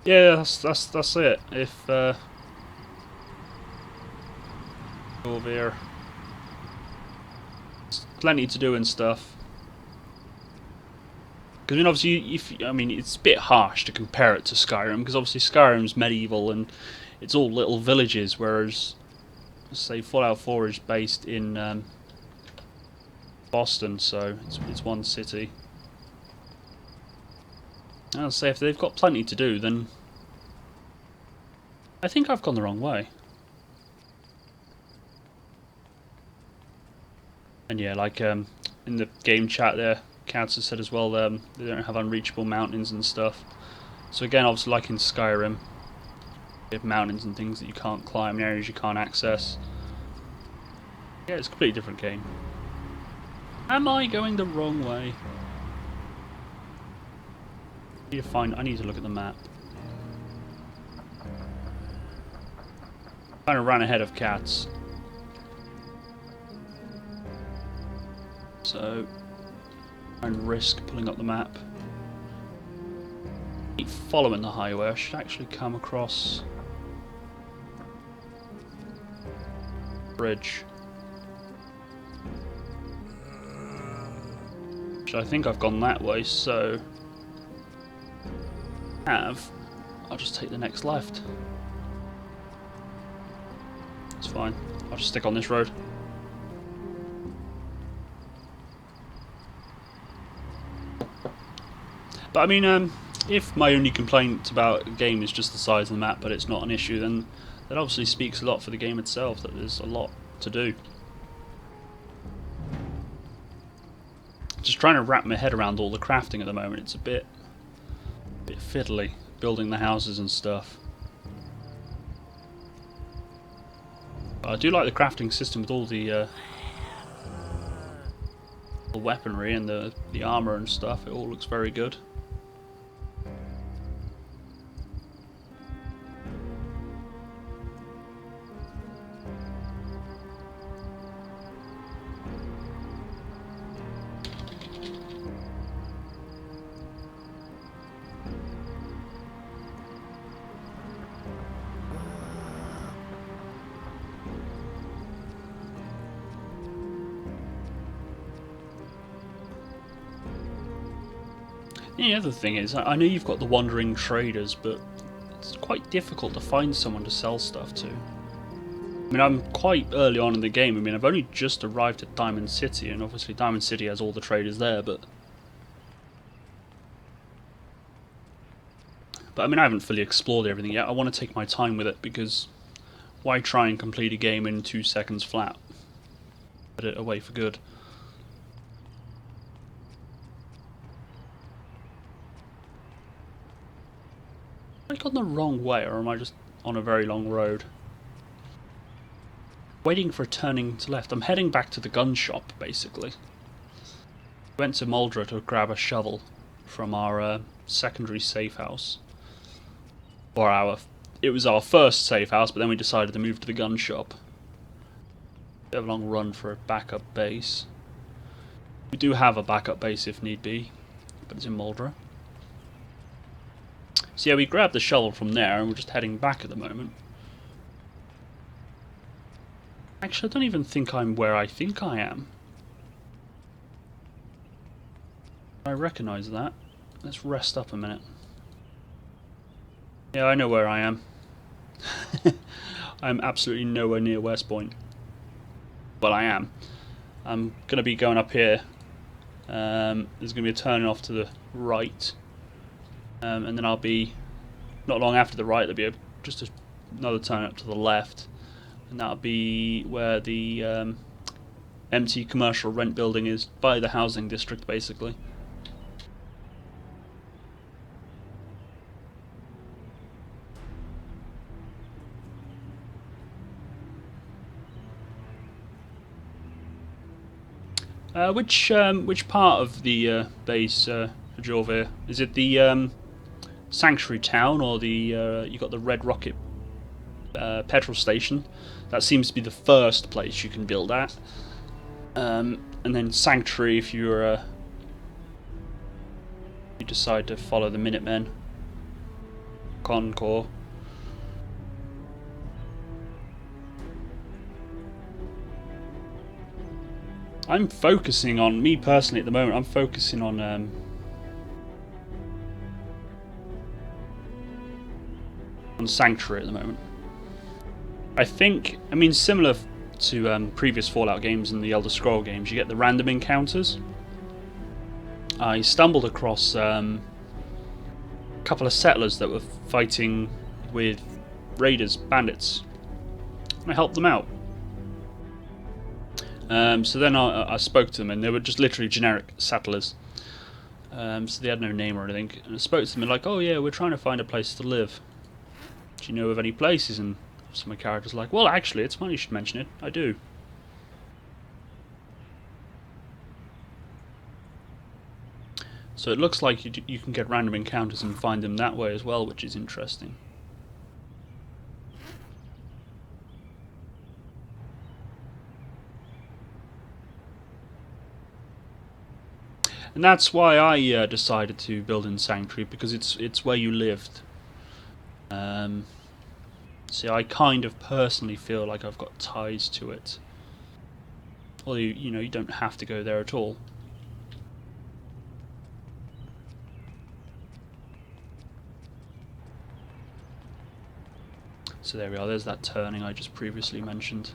Yeah, that's it. If over here, there's plenty to do and stuff. Because I mean, obviously, it's a bit harsh to compare it to Skyrim, because obviously Skyrim's medieval and it's all little villages, whereas, say, Fallout 4 is based in Boston, so it's one city. I'll say if they've got plenty to do, then I think I've gone the wrong way. And yeah, like in the game chat there, Cats has said as well, they don't have unreachable mountains and stuff. So again, obviously like in Skyrim, you have mountains and things that you can't climb, and areas you can't access. Yeah, it's a completely different game. Am I going the wrong way? I need to look at the map. Kind of ran ahead of Cats. So, and risk pulling up the map. Keep following the highway. I should actually come across bridge. Which I think I've gone that way, so I'll just take the next left. It's fine. I'll just stick on this road. But I mean, if my only complaint about a game is just the size of the map, but it's not an issue, then that obviously speaks a lot for the game itself, that there's a lot to do. Just trying to wrap my head around all the crafting at the moment, it's a bit fiddly, building the houses and stuff. But I do like the crafting system with all the weaponry and the armour and stuff. It all looks very good. The other thing is, I know you've got the wandering traders, but it's quite difficult to find someone to sell stuff to. I mean, I'm quite early on in the game. I mean, I've only just arrived at Diamond City, and obviously Diamond City has all the traders there, but I mean, I haven't fully explored everything yet. I want to take my time with it, because why try and complete a game in 2 seconds flat? Put it away for good. Have I gone the wrong way, or am I just on a very long road? Waiting for a turning to left. I'm heading back to the gun shop, basically. Went to Muldra to grab a shovel from our secondary safe house. Or it was our first safe house, but then we decided to move to the gun shop. Bit of a long run for a backup base. We do have a backup base if need be, but it's in Muldra. So yeah, we grabbed the shovel from there and we're just heading back at the moment. Actually, I don't even think I'm where I think I am. I recognise that. Let's rest up a minute. Yeah, I know where I am. I'm absolutely nowhere near West Point. Well, I am. I'm going to be going up here. There's going to be a turning off to the right. And then I'll be, not long after the right, there'll be just another turn up to the left. And that'll be where the empty commercial rent building is, by the housing district, basically. Which part of the base, Jorvir? Is it the Sanctuary Town, or the you got the Red Rocket petrol station? That seems to be the first place you can build at, and then Sanctuary if you decide to follow the Minutemen. Concord. I'm focusing on, me personally at the moment, I'm focusing on Sanctuary at the moment. I think, I mean, similar to previous Fallout games and the Elder Scroll games, you get the random encounters. I stumbled across a couple of settlers that were fighting with raiders, bandits. I helped them out. So then I spoke to them, and they were just literally generic settlers. So they had no name or anything. And I spoke to them, and like, oh yeah, we're trying to find a place to live. Do you know of any places? And some of my characters were like, well, actually, it's funny you should mention it. I do. So it looks like you can get random encounters and find them that way as well, which is interesting. And that's why I decided to build in Sanctuary, because it's where you lived. So I kind of personally feel like I've got ties to it. Although you know, you don't have to go there at all. So there we are, there's that turning I just previously mentioned.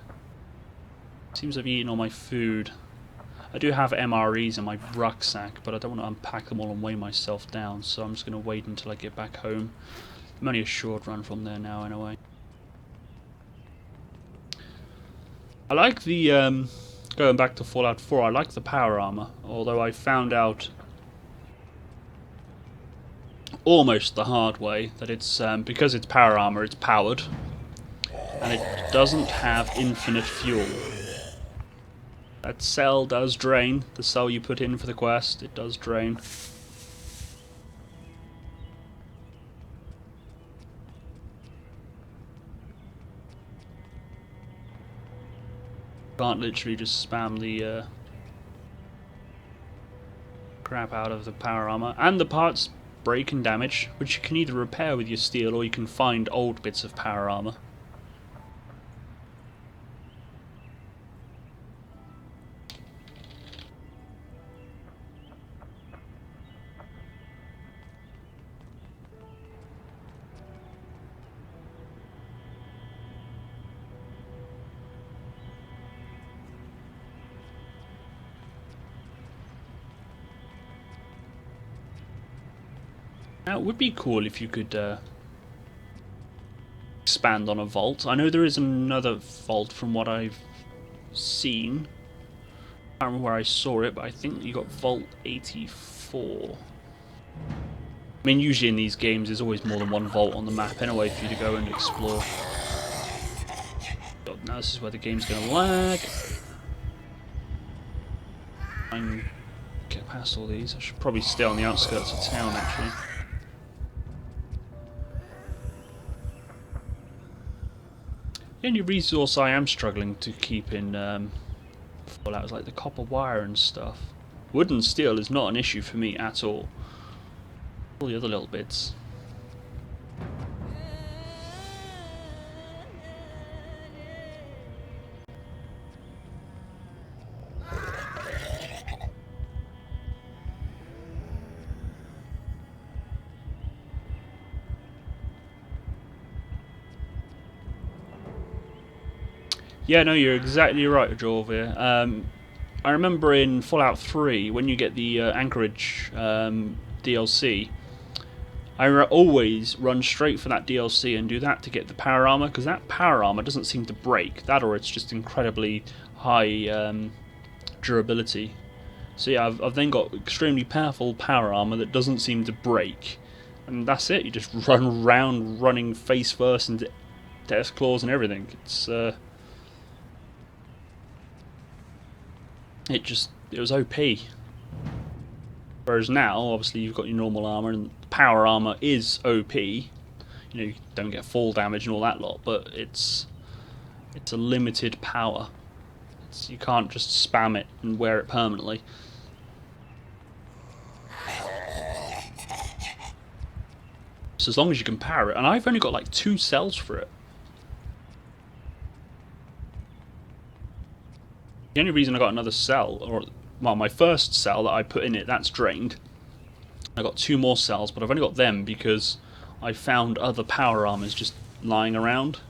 Seems I've eaten all my food. I do have MREs in my rucksack, but I don't want to unpack them all and weigh myself down, so I'm just going to wait until I get back home. I'm only a short run from there now, anyway. I like the, going back to Fallout 4, I like the power armor, although I found out almost the hard way that it's, because it's power armor, it's powered, and it doesn't have infinite fuel. That cell does drain, the cell you put in for the quest, it does drain. Can't literally just spam the crap out of the power armor. And the parts break and damage, which you can either repair with your steel or you can find old bits of power armor. Now, it would be cool if you could expand on a vault. I know there is another vault from what I've seen. I don't remember where I saw it, but I think you got Vault 84. I mean, usually in these games there's always more than one vault on the map anyway for you to go and explore. God, now this is where the game's going to lag. I can get past all these. I should probably stay on the outskirts of town, actually. The only resource I am struggling to keep in Fallout is like the copper wire and stuff. Wood and steel is not an issue for me at all. All the other little bits. Yeah, no, you're exactly right, Jorvir. I remember in Fallout 3, when you get the Anchorage DLC, I always run straight for that DLC and do that to get the power armor, because that power armor doesn't seem to break. That, or it's just incredibly high durability. So yeah, I've then got extremely powerful power armor that doesn't seem to break. And that's it, you just run around running face first into death claws and everything. It's it was OP. Whereas now, obviously, you've got your normal armor, and the power armor is OP. You know, you don't get fall damage and all that lot, but it's a limited power. You can't just spam it and wear it permanently. So as long as you can power it, and I've only got like 2 cells for it. The only reason I got another cell, or well, my first cell that I put in it, that's drained. I got 2 more cells, but I've only got them because I found other power armors just lying around.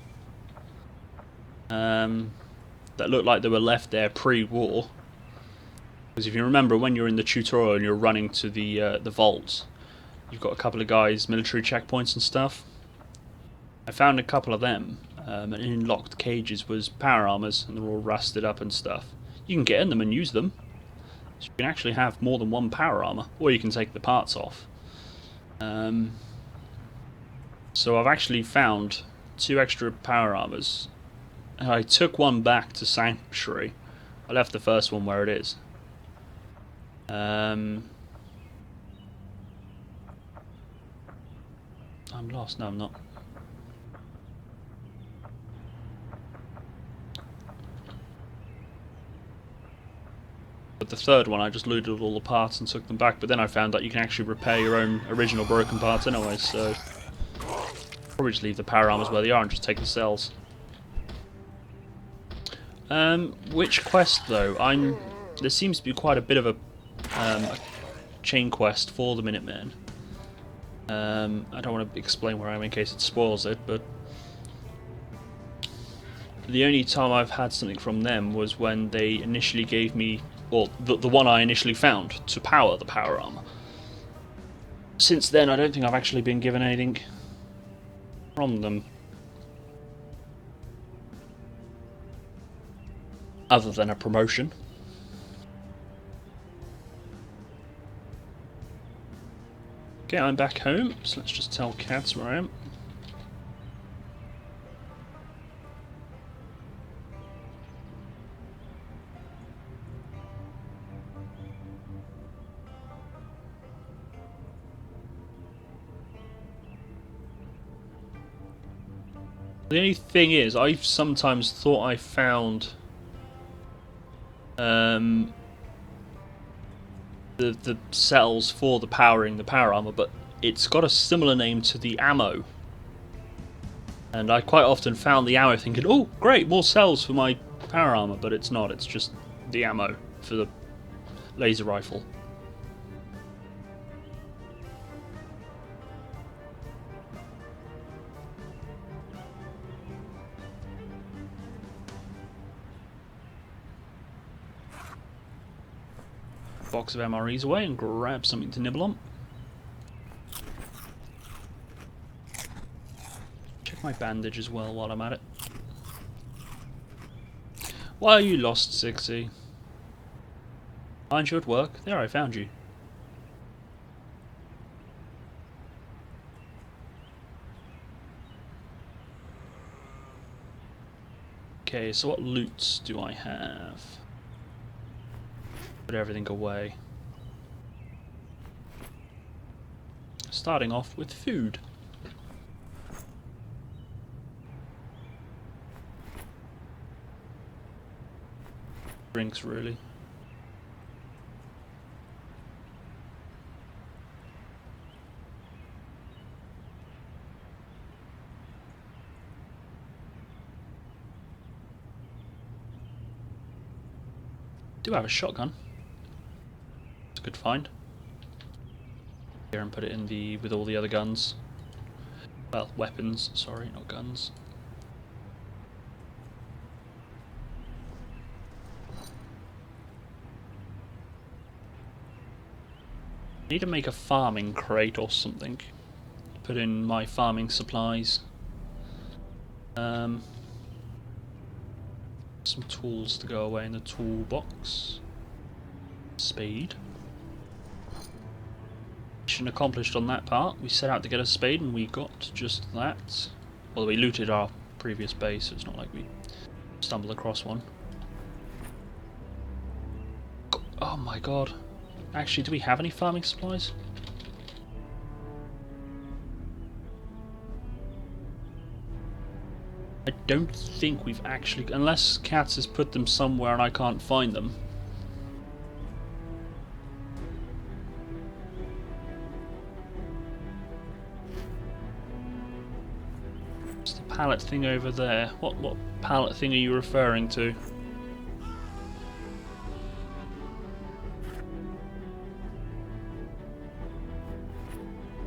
That looked like they were left there pre-war. Because if you remember, when you're in the tutorial and you're running to the vaults, you've got a couple of guys, military checkpoints and stuff. I found a couple of them. And in locked cages was power armors, and they're all rusted up and stuff. You can get in them and use them. So you can actually have more than one power armor, or you can take the parts off. So I've actually found 2 extra power armors. I took one back to Sanctuary. I left the first one where it is. I'm lost. No, I'm not. But the third one, I just looted all the parts and took them back, but then I found that you can actually repair your own original broken parts anyway, so probably just leave the power armors where they are and just take the cells. Which quest though? There seems to be quite a bit of a chain quest for the Minutemen. I don't want to explain where I am in case it spoils it, but the only time I've had something from them was when they initially gave me or the one I initially found to power the power armor. Since then, I don't think I've actually been given anything from them, other than a promotion. Okay, I'm back home, so let's just tell Cats where I am. The only thing is, I've sometimes thought I found the cells for the powering the power armor, but it's got a similar name to the ammo. And I quite often found the ammo thinking, oh great, more cells for my power armor, but it's not, it's just the ammo for the laser rifle. Box of MREs away and grab something to nibble on. Check my bandage as well while I'm at it. Why are you lost, 60? Aren't you at work? There, I found you. Okay, so what loots do I have? Put everything away. Starting off with food. Drinks, really. Do have a shotgun. It's a good find. Here and put it in the with all the other guns. Well, weapons, sorry, not guns. Need to make a farming crate or something. Put in my farming supplies. Some tools to go away in the toolbox. Spade. Mission accomplished on that part. We set out to get a spade and we got just that. Well, we looted our previous base, so it's not like we stumbled across one. Oh my god. Actually, do we have any farming supplies? I don't think we've actually... Unless Cats has put them somewhere and I can't find them. What's the pallet thing over there? What pallet thing are you referring to?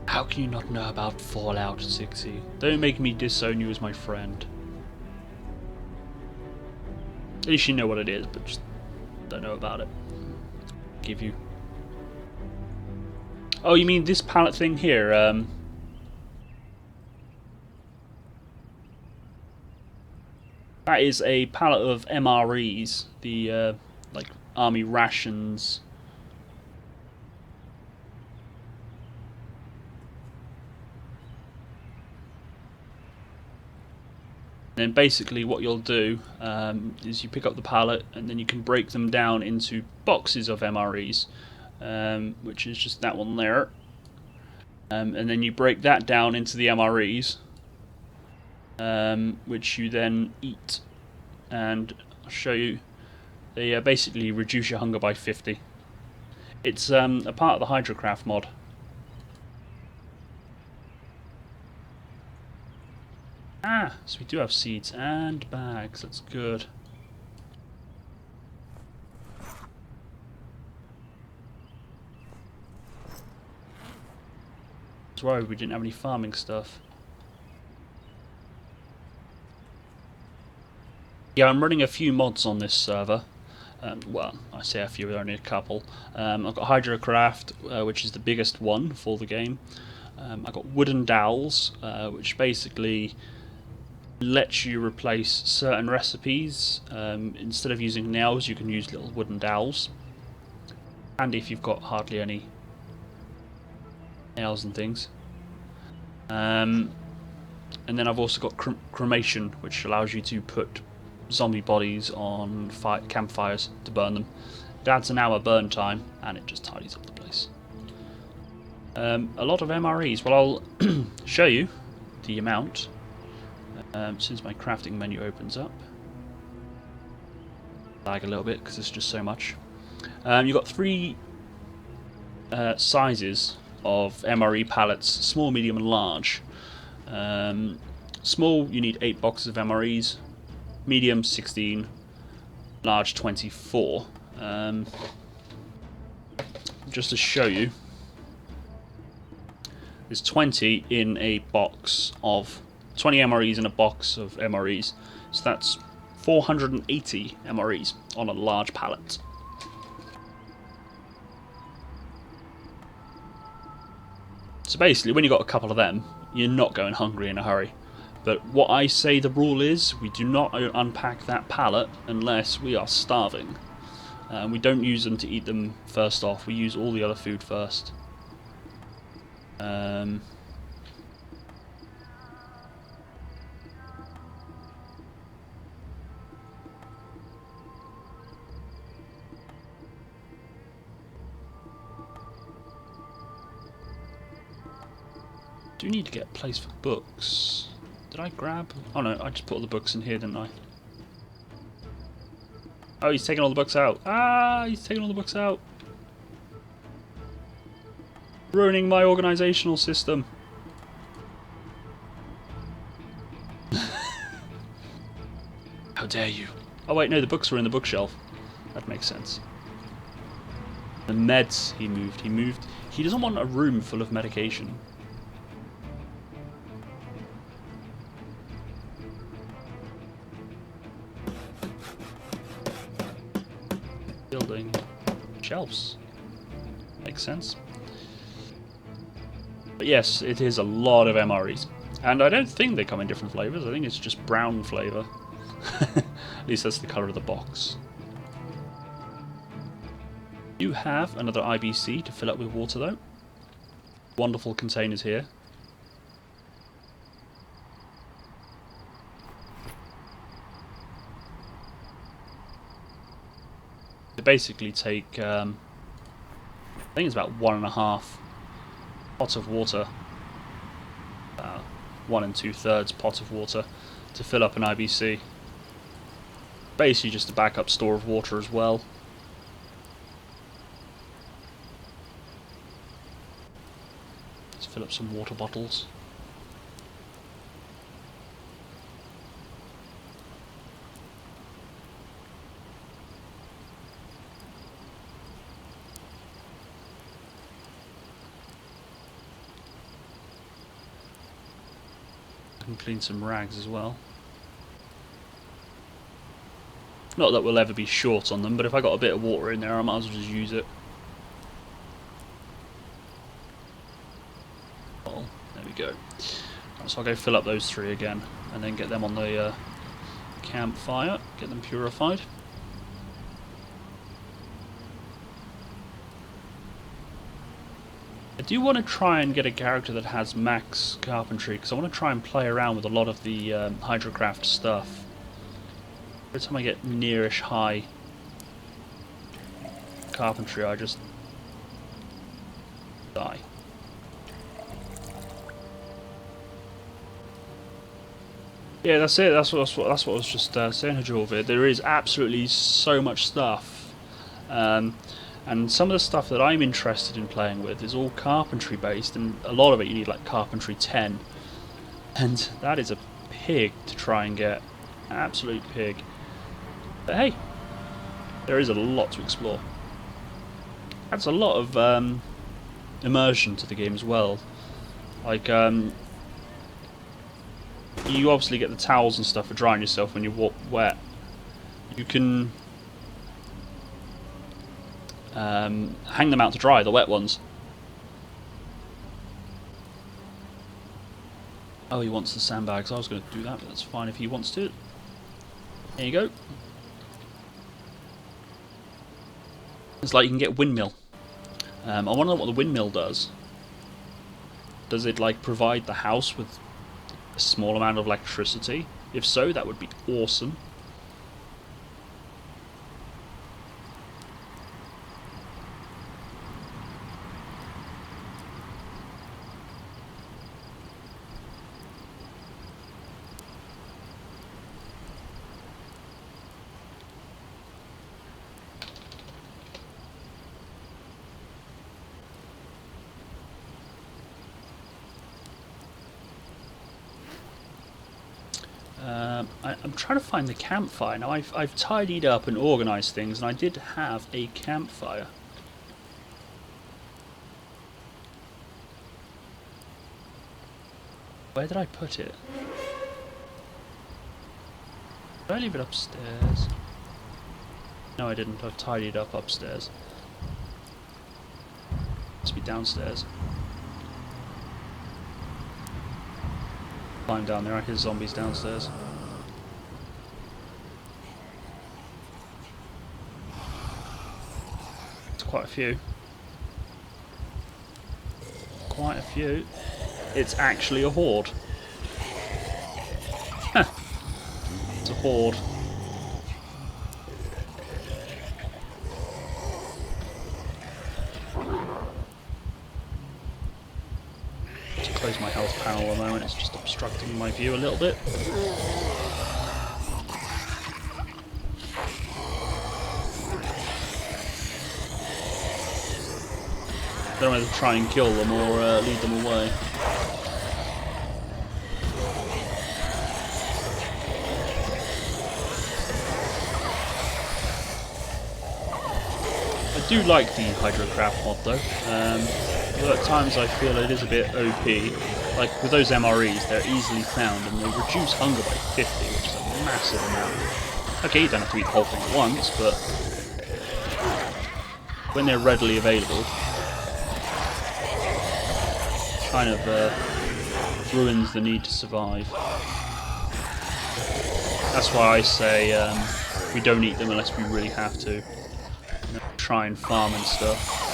How can you not know about Fallout 60? Don't make me disown you as my friend. At least you know what it is, but just don't know about it. Give you. Oh, you mean this pallet thing here? That is a pallet of MREs, the like army rations. And then basically what you'll do is you pick up the pallet and then you can break them down into boxes of MREs, which is just that one there. And then you break that down into the MREs, which you then eat. And I'll show you. They basically reduce your hunger by 50. It's a part of the Hydrocraft mod. Ah, so we do have seeds and bags, that's good. I was worried we didn't have any farming stuff. Yeah, I'm running a few mods on this server. Well, I say a few, only a couple. I've got Hydrocraft, which is the biggest one for the game. I've got Wooden Dowels, which basically lets you replace certain recipes. Instead of using nails, you can use little wooden dowels. And if you've got hardly any nails and things. And then I've also got cremation, which allows you to put zombie bodies on campfires to burn them. It adds an hour burn time, and it just tidies up the place. A lot of MREs. Well, I'll show you the amount since my crafting menu opens up. Lag a little bit because it's just so much. You've got three sizes of MRE pallets: small, medium, and large. Small, you need 8 boxes of MREs. Medium, 16. Large, 24. Just to show you, there's 20 in a box of 20 MREs in a box of MREs. So that's 480 MREs on a large pallet. So basically, when you've got a couple of them, you're not going hungry in a hurry. But what I say the rule is, we do not unpack that pallet unless we are starving. We don't use them to eat them first off, we use all the other food first. Do need to get a place for books. Did I grab? Oh no, I just put all the books in here, didn't I? Oh, he's taking all the books out. Ah, he's taking all the books out. Ruining my organisational system. How dare you? Oh wait, no, the books were in the bookshelf. That makes sense. The meds he moved. He doesn't want a room full of medication. Building shelves. Makes sense. But yes, it is a lot of MREs. And I don't think they come in different flavours. I think it's just brown flavour. At least that's the colour of the box. You have another IBC to fill up with water though. Wonderful containers here. They basically take, I think it's about 1.5 pots of water, 1 2/3 pot of water to fill up an IBC. Basically just a backup store of water as well. Let's fill up some water bottles. And clean some rags as well. Not that we'll ever be short on them, but if I got a bit of water in there, I might as well just use it. Oh, there we go. Right, so I'll go fill up those 3 again, and then get them on the campfire, get them purified. I do want to try and get a character that has max carpentry, because I want to try and play around with a lot of the Hydrocraft stuff. Every time I get nearish high carpentry, I just die. Yeah, that's it. That's what I was just saying, Hajorvid. There is absolutely so much stuff. And some of the stuff that I'm interested in playing with is all carpentry based, and a lot of it you need like carpentry 10. And that is a pig to try and get. Absolute pig. But hey, there is a lot to explore. Adds a lot of immersion to the game as well. Like, you obviously get the towels and stuff for drying yourself when you're wet. You can hang them out to dry, the wet ones. Oh, he wants the sandbags. I was going to do that, but that's fine if he wants to. There you go. It's like you can get windmill. I want to know what the windmill does. Does it like provide the house with a small amount of electricity? If so, that would be awesome. I'm trying to find the campfire. Now I've tidied up and organised things, and I did have a campfire. Where did I put it? Did I leave it upstairs? No, I didn't. I've tidied up upstairs. Must be downstairs. Climb down there. I hear zombies downstairs. It's quite a few. Quite a few. It's actually a horde. Huh. It's a horde. Just close my health panel at the moment. It's just obstructing my view a little bit. I don't know whether to try and kill them or lead them away. I do like the Hydrocraft mod though, but at times I feel it is a bit OP. Like with those MREs, they're easily found and they reduce hunger by 50, which is a massive amount. Okay, you don't have to eat the whole thing at once, but when they're readily available, kind of ruins the need to survive. That's why I say we don't eat them unless we really have to. Try and farm and stuff.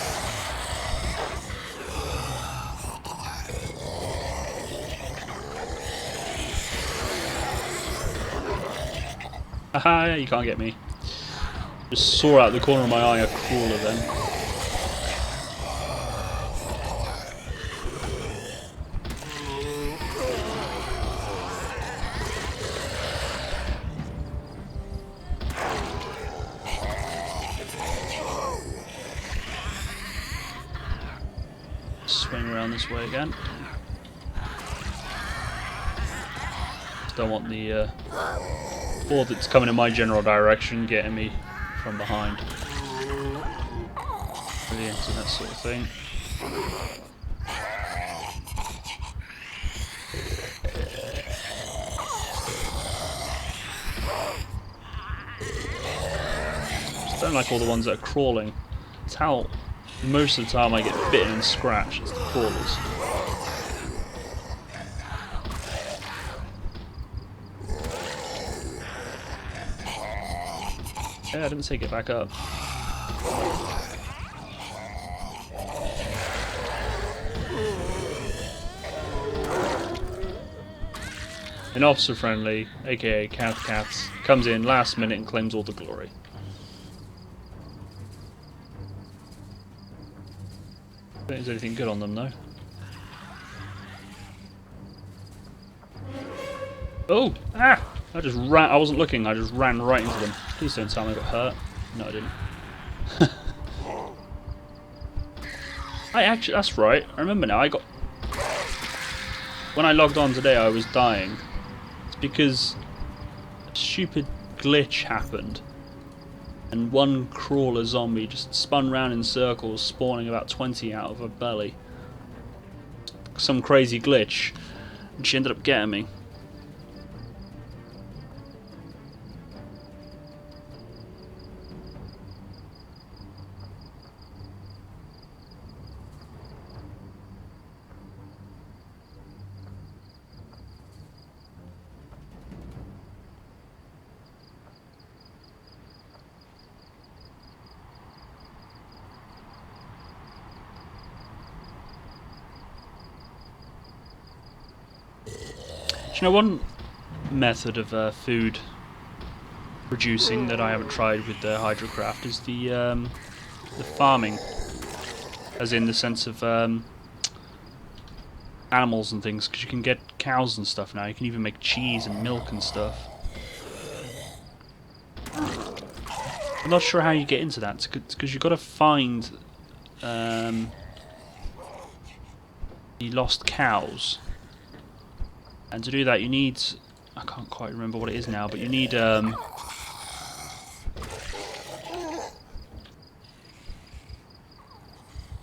Haha, you can't get me. Just saw out the corner of my eye a crawler then. Swing around this way again. Just don't want the board that's coming in my general direction getting me from behind. Brilliant, and that sort of thing. Just don't like all the ones that are crawling. It's how most of the time I get bitten and scratched, it's the crawlers. Yeah, I didn't say get back up. An officer friendly, aka Cats, comes in last minute and claims all the glory. I don't think there's anything good on them though. Oh! Ah! I just ran. I wasn't looking, I just ran right into them. Please don't tell me I got hurt. No, I didn't. I actually. That's right. I remember now. I got. When I logged on today, I was dying. It's because a stupid glitch happened. And one crawler zombie just spun round in circles, spawning about 20 out of her belly. Some crazy glitch. And she ended up getting me. you know, one method of food producing that I haven't tried with the hydrocraft is the farming, as in the sense of animals and things, because you can get cows and stuff now. You can even make cheese and milk and stuff. I'm not sure how you get into that, because you've got to find the lost cows, and to do that you need, I can't quite remember what it is now, but you need oh,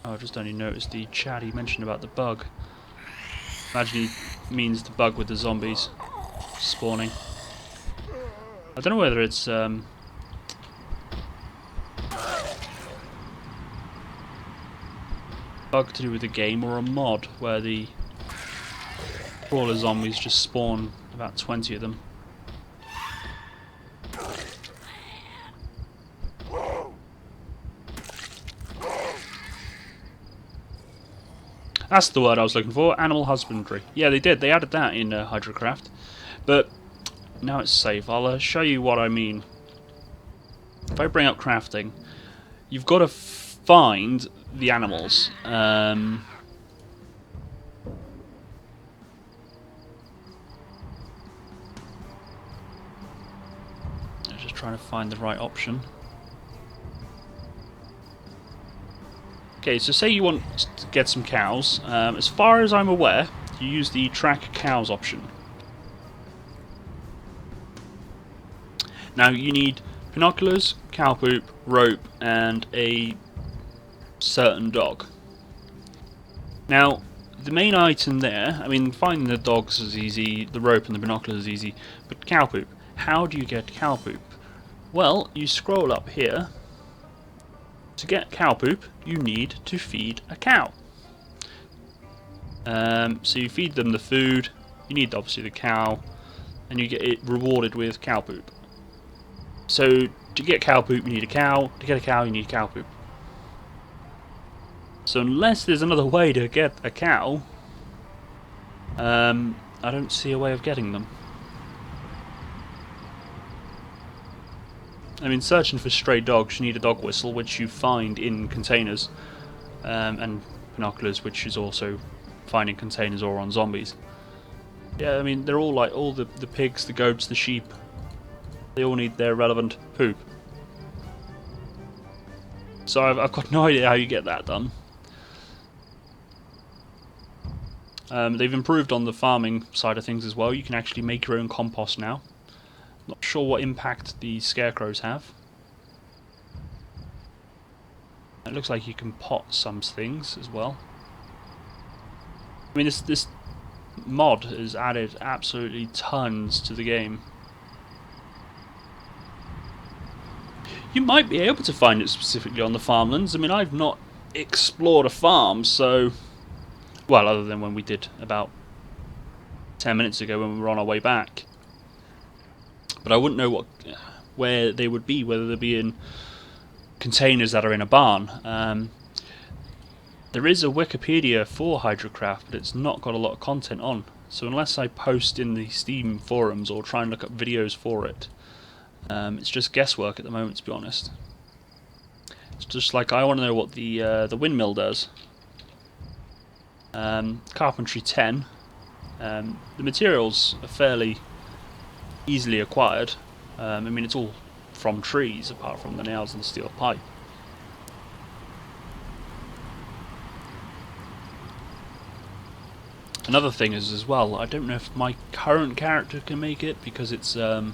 I just only noticed the chat he mentioned about the bug. Imagine he means the bug with the zombies spawning. I don't know whether it's bug to do with the game or a mod where the crawler zombies just spawn about 20 of them. That's the word I was looking for, animal husbandry. Yeah, they did, they added that in Hydrocraft. But now it's safe. I'll show you what I mean. If I bring up crafting, you've got to find the animals. Just trying to find the right option. Okay, so say you want to get some cows. As far as I'm aware, you use the track cows option. Now you need binoculars, cow poop, rope, and a certain dog. Now, the main item there, I mean, finding the dogs is easy, the rope and the binoculars is easy, but cow poop. How do you get cow poop? Well, you scroll up here. To get cow poop, you need to feed a cow. So you feed them the food, you need obviously the cow, and you get it rewarded with cow poop. So to get cow poop you need a cow, to get a cow you need cow poop. So unless there's another way to get a cow, I don't see a way of getting them. I mean, searching for stray dogs, you need a dog whistle, which you find in containers, and binoculars, which is also found in containers or on zombies. Yeah, I mean, they're all like, all the pigs, the goats, the sheep, they all need their relevant poop. So I've got no idea how you get that done. They've improved on the farming side of things as well. You can actually make your own compost now. Not sure what impact the scarecrows have. It looks like you can pot some things as well. I mean, this mod has added absolutely tons to the game. You might be able to find it specifically on the farmlands. I mean, I've not explored a farm, so... Well, other than when we did about 10 minutes ago when we were on our way back. But I wouldn't know where they would be, whether they'd be in containers that are in a barn. There is a Wikipedia for Hydrocraft, but it's not got a lot of content on. So unless I post in the Steam forums or try and look up videos for it, it's just guesswork at the moment, to be honest. It's just like, I want to know what the windmill does. Carpentry 10. The materials are fairly easily acquired. I mean, it's all from trees, apart from the nails and the steel pipe. Another thing is as well, I don't know if my current character can make it, because it's you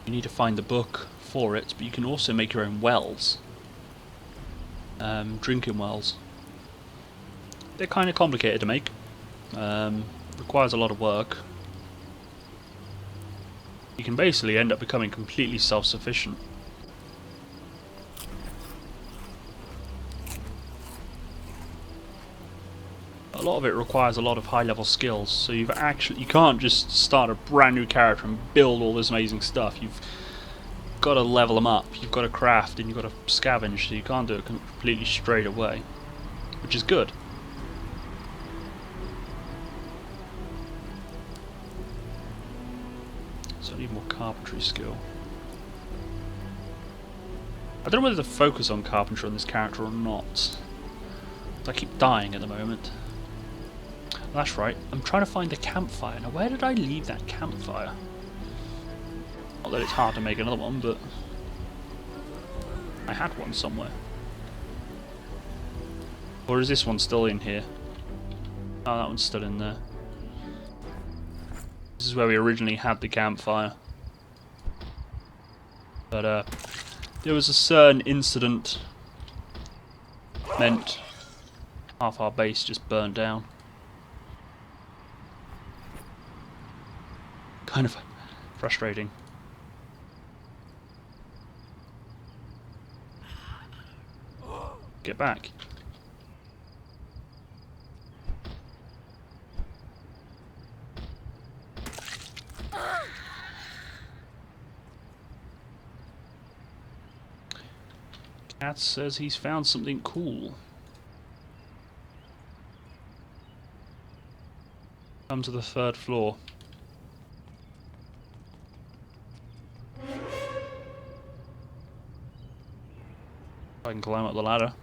need to find the book for it, but you can also make your own wells. Drinking wells. They're kind of complicated to make. Requires a lot of work. You can basically end up becoming completely self-sufficient. A lot of it requires a lot of high-level skills, so you can't just start a brand new character and build all this amazing stuff. You've got to level them up, you've got to craft, and you've got to scavenge, so you can't do it completely straight away, which is good. So I need more carpentry skill. I don't know whether to focus on carpentry on this character or not. I keep dying at the moment. That's right, I'm trying to find the campfire. Now where did I leave that campfire? Not that it's hard to make another one, but I had one somewhere. Or is this one still in here? Oh, that one's still in there. This is where we originally had the campfire. But there was a certain incident meant half our base just burned down. Kind of frustrating. Get back. Cat says he's found something cool. Come to the 3rd floor. I can climb up the ladder.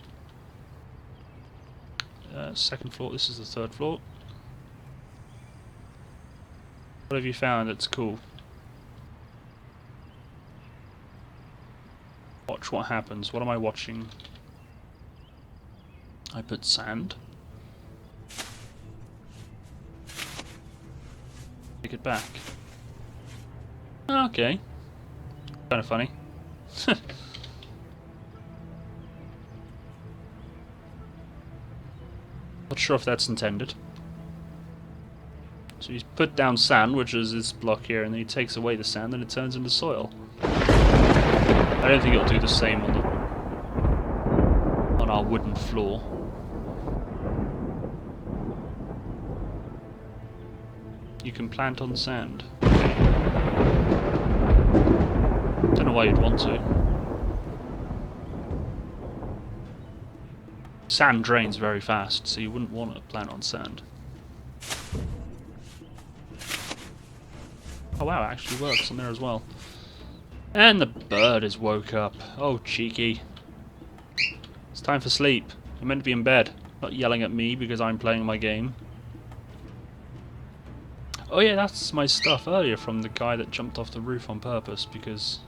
2nd floor, this is the 3rd floor. What have you found that's cool? Watch what happens. What am I watching? I put sand. Take it back. Okay. Kind of funny. Not sure if that's intended. So he's put down sand, which is this block here, and then he takes away the sand and it turns into soil. I don't think it'll do the same on our wooden floor. You can plant on sand. Don't know why you'd want to. Sand drains very fast, so you wouldn't want to plant on sand. Oh wow, it actually works on there as well. And the bird has woke up. Oh, cheeky. It's time for sleep. You're meant to be in bed, not yelling at me because I'm playing my game. Oh yeah, that's my stuff earlier from the guy that jumped off the roof on purpose because...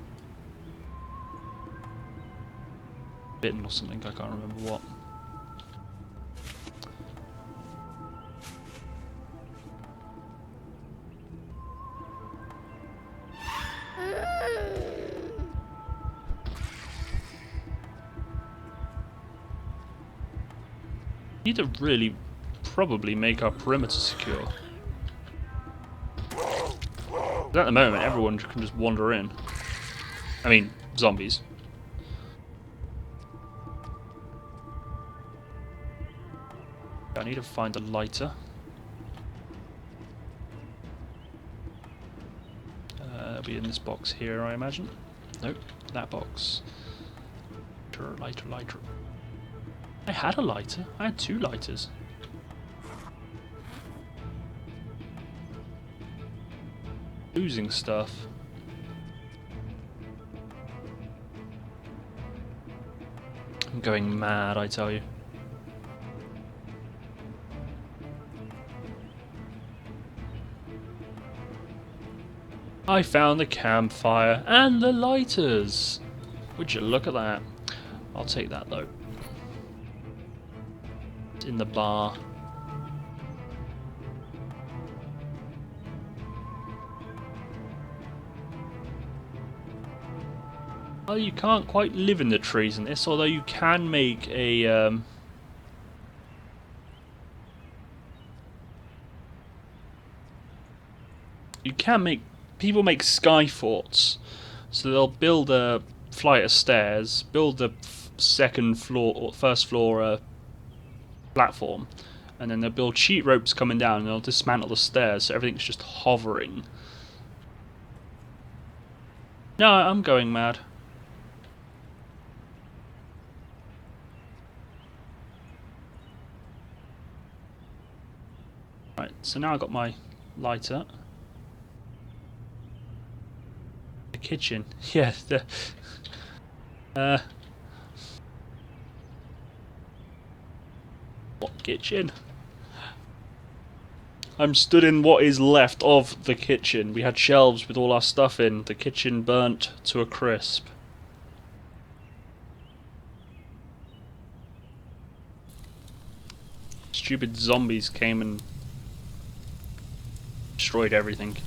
bitten or something, I can't remember what. Need to really probably make our perimeter secure. At the moment, everyone can just wander in. I mean, zombies. I need to find a lighter. It'll be in this box here, I imagine. Nope, that box. Lighter, lighter. I had a lighter. I had 2 lighters. Losing stuff. I'm going mad, I tell you. I found the campfire and the lighters. Would you look at that? I'll take that though. It's in the bar. Well, you can't quite live in the trees in this, although you can make a people make sky forts, so they'll build a flight of stairs, build a second floor or first floor platform, and then they'll build sheet ropes coming down, and they'll dismantle the stairs, so everything's just hovering. No, I'm going mad. Right, so now I've got my lighter. kitchen. Yeah. What kitchen? I'm stood in what is left of the kitchen. We had shelves with all our stuff in. The kitchen burnt to a crisp. Stupid zombies came and destroyed everything.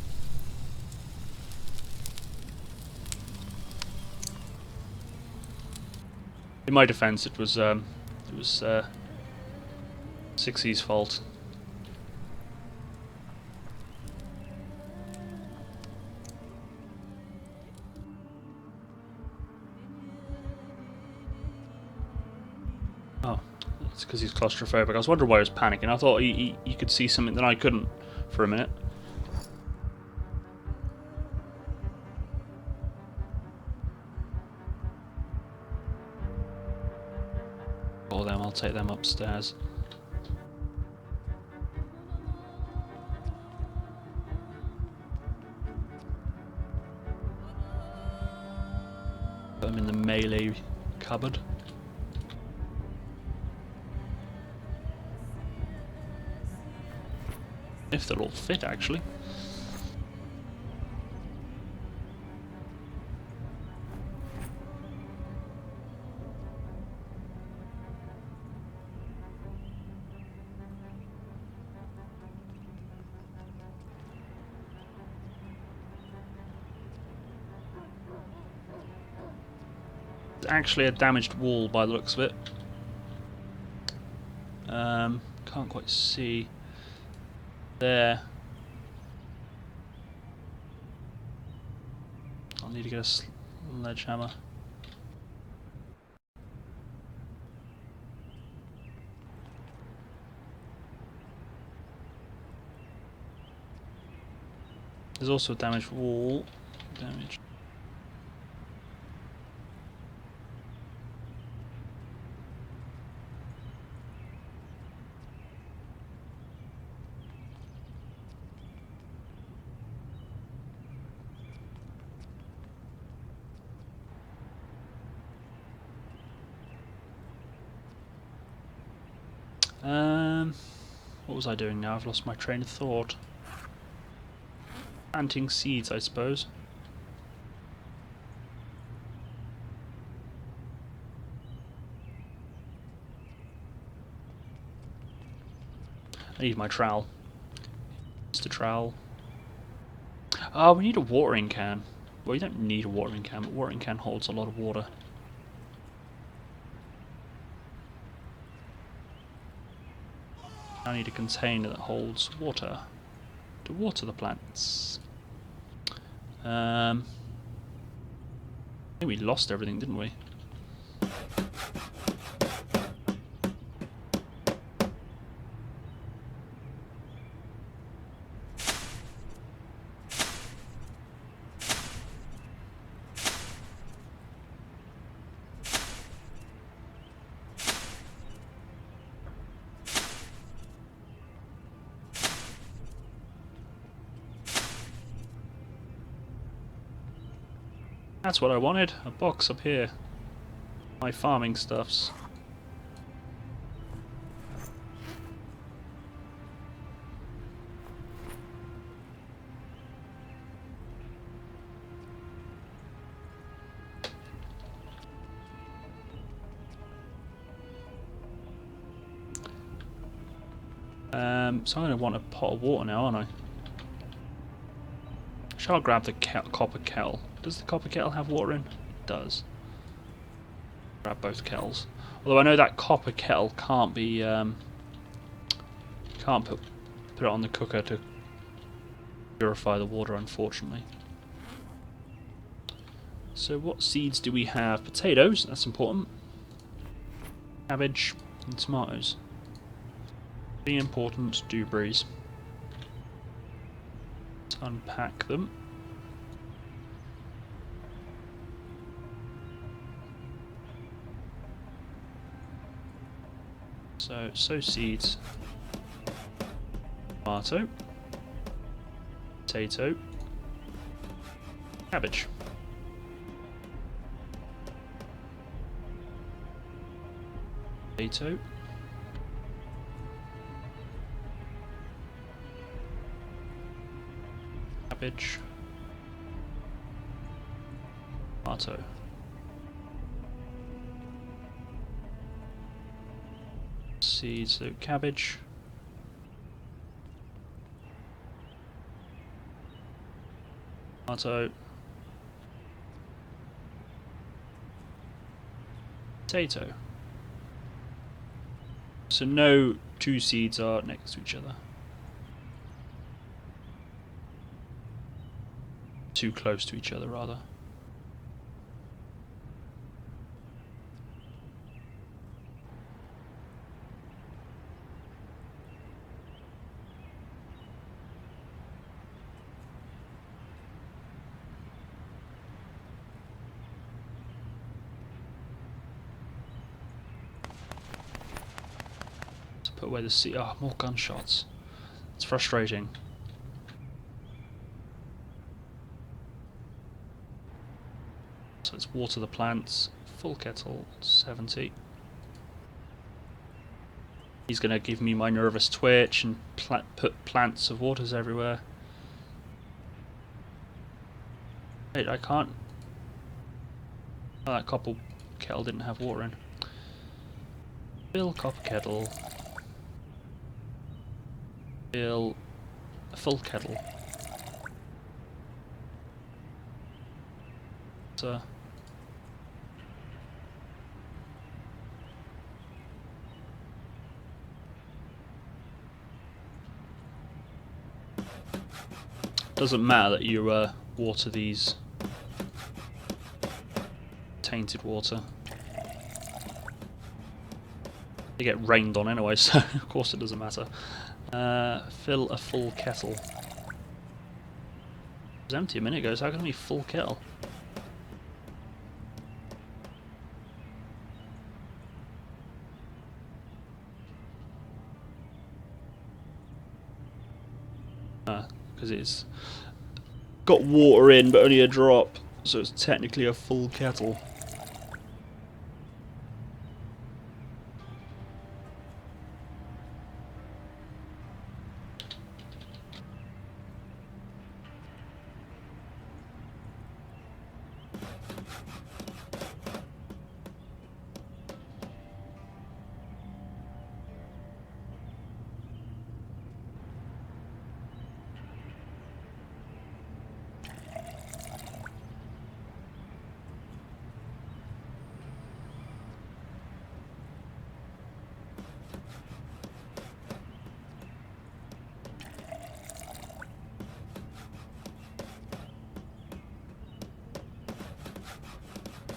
In my defense, it was 6E's fault. Oh, it's because he's claustrophobic. I was wondering why he was panicking. I thought he could see something that I couldn't for a minute. Or them, I'll take them upstairs. Put them in the melee cupboard. If they'll all fit, actually. It's actually a damaged wall by the looks of it. Can't quite see. There. I'll need to get a sledgehammer. There's also a damaged wall. Damage. What was I doing now? I've lost my train of thought. Planting seeds, I suppose. I need my trowel. Just a trowel. Oh, we need a watering can. Well, you don't need a watering can, but a watering can holds a lot of water. I need a container that holds water to water the plants. I think we lost everything, didn't we? That's what I wanted, a box up here. My farming stuffs. So I'm going to want a pot of water now, aren't I? Shall I grab the copper kettle? Does the copper kettle have water in? It does. Grab both kettles. Although I know that copper kettle can't be can't put it on the cooker to purify the water, unfortunately. So what seeds do we have? Potatoes, that's important. Cabbage and tomatoes. Pretty important dewberries. Let's unpack them. So, sow seeds. Tomato. Potato. Cabbage. Potato. Cabbage. Tomato. Seeds, so cabbage. Tomato. Potato. So no two seeds are next to each other. Too close to each other, rather. Put away the seed. Ah, more gunshots. It's frustrating. So let's water the plants. Full kettle, 70. He's going to give me my nervous twitch and put plants of waters everywhere. Wait, I can't. Oh, that copper kettle didn't have water in. Fill copper kettle. Fill a full kettle. So doesn't matter that you water these tainted water. They get rained on anyway, so of course it doesn't matter. Fill a full kettle. It was empty a minute ago, so how can it be full kettle? Because it's got water in but only a drop, so it's technically a full kettle.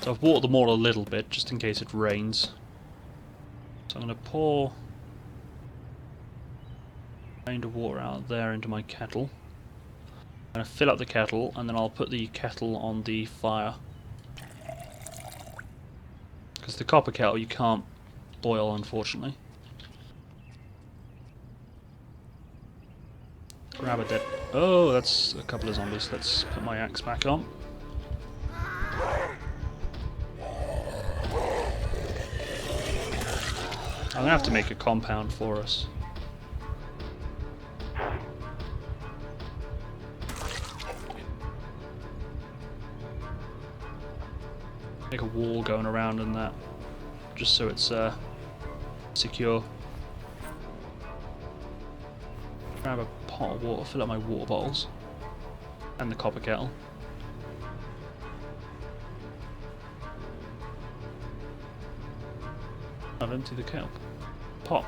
So I've watered them all a little bit, just in case it rains. So I'm going to pour a drain of water out there into my kettle. I'm going to fill up the kettle, and then I'll put the kettle on the fire. Because the copper kettle you can't boil, unfortunately. Grab a dead... Oh, that's a couple of zombies. Let's put my axe back on. I'm going to have to make a compound for us. Make a wall going around and that, just so it's secure. Grab a pot of water, fill up my water bottles, and the copper kettle. I've emptied the kettle pot.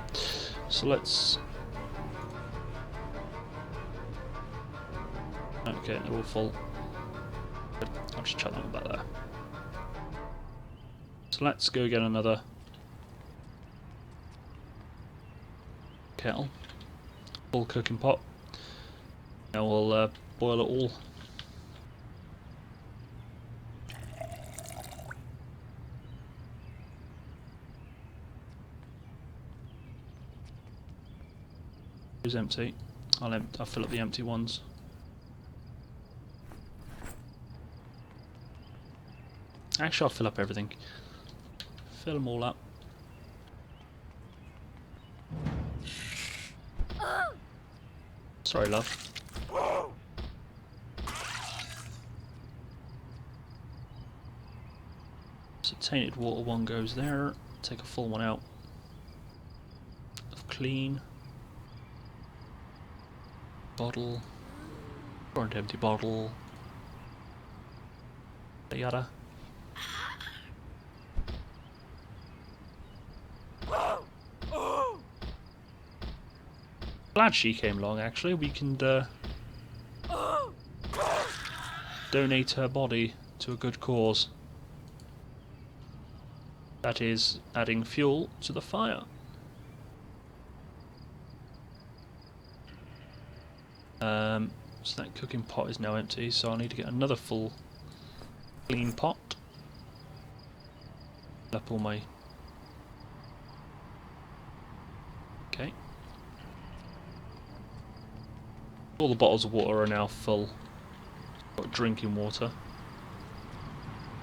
So let's... Okay, they're all full. I'll just chuck them about there. So let's go get another kettle, full cooking pot, and we'll boil it all. It's empty. I'll fill up the empty ones. Actually, I'll fill up everything. Fill them all up. Sorry, love. So tainted water one goes there. Take a full one out of clean. Bottle. Current empty bottle. Yada. Glad she came along, actually. We can donate her body to a good cause. That is adding fuel to the fire. So that cooking pot is now empty, so I'll need to get another full clean pot. Up all my... Okay. All the bottles of water are now full. Got drinking water.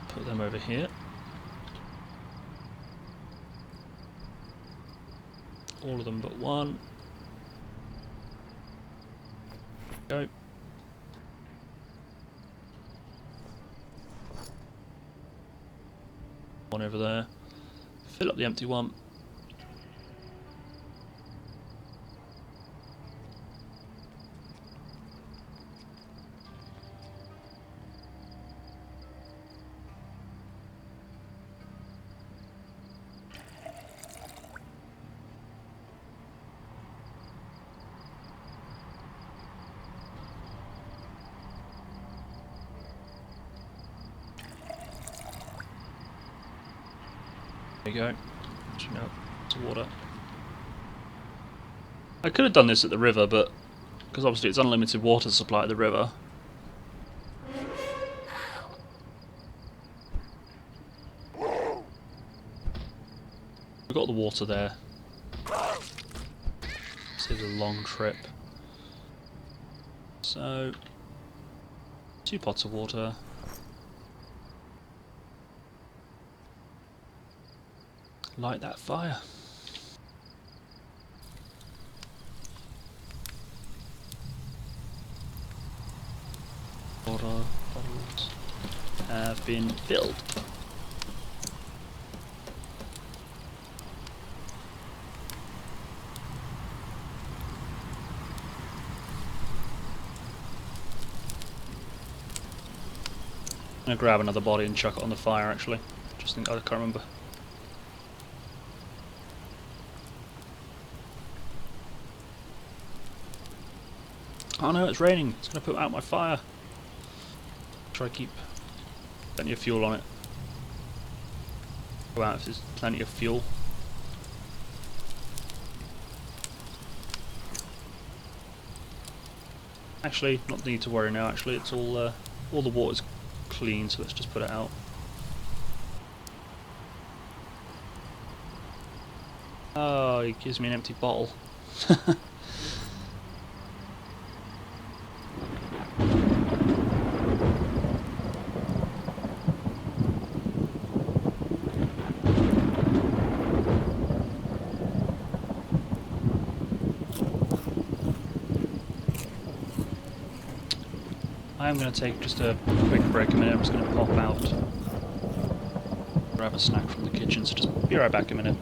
Put them over here. All of them but one. Go. One over there. Fill up the empty one. There you go. Actually, no, it's water. I could have done this at the river, but because obviously it's unlimited water supply at the river. We've got the water there. Saves a long trip. So, 2 pots of water. Light that fire. Water bottles have been filled. I'm gonna grab another body and chuck it on the fire. Actually, just think I can't remember. Oh no, it's raining. It's going to put out my fire. Try to keep plenty of fuel on it. Go out if there's plenty of fuel. Actually, not need to worry now. Actually, it's all the water's clean, so let's just put it out. Oh, he gives me an empty bottle. I'm going to take just a quick break a minute. I'm just going to pop out, grab a snack from the kitchen, so just be right back a minute.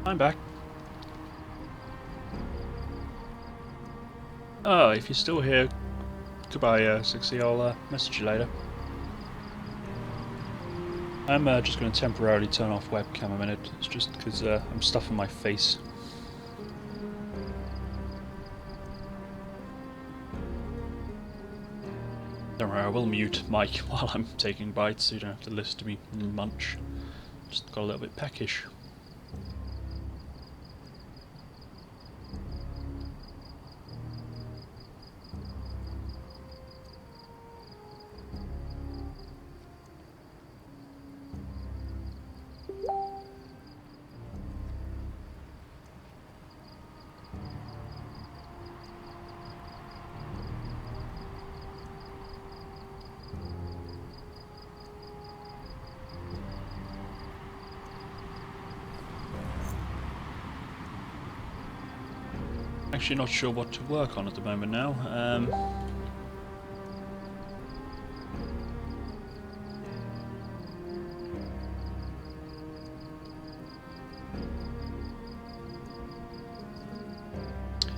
I'm back. Oh, if you're still here, goodbye, 6 I'll message you later. I'm just going to temporarily turn off webcam a minute. It's just because I'm stuffing my face. Don't worry, I will mute Mike while I'm taking bites so you don't have to listen to me munch. Just got a little bit peckish. Actually not sure what to work on at the moment now.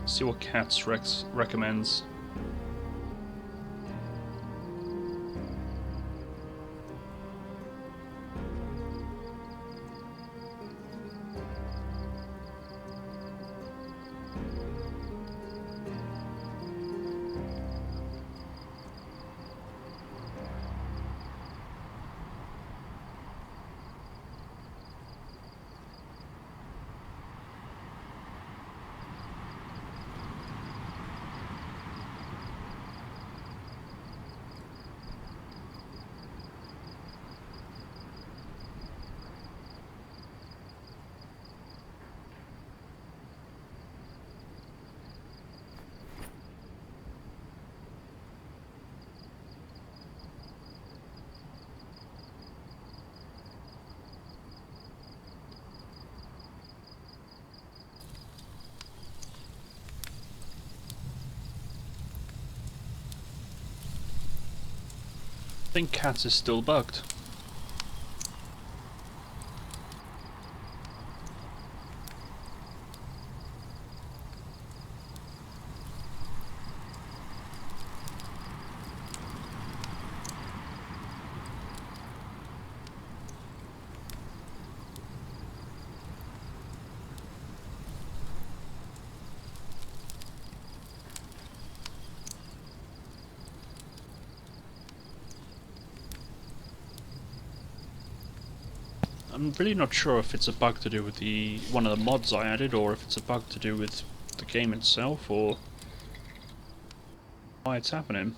See what Cats recommends. I think Cats is still bugged. I'm really not sure if it's a bug to do with one of the mods I added, or if it's a bug to do with the game itself, or why it's happening.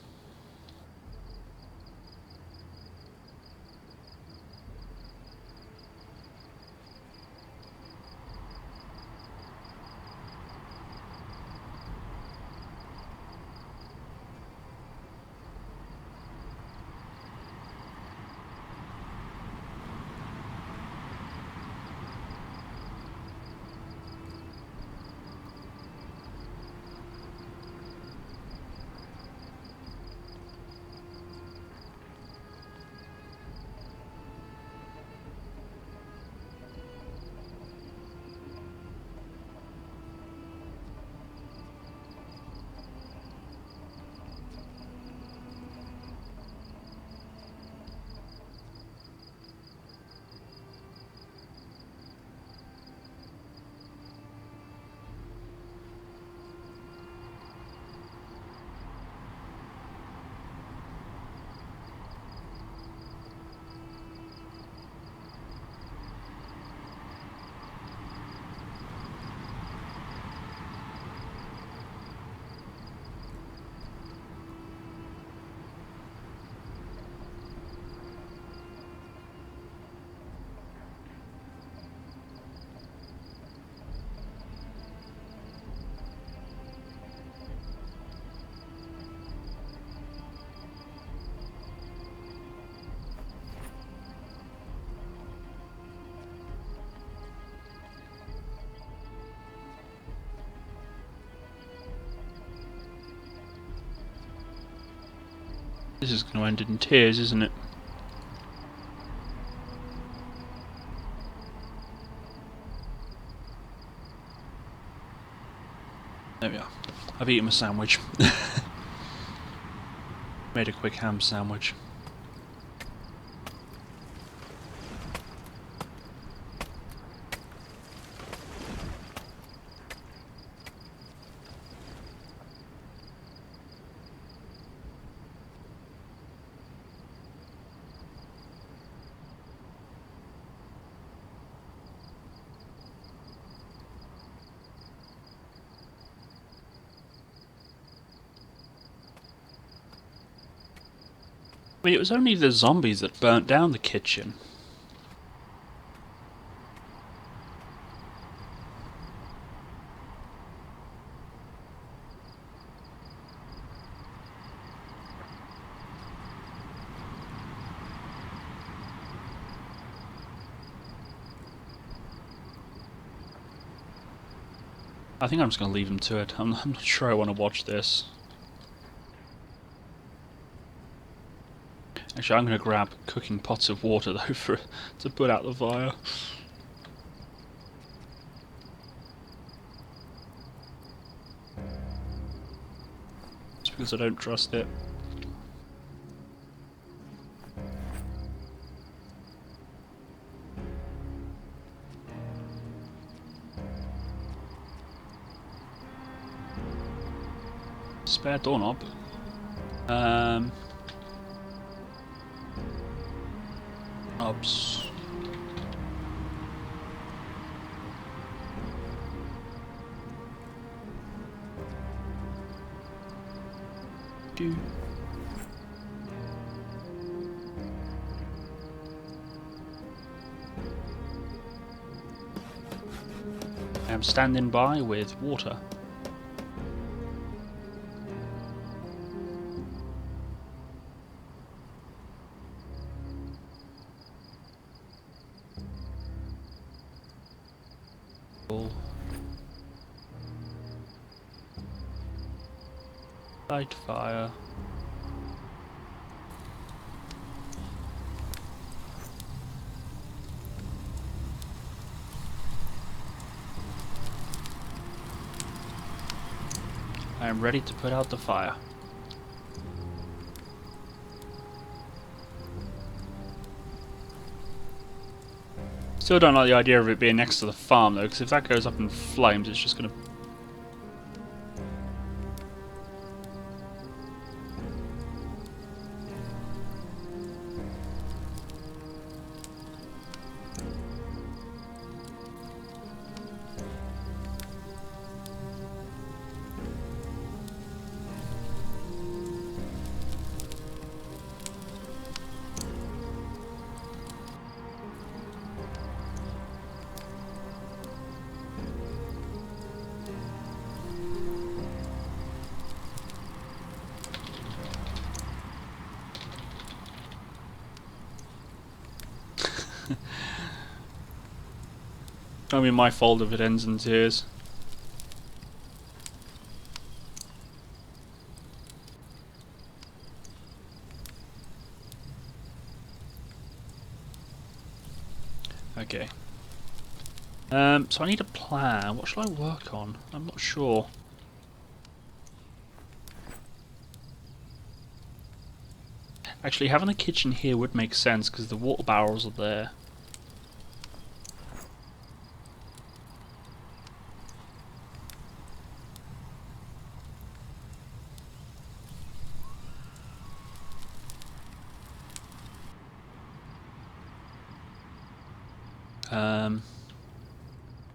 This is going to end in tears, isn't it? There we are. I've eaten a sandwich. Made a quick ham sandwich. I mean, it was only the zombies that burnt down the kitchen. I think I'm just going to leave them to it. I'm not sure I want to watch this. Actually, I'm going to grab cooking pots of water though to put out the fire. Just because I don't trust it. Spare doorknob. Knobs. Do. I'm standing by with water. Light fire. I am ready to put out the fire. Still don't like the idea of it being next to the farm though, because if that goes up in flames, it's just going to... I mean, my fault if it ends in tears. Okay. So I need a plan. What shall I work on? I'm not sure. Actually, having the kitchen here would make sense because the water barrels are there.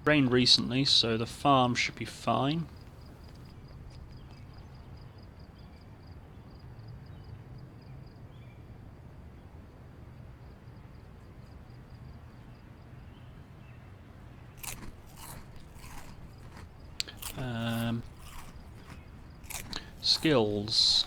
Rained recently, so the farm should be fine. Skills.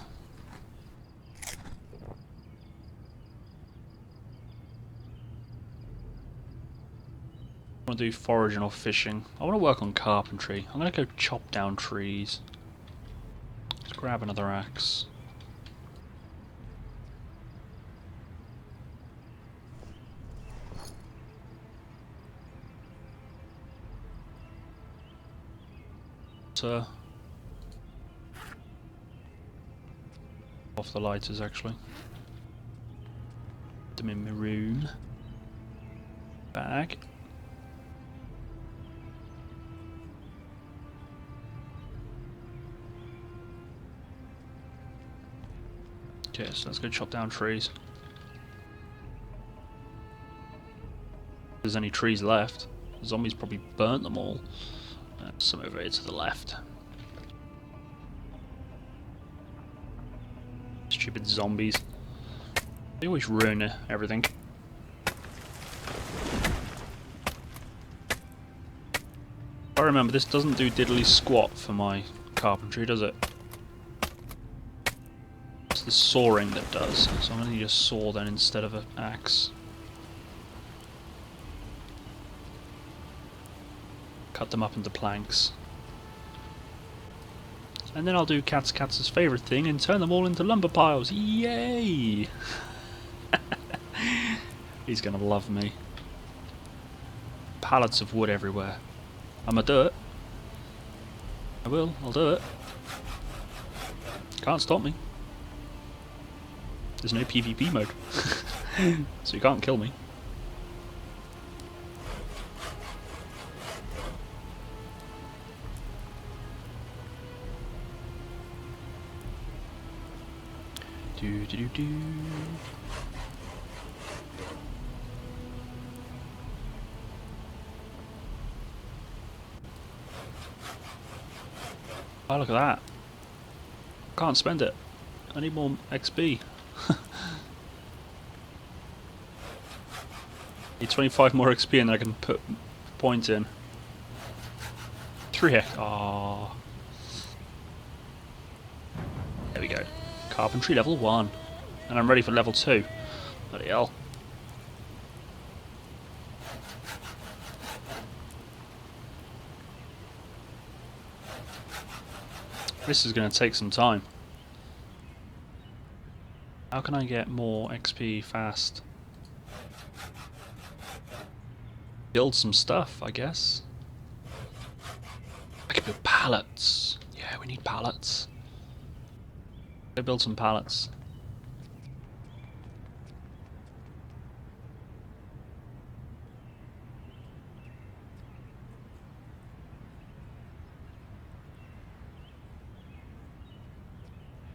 I want to do foraging or fishing. I want to work on carpentry. I'm going to go chop down trees. Let's grab another axe. off the lighters actually. Put them in maroon. Bag. Okay, so let's go chop down trees. If there's any trees left. The zombies probably burnt them all. Some over here to the left. Stupid zombies. They always ruin everything. I remember this doesn't do diddly squat for my carpentry, does it? It's the sawing that does, so I'm going to need a saw then instead of an axe. Cut them up into planks. And then I'll do Katz's favourite thing and turn them all into lumber piles. Yay! He's gonna love me. Pallets of wood everywhere. I'ma do it. I'll do it. Can't stop me. There's no PvP mode. So you can't kill me. Do do do do. Oh, look at that. Can't spend it. I need more XP. Need 25 more XP and then I can put points in. 3x. Ah. There we go. Carpentry level 1. And I'm ready for level 2. Bloody hell. This is going to take some time. How can I get more XP fast? Build some stuff, I guess. I can build pallets. Yeah, we need pallets. Go build some pallets.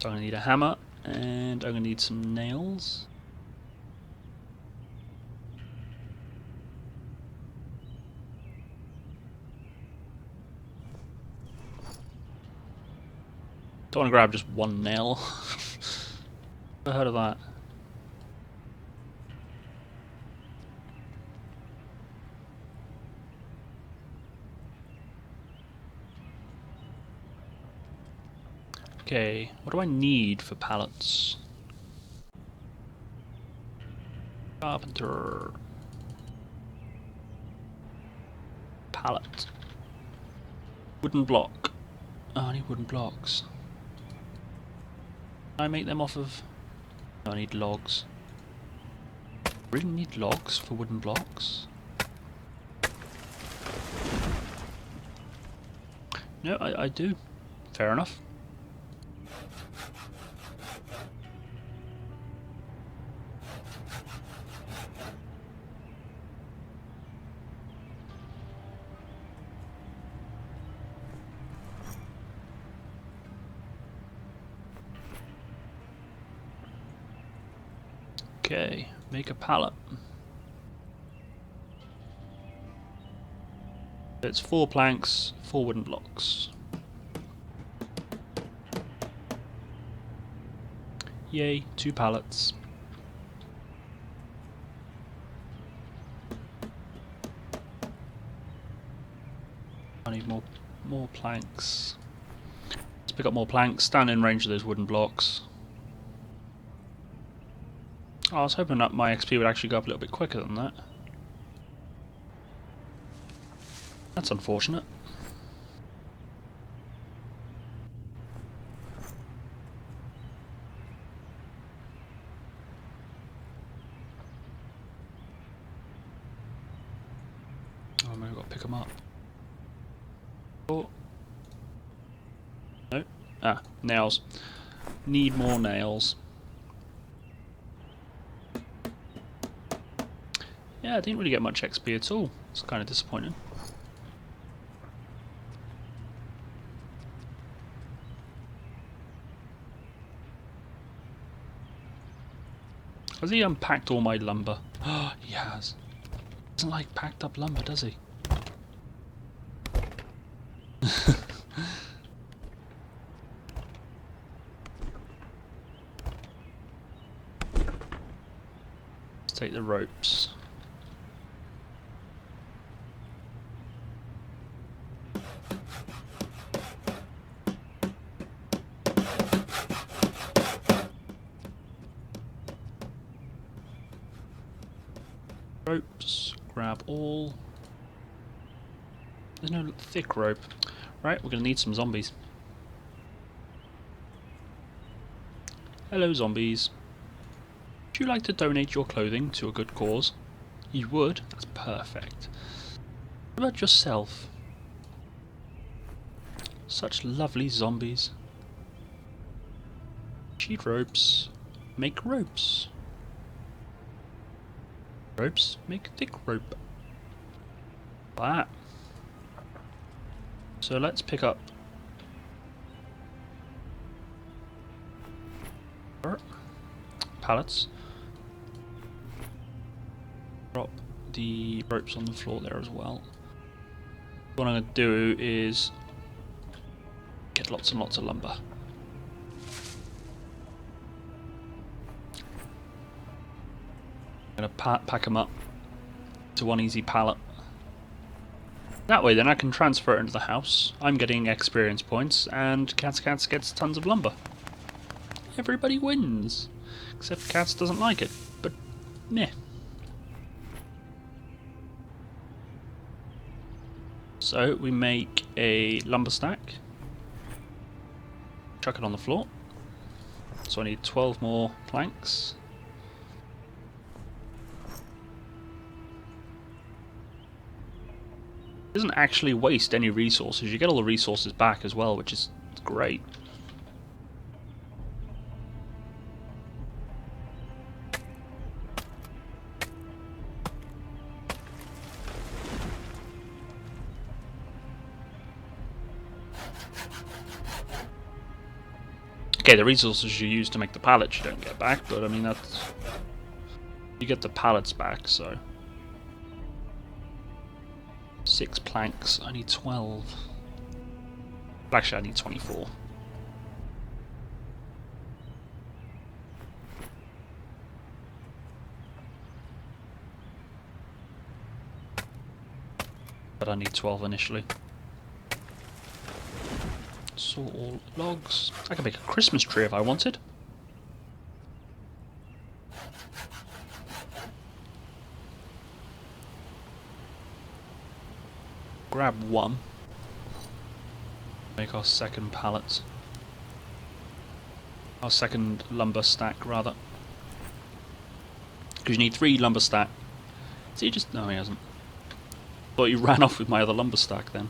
So I'm going to need a hammer, and I'm going to need some nails. Don't want to grab just one nail. Never heard of that. Okay, what do I need for pallets? Carpenter. Pallet. Wooden block. Oh, I need wooden blocks. Can I make them off of... No, I need logs. Really need logs for wooden blocks? No, I do. Fair enough. Okay, make a pallet. It's 4 planks, 4 wooden blocks. Yay, 2 pallets. I need more planks. Let's pick up more planks, stand in range of those wooden blocks. Oh, I was hoping that my XP would actually go up a little bit quicker than that. That's unfortunate. Oh, maybe I've got to pick them up. Oh. No. Ah, nails. Need more nails. Yeah, I didn't really get much XP at all. It's kind of disappointing. Has he unpacked all my lumber? Oh, he has. Doesn't like packed up lumber, does he? Let's take the ropes. Ropes, grab all. There's no thick rope. Right, we're gonna need some zombies. Hello, zombies. Would you like to donate your clothing to a good cause? You would? That's perfect. What about yourself? Such lovely zombies. Cheat ropes. Make ropes. Ropes make thick rope. Like that. So let's pick up pallets. Drop the ropes on the floor there as well. What I'm going to do is get lots and lots of lumber. I'm going to pack them up to one easy pallet. That way then I can transfer it into the house. I'm getting experience points and Cats gets tons of lumber. Everybody wins. Except Cats doesn't like it, but meh. So we make a lumber stack. Chuck it on the floor. So I need 12 more planks. It doesn't actually waste any resources. You get all the resources back as well, which is great. Okay, the resources you use to make the pallets you don't get back, but I mean that's... You get the pallets back, so... 6 planks, I need 12. Actually, I need 24. But I need 12 initially. Saw all logs. I could make a Christmas tree if I wanted. Grab one. Make our second pallet. Our second lumber stack, rather. Because you need 3 lumber stack. So you just... No, he hasn't. Thought you ran off with my other lumber stack then.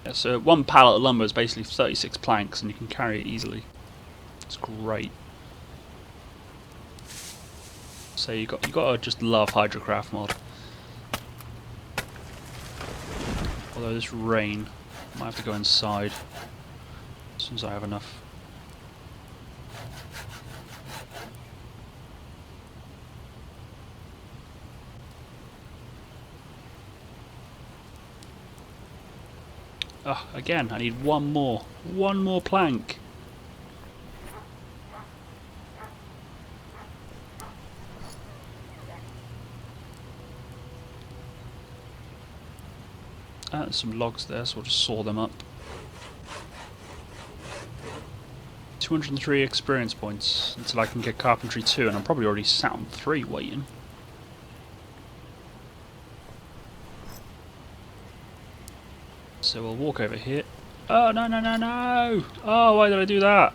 Yeah, so 1 pallet of lumber is basically 36 planks and you can carry it easily. It's great. So you got to just love Hydrocraft mod. Although this rain, I might have to go inside as soon as I have enough. Ah, again, I need one more plank. There's some logs there, so we'll just saw them up. 203 experience points until I can get Carpentry 2, and I'm probably already sat on 3 waiting. So we'll walk over here. Oh, no, no, no, no! Oh, why did I do that?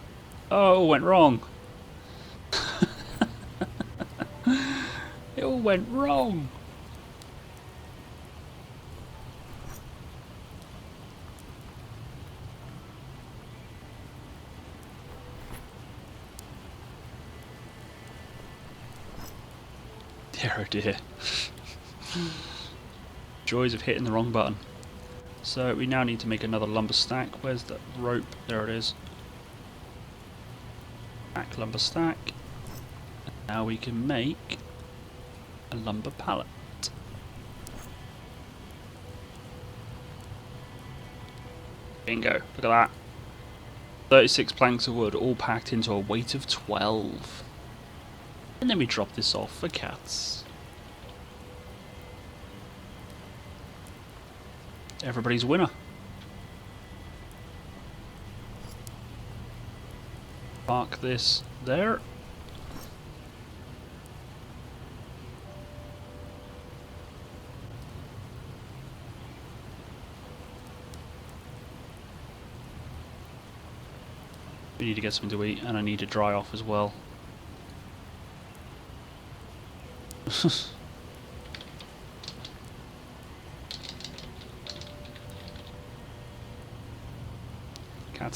Oh, it all went wrong. It all went wrong. dear, oh dear. Joys of hitting the wrong button. So we now need to make another lumber stack. Where's that rope? There it is. Stack, lumber stack. And now we can make a lumber pallet. Bingo, look at that. 36 planks of wood all packed into a weight of 12. And then we drop this off for cats. Everybody's a winner. Park this there. We need to get something to eat, and I need to dry off as well.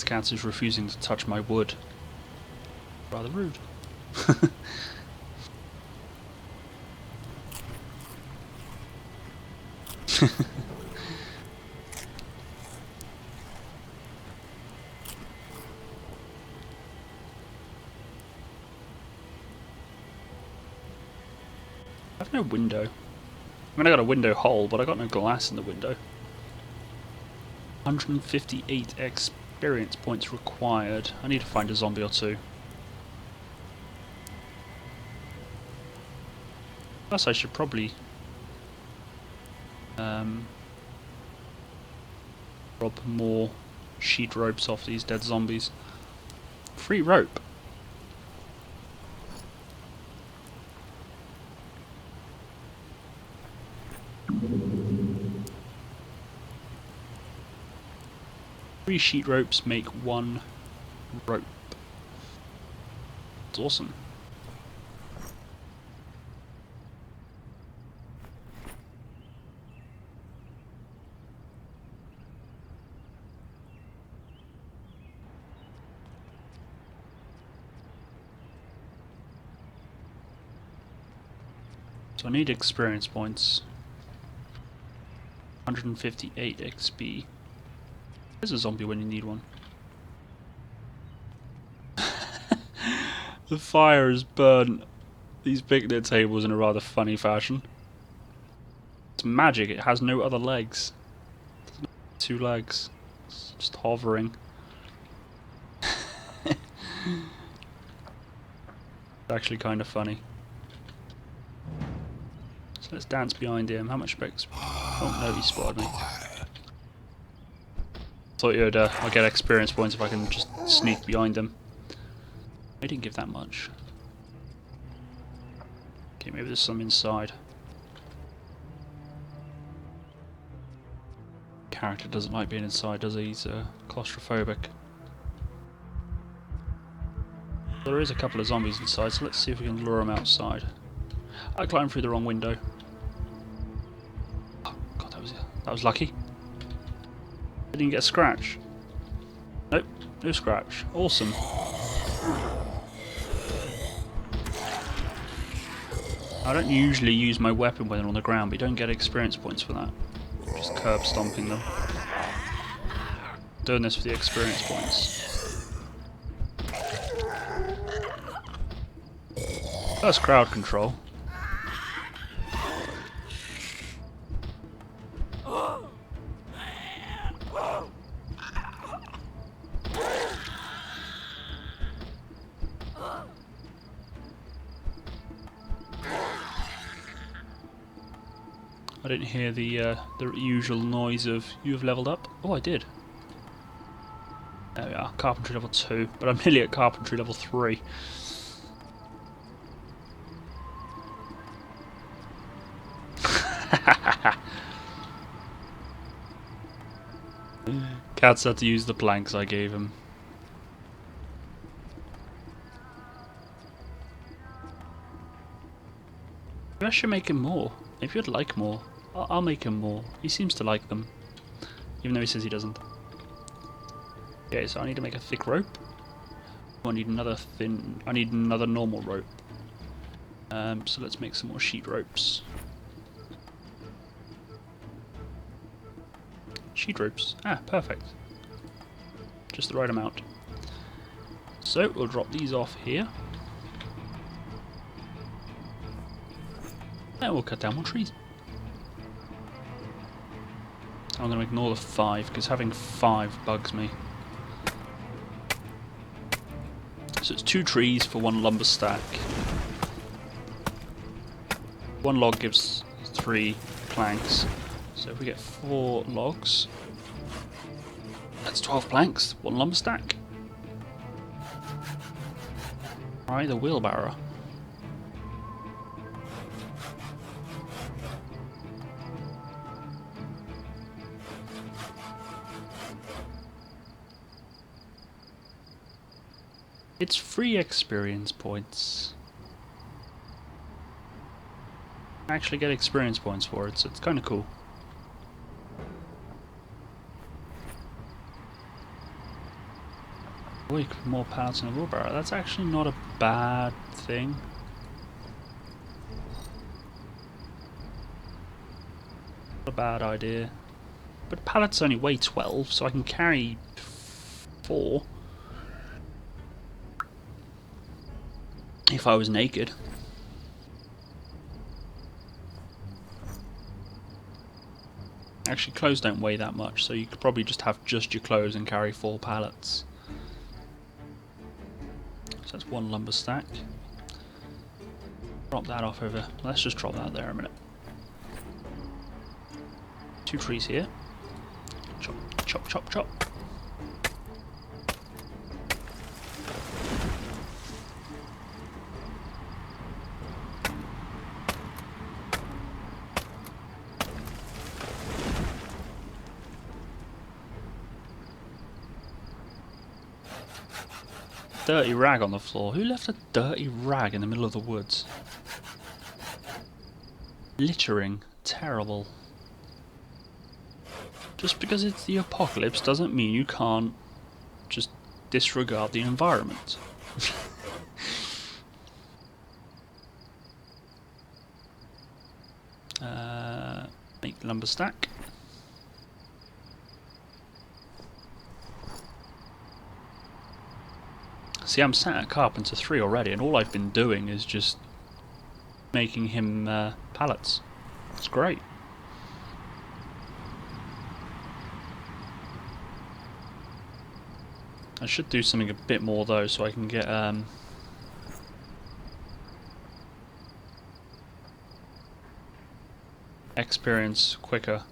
Cats is refusing to touch my wood. Rather rude. I have no window. I mean, I got a window hole, but I got no glass in the window. 158 experience points required. I need to find a zombie or two. Plus, I should probably rob more sheet ropes off these dead zombies. Free rope. Three sheet ropes make one rope. It's awesome. So I need experience points. 158 XP. There's a zombie when you need one. The fire has burnt these picnic tables in a rather funny fashion. It's magic, it has no other legs. There's no 2 legs. It's just hovering. It's actually kind of funny. So let's dance behind him. How much specs? Oh no, he spotted me. Thought you'd I'll get experience points if I can just sneak behind them. I didn't give that much. Okay, maybe there's some inside. Character doesn't like being inside, does he? He's claustrophobic. There is a couple of zombies inside, so let's see if we can lure them outside. I climbed through the wrong window. Oh, God, that was lucky. Didn't get a scratch. Nope, no scratch. Awesome. I don't usually use my weapon when they're on the ground, but you don't get experience points for that. Just curb stomping them. Doing this for the experience points. That's crowd control. I didn't hear the usual noise of you have leveled up. Oh, I did. There we are, carpentry level 2, but I'm nearly at carpentry level 3. Cats had to use the planks I gave him. Maybe I should make him more. If you'd like more, I'll make him more. He seems to like them, even though he says he doesn't. Okay, so I need to make a thick rope. I need another thin. I need another normal rope. So let's make some more sheet ropes. Sheet ropes. Ah, perfect. Just the right amount. So we'll drop these off here. And we'll cut down more trees. I'm going to ignore the 5 because having 5 bugs me. So it's 2 trees for 1 lumber stack. 1 log gives 3 planks. So if we get 4 logs, that's 12 planks, 1 lumber stack. Alright, the wheelbarrow. It's free experience points. I actually get experience points for it, so it's kind of cool. Week more pallets in a wheelbarrow. That's actually not a bad thing. Not a bad idea. But pallets only weigh 12, so I can carry 4. If I was naked. Actually, clothes don't weigh that much, so you could probably just have just your clothes and carry 4 pallets. So that's 1 lumber stack. Drop that off over. Let's just drop that there a minute. 2 trees here. Chop, chop, chop, chop. Dirty rag on the floor. Who left a dirty rag in the middle of the woods? Littering. Terrible. Just because it's the apocalypse doesn't mean you can't just disregard the environment. Make lumber stack. See, I'm sat at Carpenter 3 already, and all I've been doing is just making him pallets. It's great. I should do something a bit more though, so I can get experience quicker.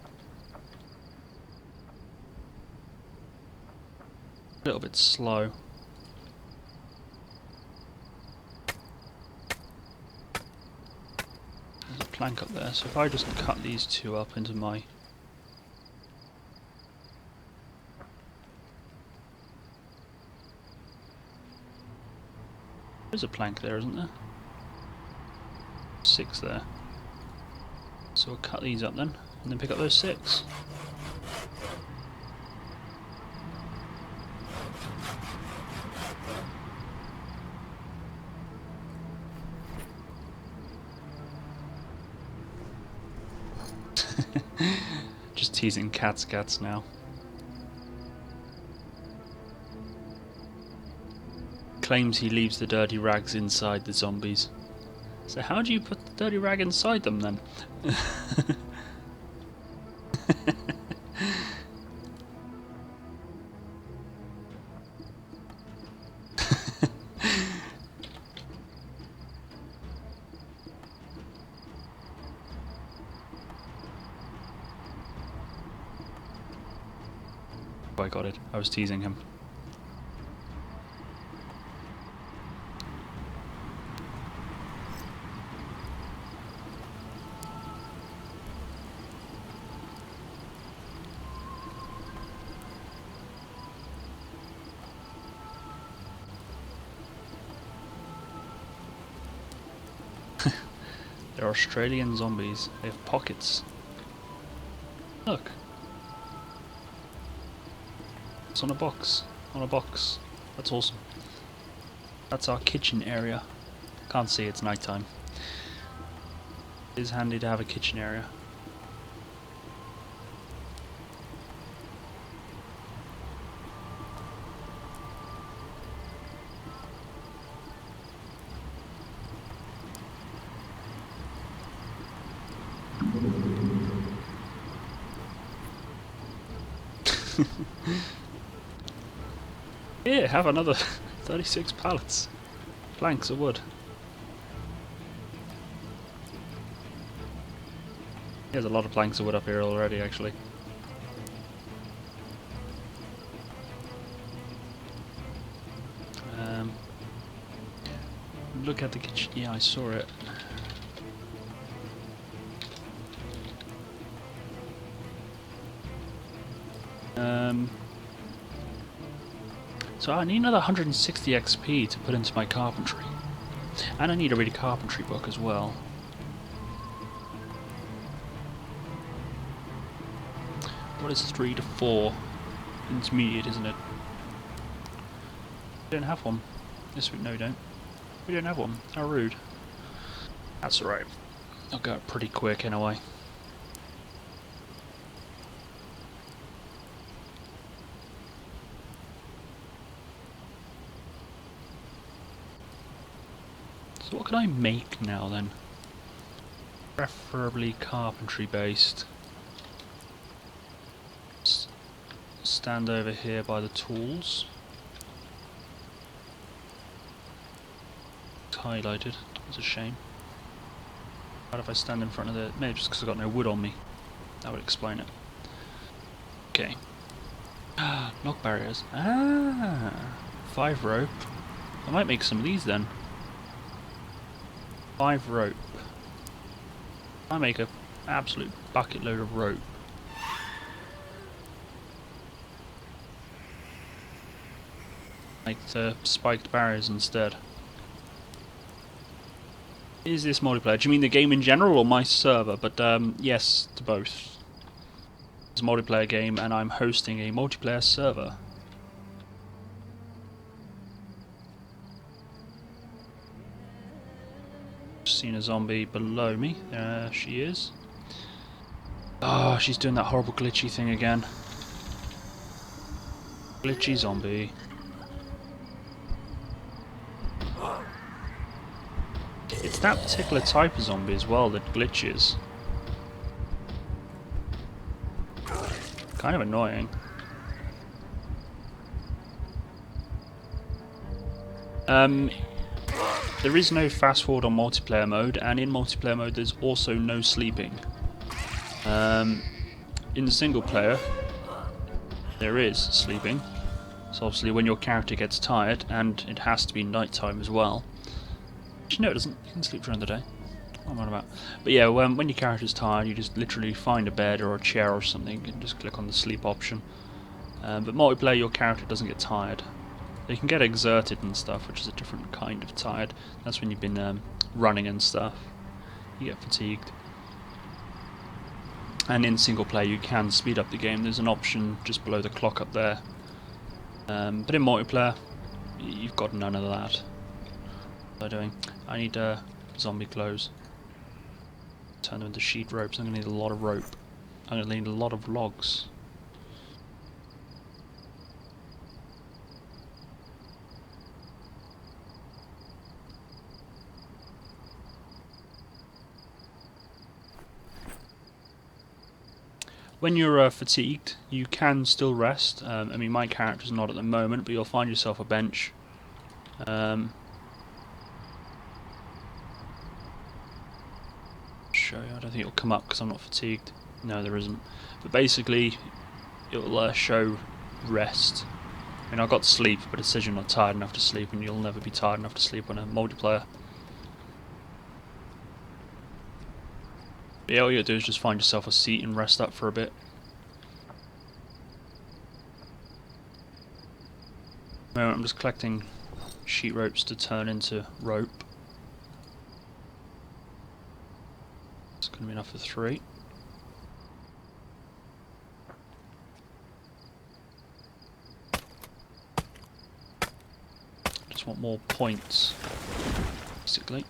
A little bit slow. There's a plank up there, so if I just cut these 2 up into my... There's a plank there, isn't there? 6 there. So we'll cut these up then, and then pick up those 6. Just teasing cats now. Claims he leaves the dirty rags inside the zombies. So how do you put the dirty rag inside them then? Oh, I got it. I was teasing him. They're Australian zombies. They have pockets. Look. It's on a box. On a box. That's awesome. That's our kitchen area. Can't see, it's nighttime. It is handy to have a kitchen area. Here, have another 36 pallets. Planks of wood. There's a lot of planks of wood up here already, actually. Look at the kitchen. Yeah, I saw it. So I need another 160 XP to put into my carpentry. And I need to read a carpentry book as well. What is 3 to 4? Intermediate, isn't it? We don't have one. Yes, no we don't. We don't have one. How rude. That's alright. I'll go pretty quick anyway. So what can I make now then? Preferably carpentry based. Stand over here by the tools. It's highlighted. It's a shame. What if I stand in front of the... Maybe just because I've got no wood on me. That would explain it. Okay. Knock barriers. Ah! 5 rope. I might make some of these then. 5 rope. I make an absolute bucket load of rope. Make the spiked barriers instead. Is this multiplayer? Do you mean the game in general or my server? But yes, to both. It's a multiplayer game and I'm hosting a multiplayer server. Seen a zombie below me. There she is. Oh, she's doing that horrible glitchy thing again. Glitchy zombie. It's that particular type of zombie as well that glitches. Kind of annoying. There is no fast forward on multiplayer mode, and in multiplayer mode there's also no sleeping. In the single player there is sleeping. So obviously when your character gets tired, and it has to be nighttime as well. Actually no, it doesn't. You can sleep during the day. What am I on about? But yeah, when your character's tired, you just literally find a bed or a chair or something and just click on the sleep option. But multiplayer, your character doesn't get tired. You can get exerted and stuff, which is a different kind of tired. That's when you've been running and stuff. You get fatigued. And in single player, you can speed up the game. There's an option just below the clock up there. But in multiplayer, you've got none of that. What am I doing? I need zombie clothes. Turn them into sheet ropes. I'm going to need a lot of rope. I'm going to need a lot of logs. When you're fatigued, you can still rest. I mean, my character's not at the moment, but you'll find yourself a bench. Show you. I don't think it'll come up because I'm not fatigued. No, there isn't. But basically, it'll show rest. I mean, I got sleep, but it says you're not tired enough to sleep, and you'll never be tired enough to sleep on a multiplayer. But yeah, all you gotta do is just find yourself a seat and rest up for a bit. At the moment, I'm just collecting sheet ropes to turn into rope. It's gonna be enough for 3. Just want more points, basically.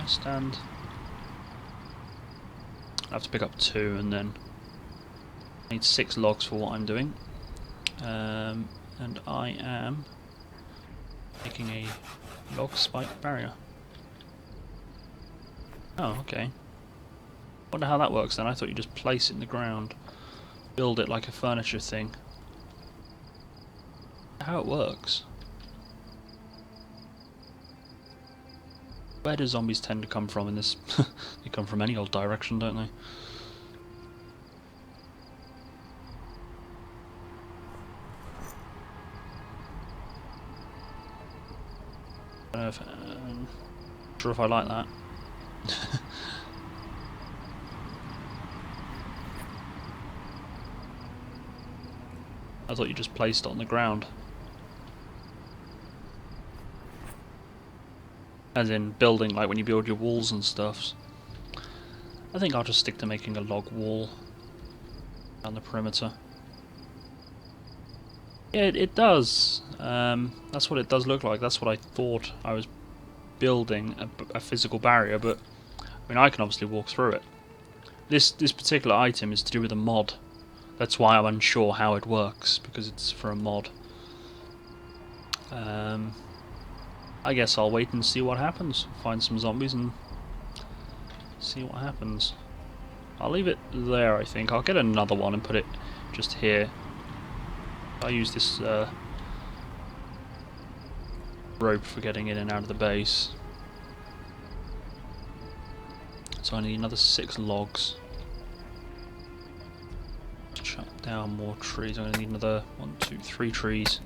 stand? I have to pick up 2 and then I need 6 logs for what I'm doing. And I am making a log spike barrier. Oh, okay. Wonder how that works then. I thought you just place it in the ground, build it like a furniture thing. How it works. Where do zombies tend to come from in this? They come from any old direction, don't they? I don't know if, sure if I like that. I thought you just placed it on the ground. As in building, like when you build your walls and stuff. I think I'll just stick to making a log wall down the perimeter. Yeah, it does. That's what it does look like. That's what I thought I was building, a physical barrier, but I mean I can obviously walk through it. This particular item is to do with a mod. That's why I'm unsure how it works, because it's for a mod. I guess I'll wait and see what happens. Find some zombies and see what happens. I'll leave it there, I think. I'll get another one and put it just here. I'll use this rope for getting in and out of the base. So I need another 6 logs. Chop down more trees. I'm going to need another 1, 2, 3 trees.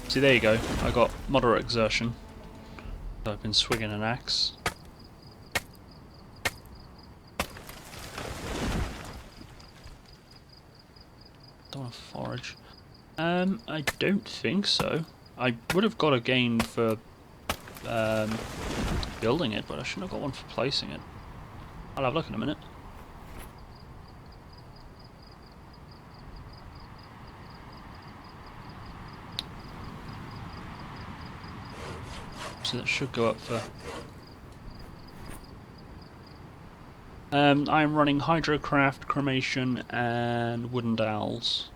See, there you go. I got moderate exertion. So I've been swinging an axe. Don't want to forage. I don't think so. I would have got a gain for building it, but I shouldn't have got one for placing it. I'll have a look in a minute. So that should go up for... I'm running hydrocraft, cremation, and wooden dowels.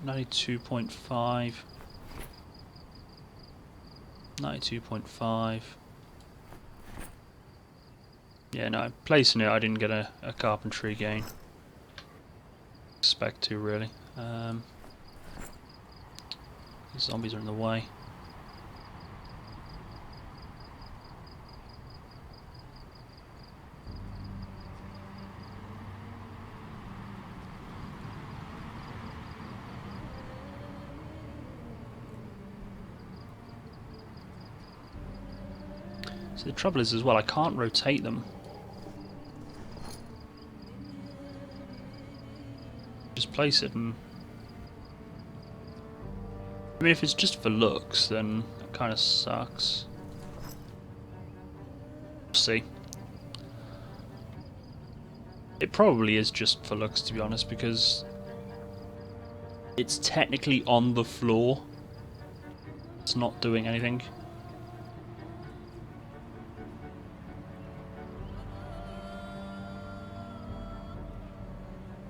$92.5. 92.5. Yeah, no, placing it I didn't get a carpentry gain. Expect to, really. These zombies are in the way. So the trouble is as well, I can't rotate them. Just place it and... I mean, if it's just for looks, then it kind of sucks. See. It probably is just for looks, to be honest, because it's technically on the floor. It's not doing anything.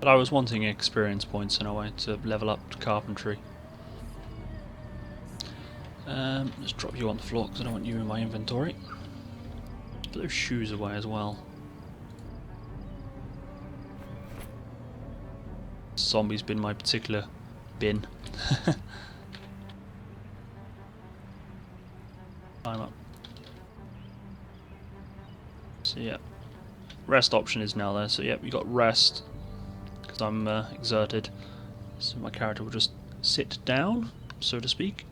But I was wanting experience points in a way to level up to carpentry. Let's drop you on the floor because I don't want you in my inventory. Put those shoes away as well. Zombies been my particular bin. Climb up. So yeah, rest option is now there. So yep, you got rest because I'm exerted. So my character will just sit down, so to speak.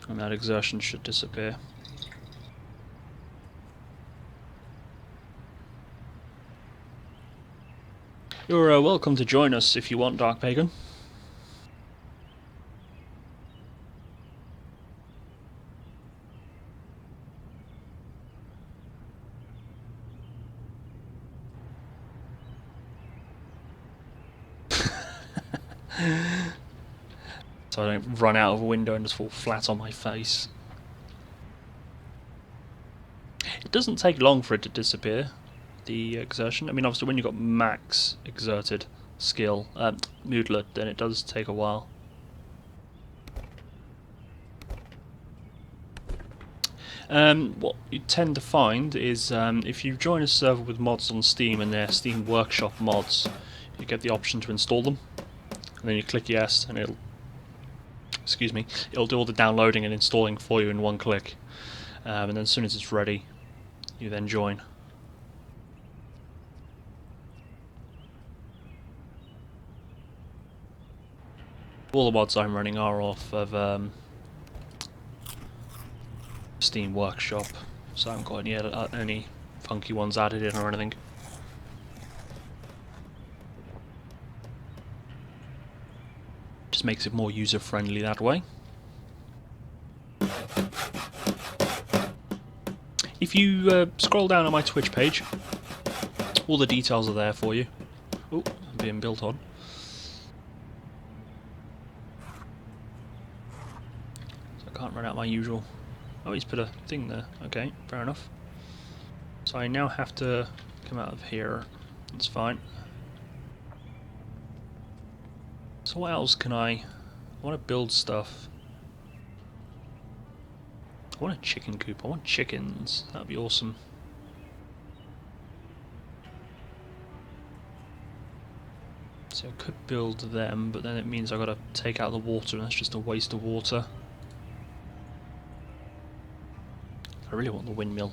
And that exertion should disappear. You're welcome to join us if you want, Dark Pagan. So I don't run out of a window and just fall flat on my face. It doesn't take long for it to disappear, the exertion. I mean, obviously when you've got max exerted skill, moodlet, then it does take a while. What you tend to find is if you join a server with mods on Steam and they're Steam Workshop mods, you get the option to install them, and then you click yes, and it'll do all the downloading and installing for you in one click, and then as soon as it's ready, you then join. All the mods I'm running are off of Steam Workshop, so I haven't got any funky ones added in or anything. Just makes it more user friendly that way. If you scroll down on my Twitch page, all the details are there for you. Oh, I'm being built on. So I can't run out my usual. Oh, he's put a thing there. Okay, fair enough. So I now have to come out of here. That's fine. So what else can I want to build stuff. I want a chicken coop. I want chickens. That'd be awesome. So I could build them, but then it means I've got to take out the water, and that's just a waste of water. I really want the windmill.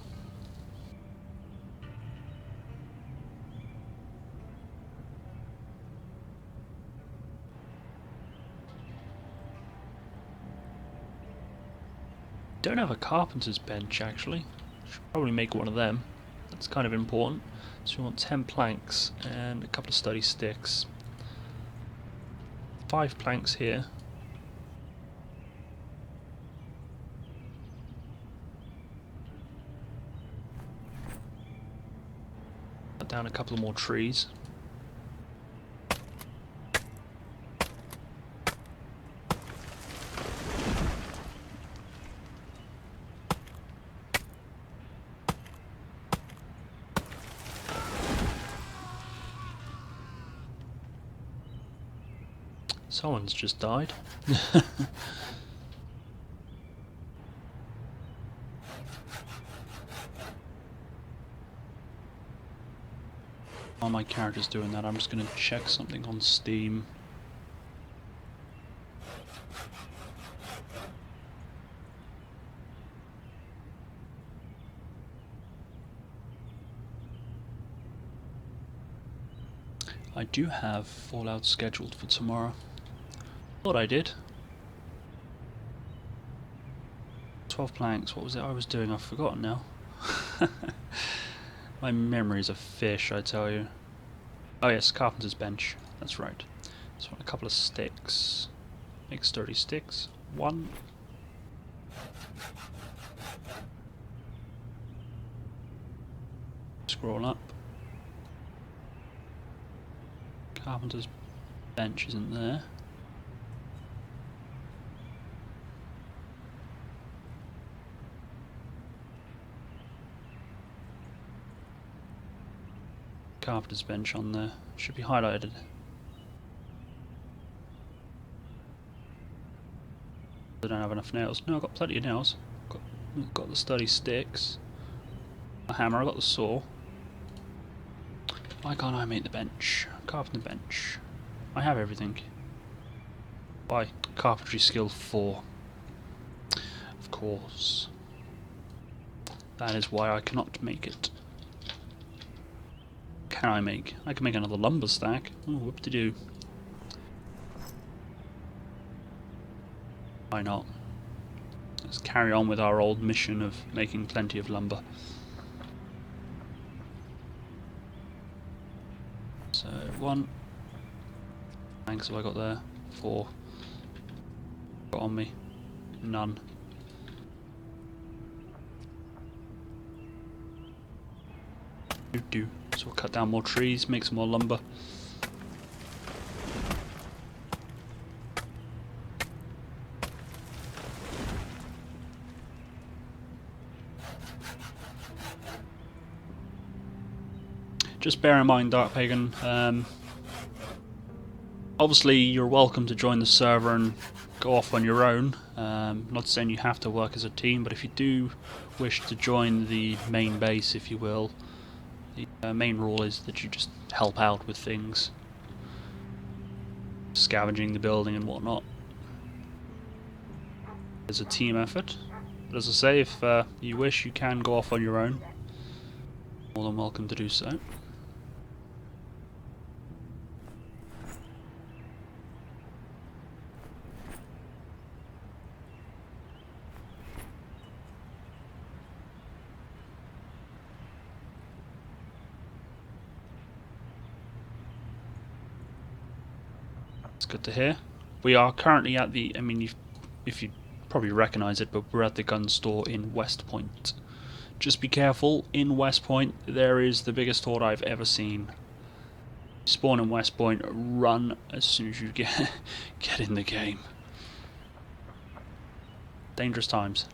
Don't have a carpenter's bench actually. Should probably make one of them. That's kind of important. So we want 10 planks and a couple of sturdy sticks. 5 planks here. Cut down a couple of more trees. Someone's just died. While my character's doing that, I'm just going to check something on Steam. I do have Fallout scheduled for tomorrow. Thought I did. 12 planks, what was it I was doing? I've forgotten now. My memory's a fish, I tell you. Oh yes, carpenter's bench, that's right. So a couple of sticks. Make sturdy sticks. 1. Scroll up. Carpenter's bench isn't there. Carpenter's bench on there. Should be highlighted. I don't have enough nails. No, I've got plenty of nails. Got the sturdy sticks. A hammer, I've got the saw. Why can't I make the bench? Carpenter bench. I have everything. Why? Carpentry skill 4. Of course. That is why I cannot make it. Can I make? I can make another lumber stack. Oh, whoop-de-doo. Why not? Let's carry on with our old mission of making plenty of lumber. So 1. Thanks, have I got there? 4. Got on me? None. Do. So we'll cut down more trees, make some more lumber. just bear in mind, Dark Pagan, obviously you're welcome to join the server and go off on your own. Not saying you have to work as a team, but if you do wish to join the main base, if you will, the main rule is that you just help out with things, scavenging the building and whatnot. It's a team effort, but as I say, if you wish, you can go off on your own. More than welcome to do so. It's good to hear. We are currently at the, I mean, if you probably recognise it, but we're at the gun store in West Point. Just be careful, in West Point there is the biggest horde I've ever seen. Spawn in West Point, run as soon as you get in the game. Dangerous times.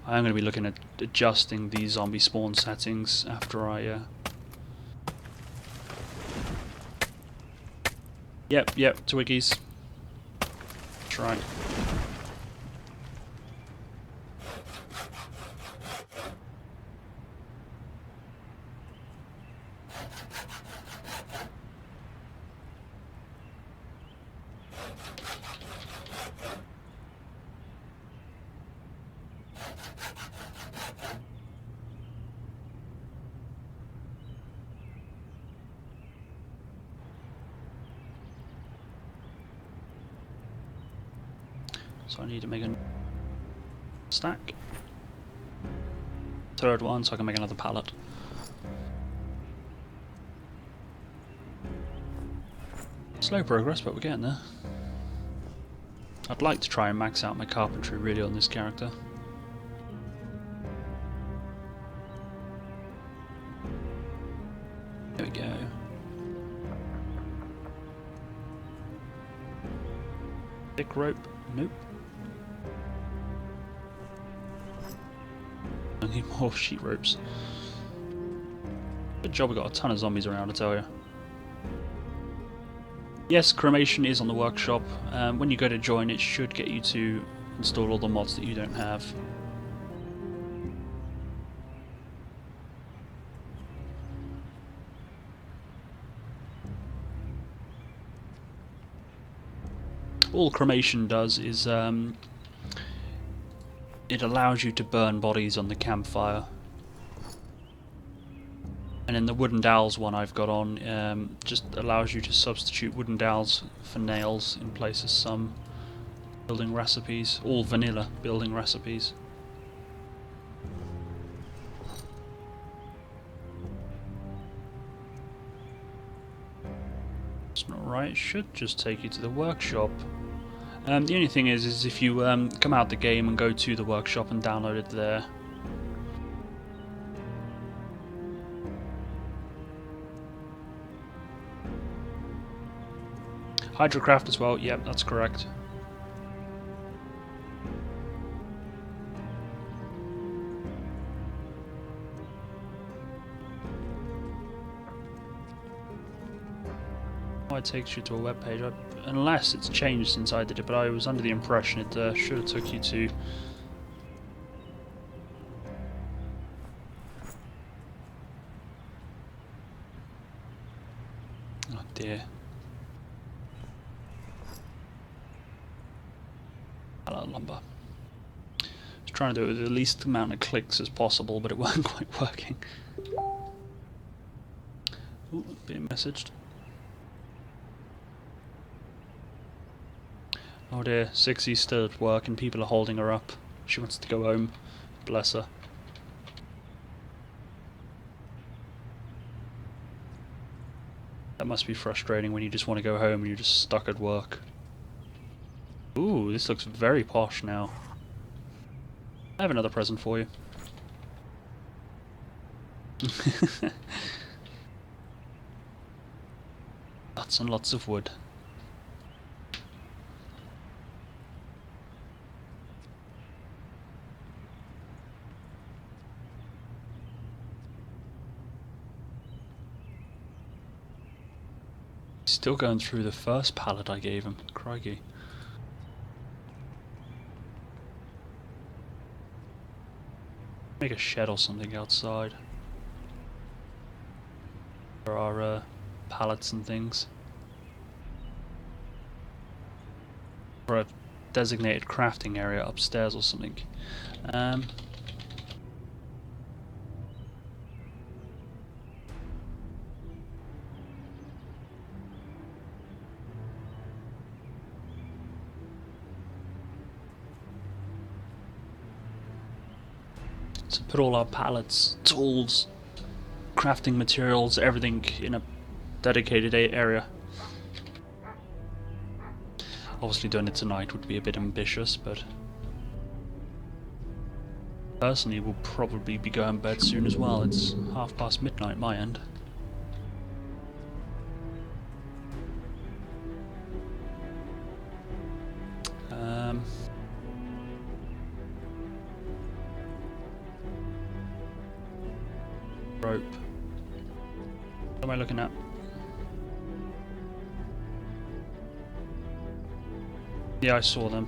I am going to be looking at adjusting the zombie spawn settings after I Yep, Twiggies. That's right. So I need to make a stack. Third one, so I can make another pallet. Slow progress, but we're getting there. I'd like to try and max out my carpentry really on this character. There we go. Thick rope, nope. I need more sheet ropes. Good job, we got a ton of zombies around, I tell you. Yes, cremation is on the workshop. When you go to join, it should get you to install all the mods that you don't have. All cremation does is it allows you to burn bodies on the campfire. And in the wooden dowels one I've got on, just allows you to substitute wooden dowels for nails in place of some building recipes, all vanilla building recipes. It's not right, it should just take you to the workshop. The only thing is if you come out the game and go to the workshop and download it there. Hydrocraft as well, yep, that's correct. It takes you to a web page, unless it's changed since I did it, but I was under the impression it should have took you to... Oh dear. Hello, lumber. I was trying to do it with the least amount of clicks as possible, but it wasn't quite working. Ooh, being messaged. Oh dear, Sixie's still at work and people are holding her up. She wants to go home. Bless her. That must be frustrating when you just want to go home and you're just stuck at work. Ooh, this looks very posh now. I have another present for you. Lots and lots of wood. Still going through the first pallet I gave him. Crikey. Make a shed or something outside. There are pallets and things. Or a designated crafting area upstairs or something. So put all our pallets, tools, crafting materials, everything in a dedicated area. Obviously doing it tonight would be a bit ambitious, but personally we'll probably be going to bed soon as well. It's midnight my end. Rope. What am I looking at? Yeah, I saw them.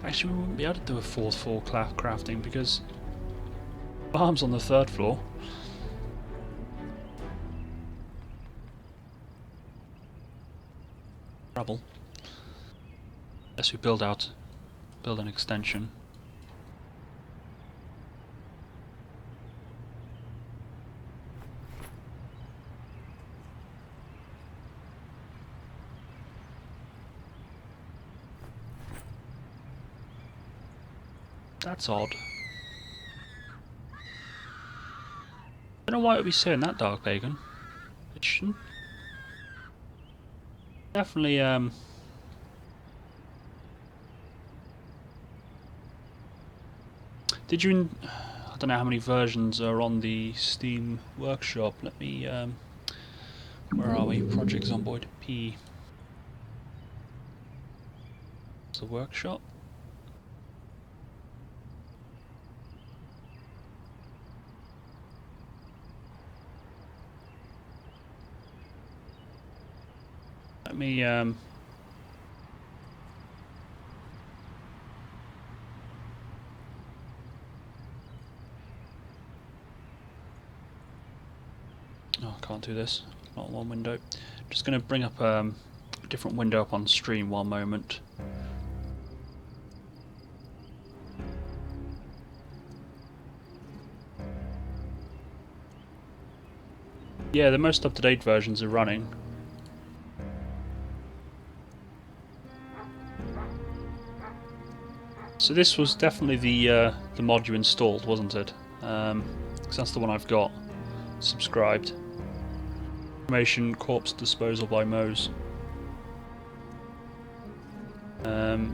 Actually, we wouldn't be able to do a fourth floor crafting because farm's on the third floor. Trouble. Unless we build an extension. That's odd. I don't know why it would be saying that, Dark Bacon. It shouldn't. Definitely, did you... I don't know how many versions are on the Steam Workshop. Let me, where are we? Project Zomboid P. It's the workshop. Let me, oh, I can't do this. Not one window. Just going to bring up a different window up on stream one moment. Yeah, the most up-to-date versions are running. So this was definitely the mod you installed, wasn't it? Because that's the one I've got subscribed. Information corpse disposal by Mose. The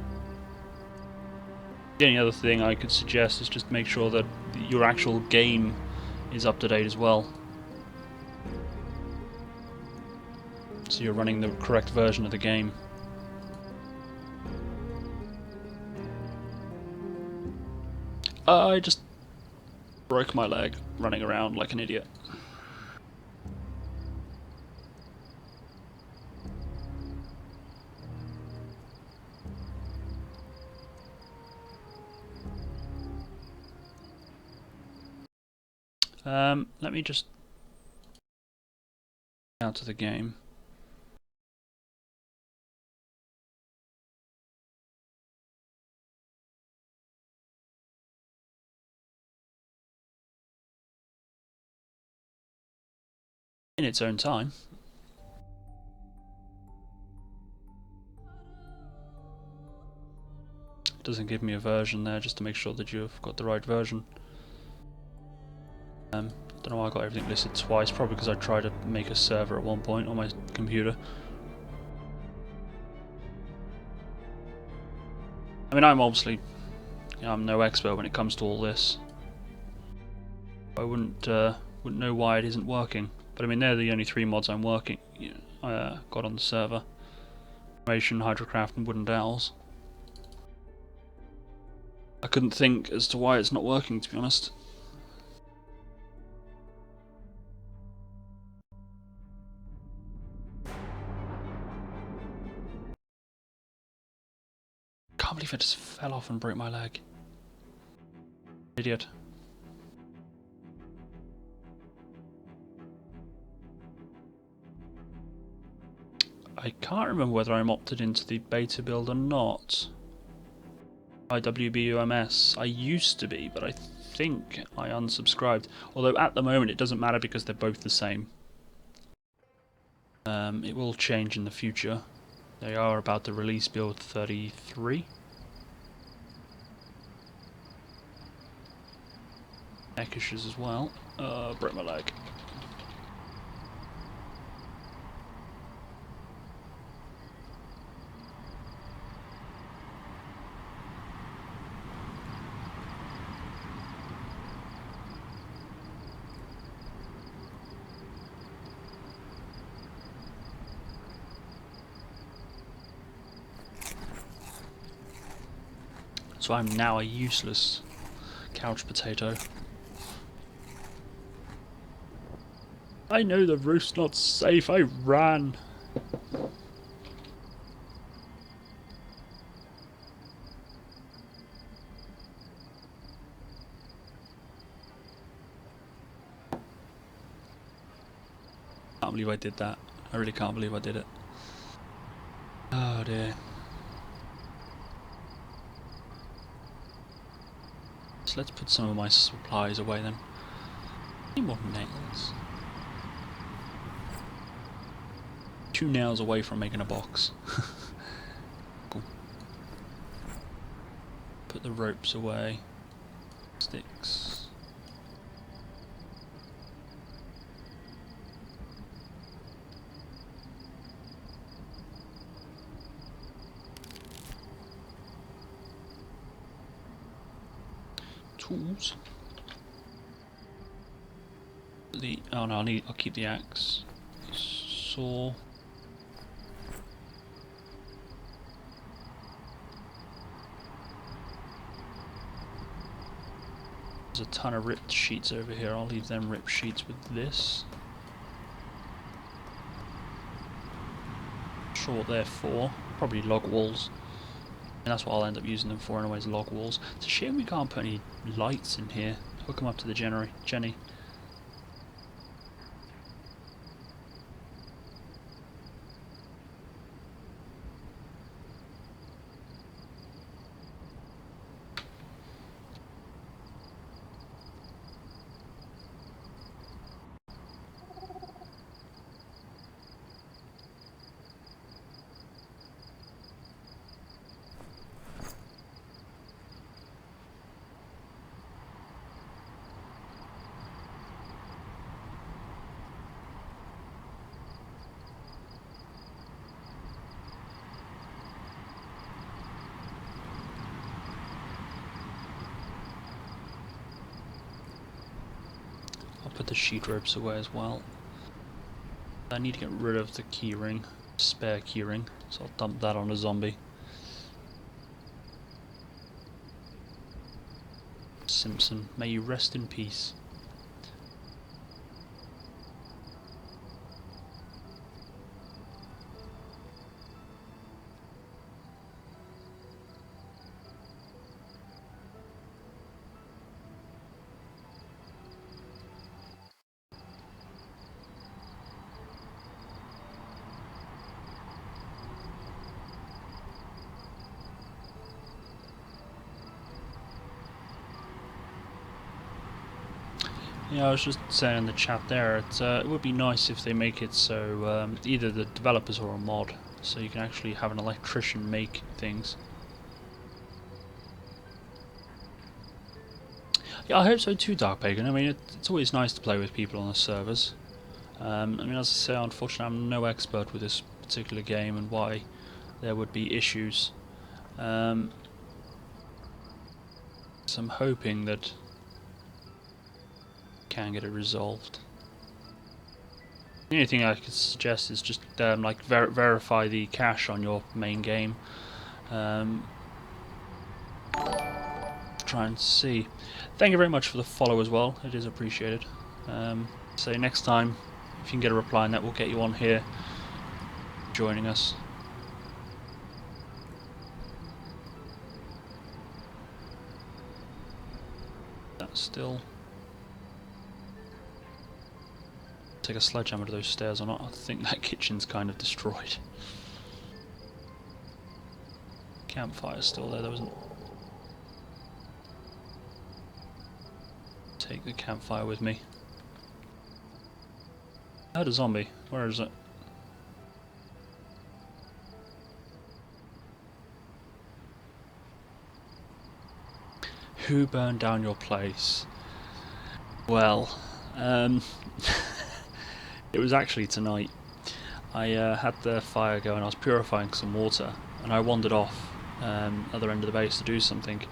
only other thing I could suggest is just make sure that your actual game is up to date as well. So you're running the correct version of the game. I just broke my leg running around like an idiot. Let me just out to the game. In its own time. It doesn't give me a version there just to make sure that you've got the right version. Don't know why I got everything listed twice, probably because I tried to make a server at one point on my computer. I mean, I'm obviously, I'm no expert when it comes to all this. I wouldn't know why it isn't working. But I mean, they're the only three mods I'm got on the server: Formation, Hydrocraft, and Wooden Dowels. I couldn't think as to why it's not working, to be honest. believe I just fell off and broke my leg. Idiot. I can't remember whether I'm opted into the beta build or not. IWBUMS. I used to be, but I think I unsubscribed. Although at the moment it doesn't matter because they're both the same. It will change in the future. They are about to release build 33. Neck issues as well. Broke my leg. So I'm now a useless couch potato. I know the roof's not safe, I ran. I can't believe I did that. I really can't believe I did it. Oh dear. So let's put some of my supplies away then. Any more nails? 2 nails away from making a box. Cool. Put the ropes away. Sticks. Tools. Oh no, I'll keep the axe. Saw. There's a ton of ripped sheets over here. I'll leave them ripped sheets with this. Not sure what they're for. Probably log walls. And that's what I'll end up using them for anyways, log walls. It's a shame we can't put any lights in here. Hook them up to the Jenny. I'll put the sheet ropes away as well. I need to get rid of the keyring, spare keyring, so I'll dump that on a zombie. Simpson, may you rest in peace. Yeah, I was just saying in the chat there, it would be nice if they make it so either the developers or a mod, so you can actually have an electrician make things. Yeah, I hope so too, Dark Pagan. I mean, it's always nice to play with people on the servers. I mean, as I say, unfortunately, I'm no expert with this particular game and why there would be issues. So I'm hoping that can get it resolved. The only thing I could suggest is just like verify the cache on your main game. Try and see. Thank you very much for the follow as well. It is appreciated. So next time, if you can get a reply on that, we'll get you on here joining us. still take a sledgehammer to those stairs or not? I think that kitchen's kind of destroyed. Campfire's still there, wasn't. Take the campfire with me. I heard a zombie. Where is it? Who burned down your place? Well, it was actually tonight. I had the fire going, I was purifying some water, and I wandered off other end of the base to do something,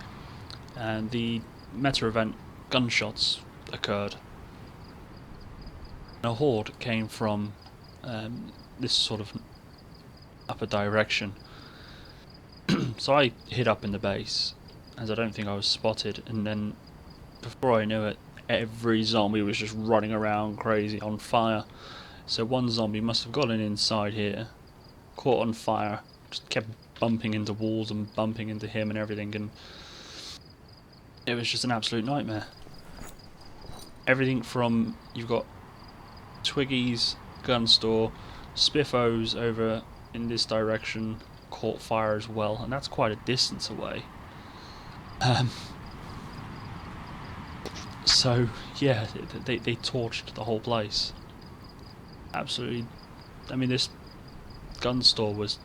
and the meta event gunshots occurred. And a horde came from this sort of upper direction, so I hid up in the base, as I don't think I was spotted, and then before I knew it, every zombie was just running around crazy on fire. So one zombie must have gotten inside here, caught on fire, just kept bumping into walls and bumping into him and everything, and it was just an absolute nightmare. Everything from, you've got Twiggy's gun store, Spiffos over in this direction caught fire as well, and that's quite a distance away. So yeah, they torched the whole place. Absolutely. I mean, this gun store was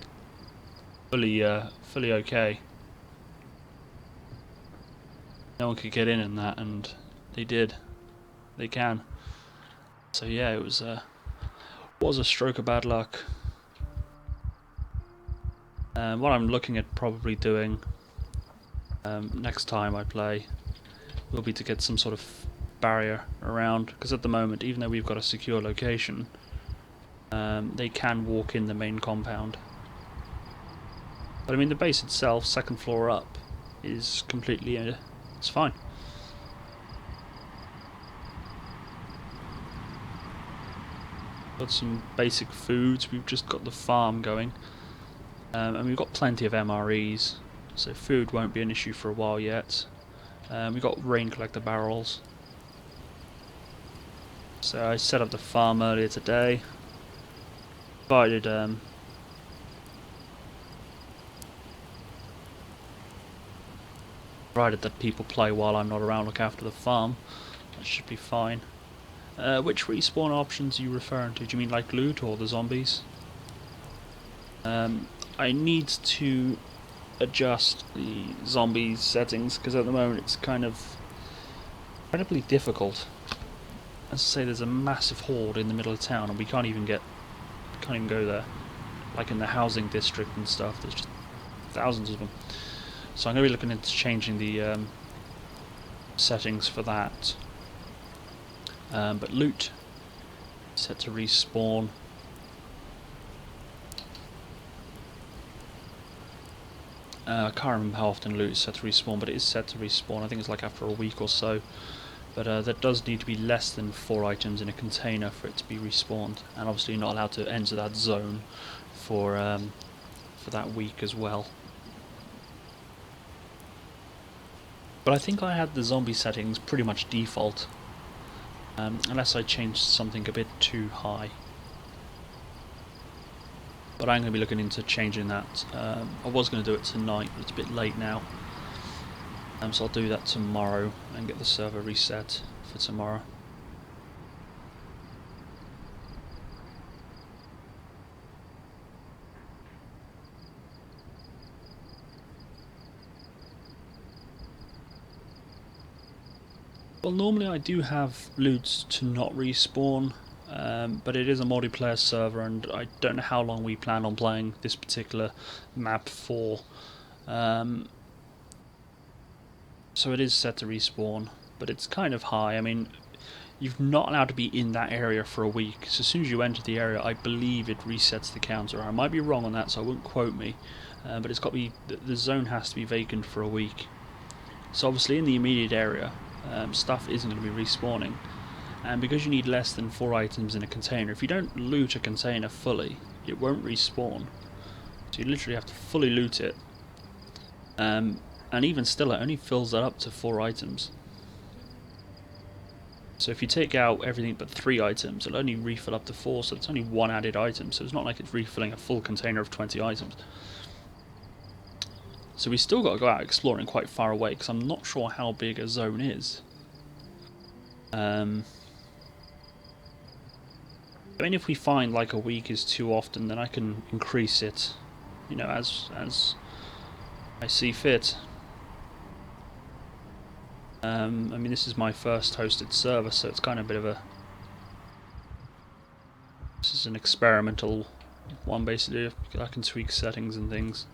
fully okay. No one could get in that, and they did. They can. So yeah, it was a stroke of bad luck. What I'm looking at probably doing next time I play will be to get some sort of barrier around, because at the moment, even though we've got a secure location, they can walk in the main compound. But I mean, the base itself, second floor up, is completely it's fine. Got some basic foods. We've just got the farm going, and we've got plenty of MREs, so food won't be an issue for a while yet. We've got rain collector barrels. So I set up the farm earlier today. Provided that people play while I'm not around, look after the farm. That should be fine. Which respawn options are you referring to? Do you mean like loot or the zombies? I need to adjust the zombies settings, because at the moment it's kind of incredibly difficult. As I say, there's a massive horde in the middle of town, and we can't even go there. Like in the housing district and stuff, there's just thousands of them. So I'm going to be looking into changing the settings for that. But loot set to respawn. I can't remember how often loot is set to respawn, but it is set to respawn. I think it's like after a week or so. But there does need to be less than 4 items in a container for it to be respawned, and obviously you're not allowed to enter that zone for that week as well. But I think I had the zombie settings pretty much default, unless I changed something a bit too high. But I'm going to be looking into changing that. I was going to do it tonight, but it's a bit late now. So I'll do that tomorrow and get the server reset for tomorrow. Well, normally I do have loot to not respawn, but it is a multiplayer server, and I don't know how long we plan on playing this particular map for. So it is set to respawn, but it's kind of high. I mean, you're not allowed to be in that area for a week. So as soon as you enter the area, I believe it resets the counter. I might be wrong on that, so I wouldn't quote me. But it's got to be, the zone has to be vacant for a week. So obviously in the immediate area, stuff isn't going to be respawning. And because you need less than 4 items in a container, if you don't loot a container fully, it won't respawn. So you literally have to fully loot it. And even still, it only fills that up to 4 items. So if you take out everything but 3 items, it'll only refill up to 4, so it's only 1 added item, so it's not like it's refilling a full container of 20 items. So we still got to go out exploring quite far away, because I'm not sure how big a zone is. I mean, if we find like a week is too often, then I can increase it, you know, as I see fit. I mean, this is my first hosted server, so it's kind of a bit of a... This is an experimental one, basically. I can tweak settings and things.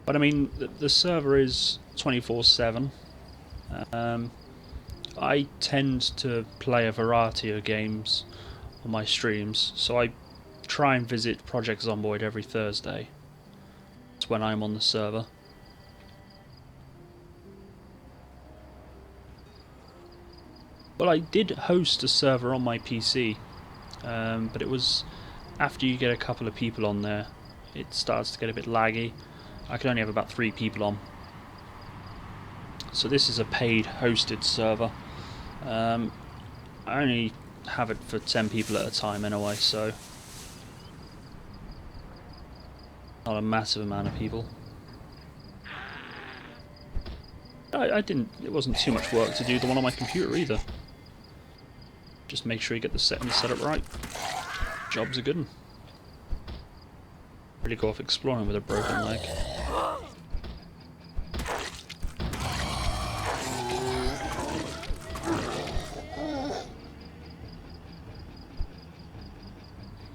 But I mean, the server is 24/7. I tend to play a variety of games on my streams, so I try and visit Project Zomboid every Thursday. That's when I'm on the server. Well, I did host a server on my PC, but it was after you get a couple of people on there, it starts to get a bit laggy. I could only have about 3 people on. So this is a paid hosted server. I only have it for 10 people at a time anyway, so not a massive amount of people. It wasn't too much work to do the one on my computer either. Just make sure you get the settings set up right. Job's a good one. Really go off exploring with a broken leg.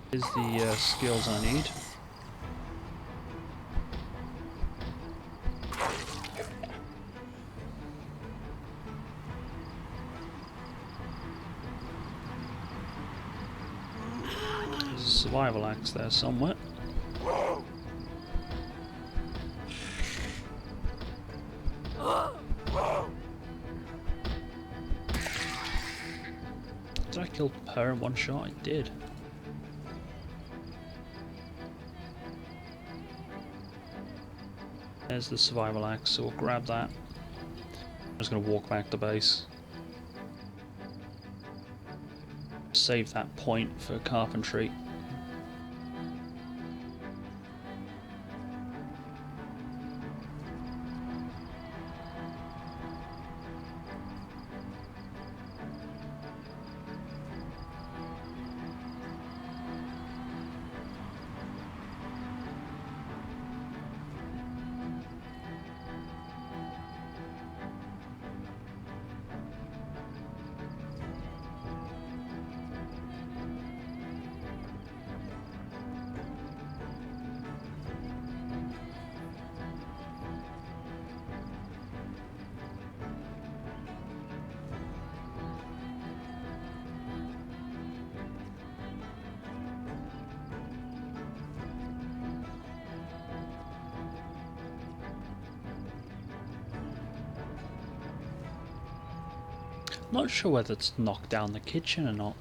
Here's the skills I need. There's a survival axe there somewhere. Did I kill her in one shot? I did. There's the survival axe, so we'll grab that. I'm just going to walk back to base. Save that point for carpentry. Not sure whether it's knocked down the kitchen or not.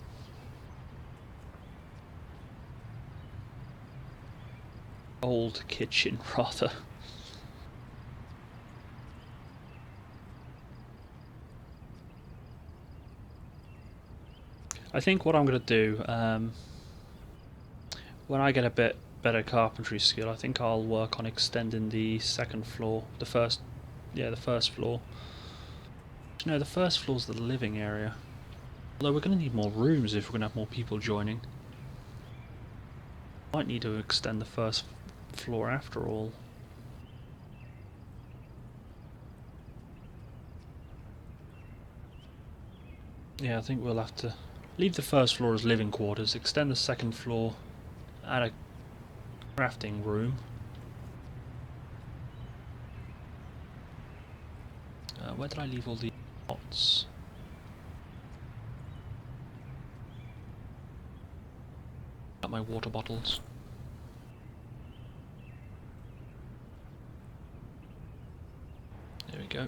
Old kitchen, rather. I think what I'm going to do, when I get a bit better carpentry skill, I think I'll work on extending the second floor. The first floor. No, the first floor's the living area. Although we're going to need more rooms if we're going to have more people joining. Might need to extend the first floor after all. Yeah, I think we'll have to leave the first floor as living quarters, extend the second floor, add a crafting room. Where did I leave all the pots? Got my water bottles. There we go.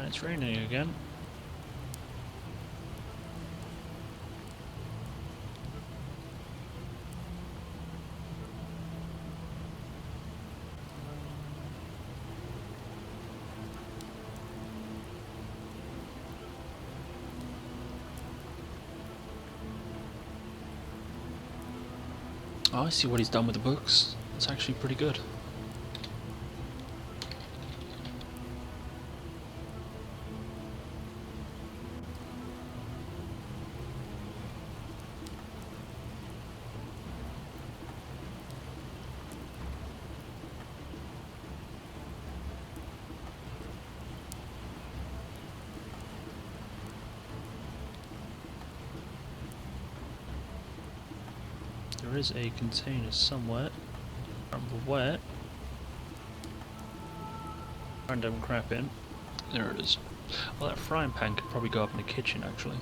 And it's raining again. Oh, I see what he's done with the books. It's actually pretty good. There is a container somewhere. I don't remember where. Random crap in. There it is. Well, that frying pan could probably go up in the kitchen, actually.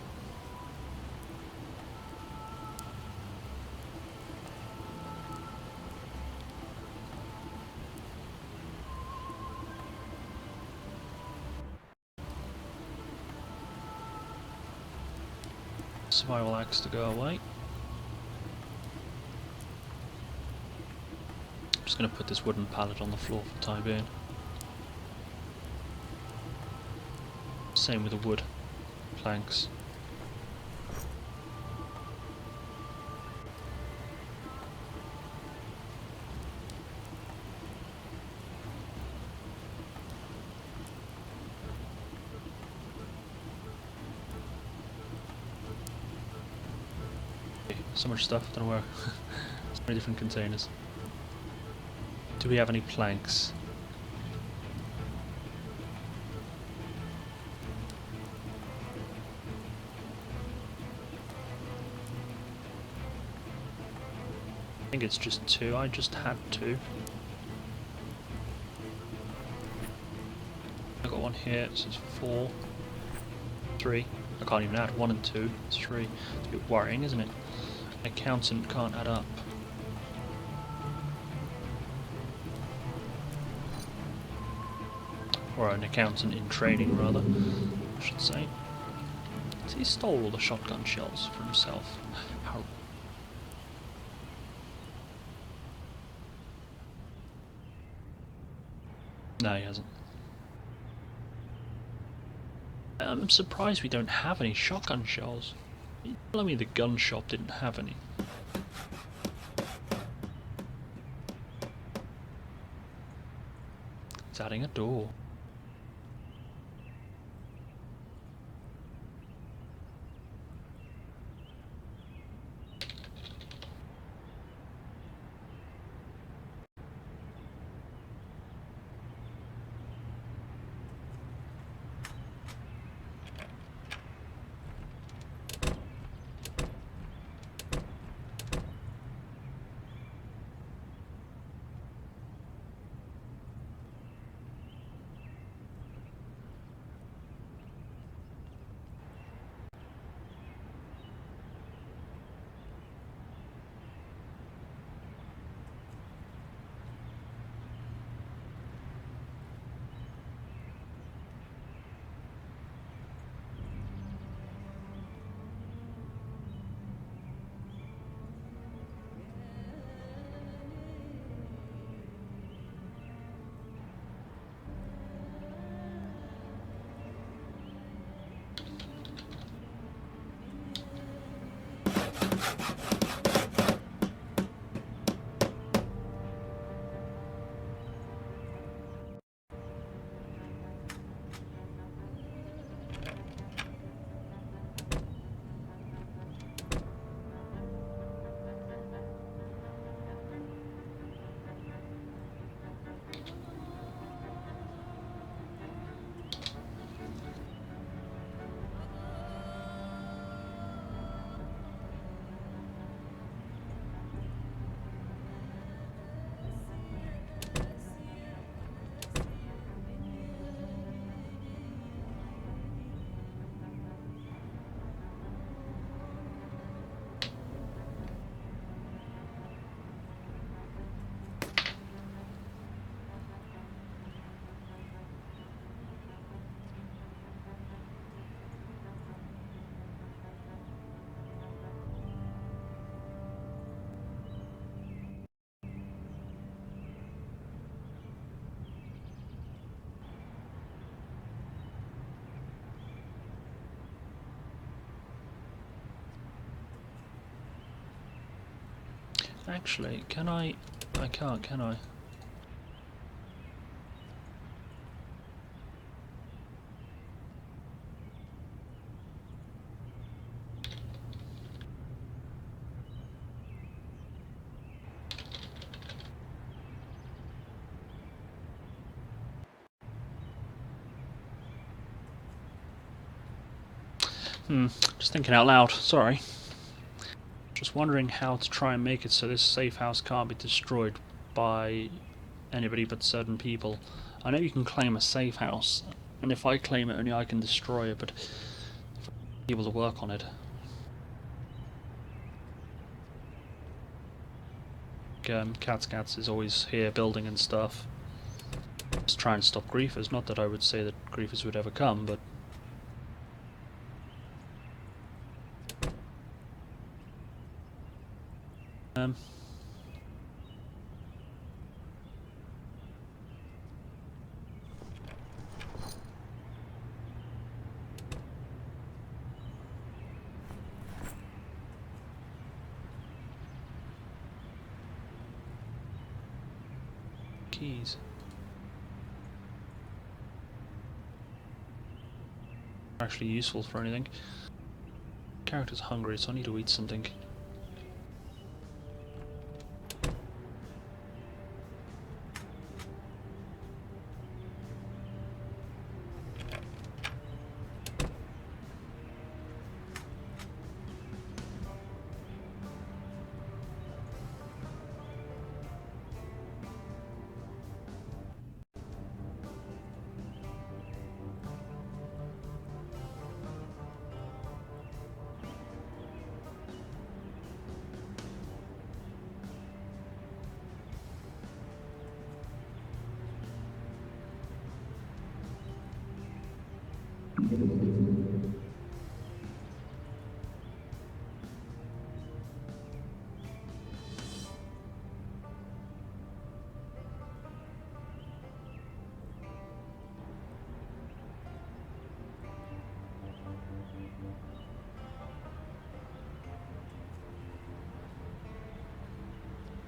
Survival axe to go away. I'm just going to put this wooden pallet on the floor for the time being. Same with the wood planks. So much stuff, don't know where. So many different containers. Do we have any planks? I think it's just 2. I just had 2. I got one here, so it's 4. 3. I can't even add 1 and 2. It's 3. It's a bit worrying, isn't it? An accountant can't add up. Or an accountant in training, rather, I should say. So he stole all the shotgun shells for himself. How... No, he hasn't. I'm surprised we don't have any shotgun shells. You're telling me the gun shop didn't have any? It's adding a door. Actually, can I? I can't, can I? Just thinking out loud, sorry. Just wondering how to try and make it so this safe house can't be destroyed by anybody but certain people. I know you can claim a safe house, and if I claim it, only I can destroy it, but people to work on it. Cats is always here building and stuff. Just try and stop griefers. Not that I would say that griefers would ever come, but keys. Actually useful for anything. Character's hungry, so I need to eat something.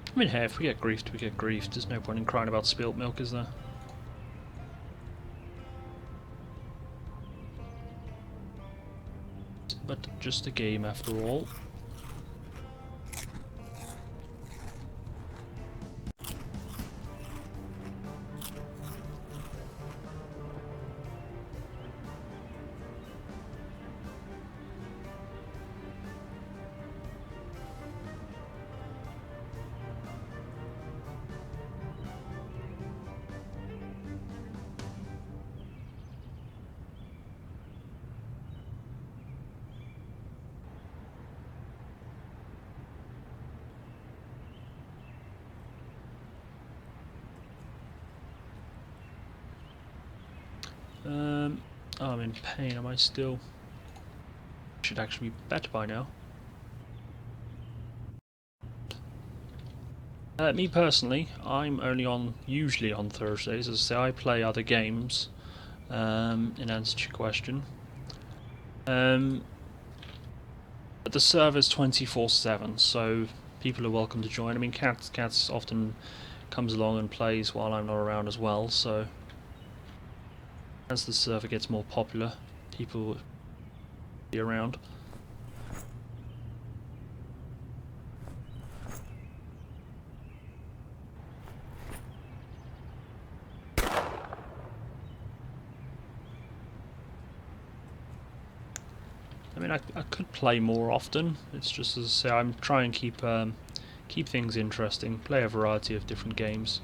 I mean, hey, if we get griefed, we get griefed. There's no point in crying about spilt milk, is there? But just a game after all. Oh, I'm in pain. Am I still? Should actually be better by now. Me personally, I'm only usually on Thursdays. As I say, I play other games. In answer to your question, but the server's 24/7, so people are welcome to join. I mean, Cats often comes along and plays while I'm not around as well. So as the server gets more popular, people will be around. I mean, I could play more often. It's just, as I say, I'm trying to keep things interesting, play a variety of different games.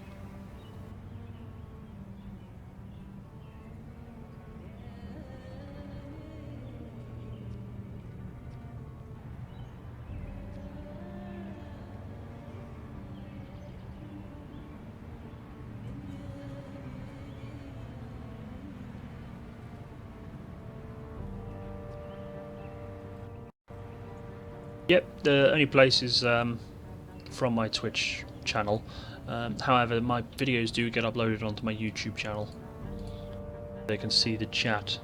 Yep, the only place is from my Twitch channel. However, my videos do get uploaded onto my YouTube channel. They can see the chat.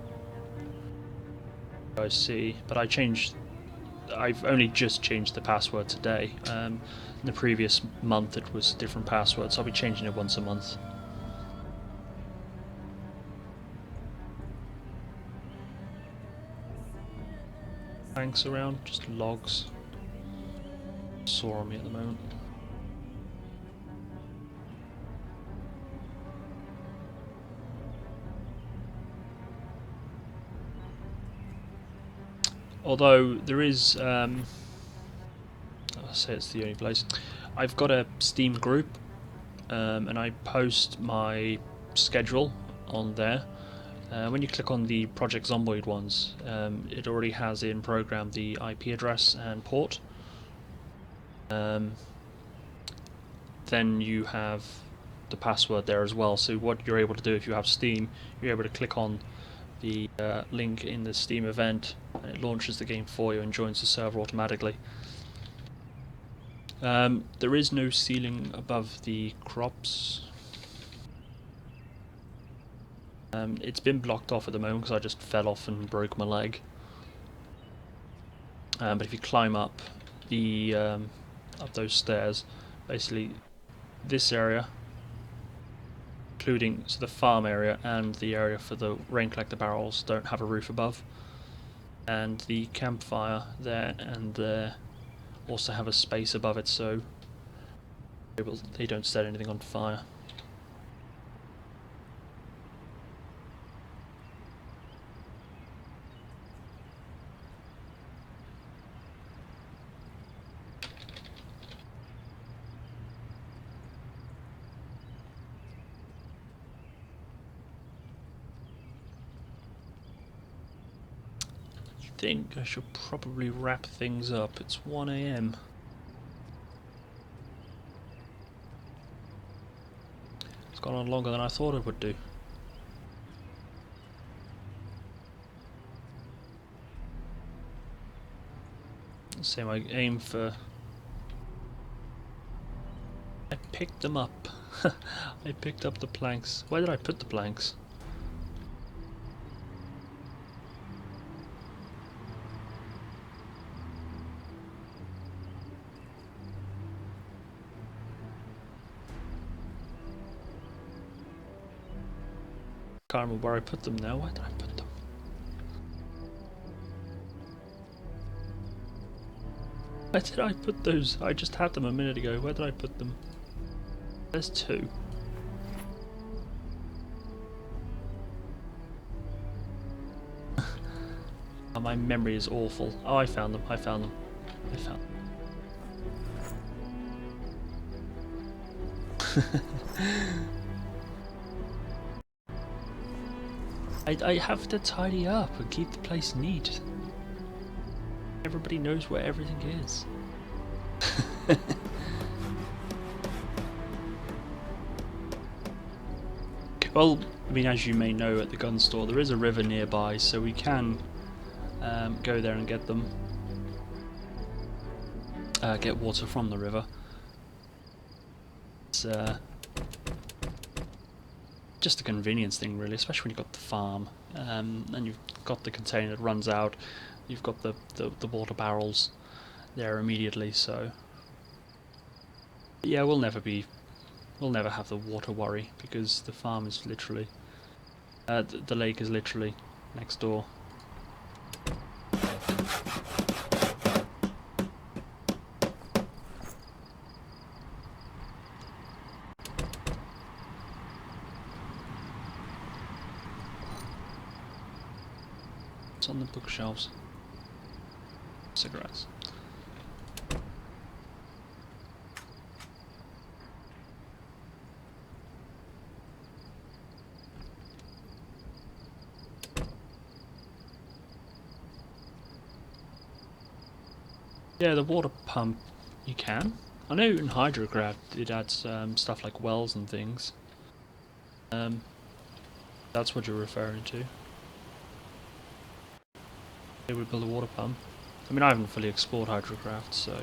I see, but I changed I've only just changed the password today. In the previous month it was different passwords, so I'll be changing it once a month. Planks around, just logs. Sore on me at the moment. Although there is, I'll say it's the only place. I've got a Steam group, and I post my schedule on there. When you click on the Project Zomboid ones, it already has in program the IP address and port. Then you have the password there as well. So what you're able to do if you have Steam, you're able to click on the link in the Steam event, and it launches the game for you and joins the server automatically. There is no ceiling above the crops. It's been blocked off at the moment because I just fell off and broke my leg. But if you climb up the up those stairs, basically this area, including the farm area and the area for the rain collector barrels, don't have a roof above, and the campfire there and there also have a space above it, so they don't set anything on fire. I think I should probably wrap things up. It's 1 AM. It's gone on longer than I thought it would do. Same, I aim for... I picked them up. I picked up the planks. Where did I put the planks? Can't remember where I put them now. Where did I put them? Where did I put those? I just had them a minute ago. Where did I put them? There's two. Oh, my memory is awful. Oh, I found them. I found them. I found them. I have to tidy up and keep the place neat. Everybody knows where everything is. Well, I mean, as you may know, at the gun store there is a river nearby, so we can go there and get them. Get water from the river. It's just a convenience thing, really, especially when you've got the farm and you've got the container that runs out. You've got the water barrels there immediately, so yeah, we'll never have the water worry because the farm is literally the lake is literally next door. It's on the bookshelves. Cigarettes. Yeah, the water pump, you can. I know in hydrocraft it adds stuff like wells and things. That's what you're referring to. They would build a water pump. I mean, I haven't fully explored hydrocraft, so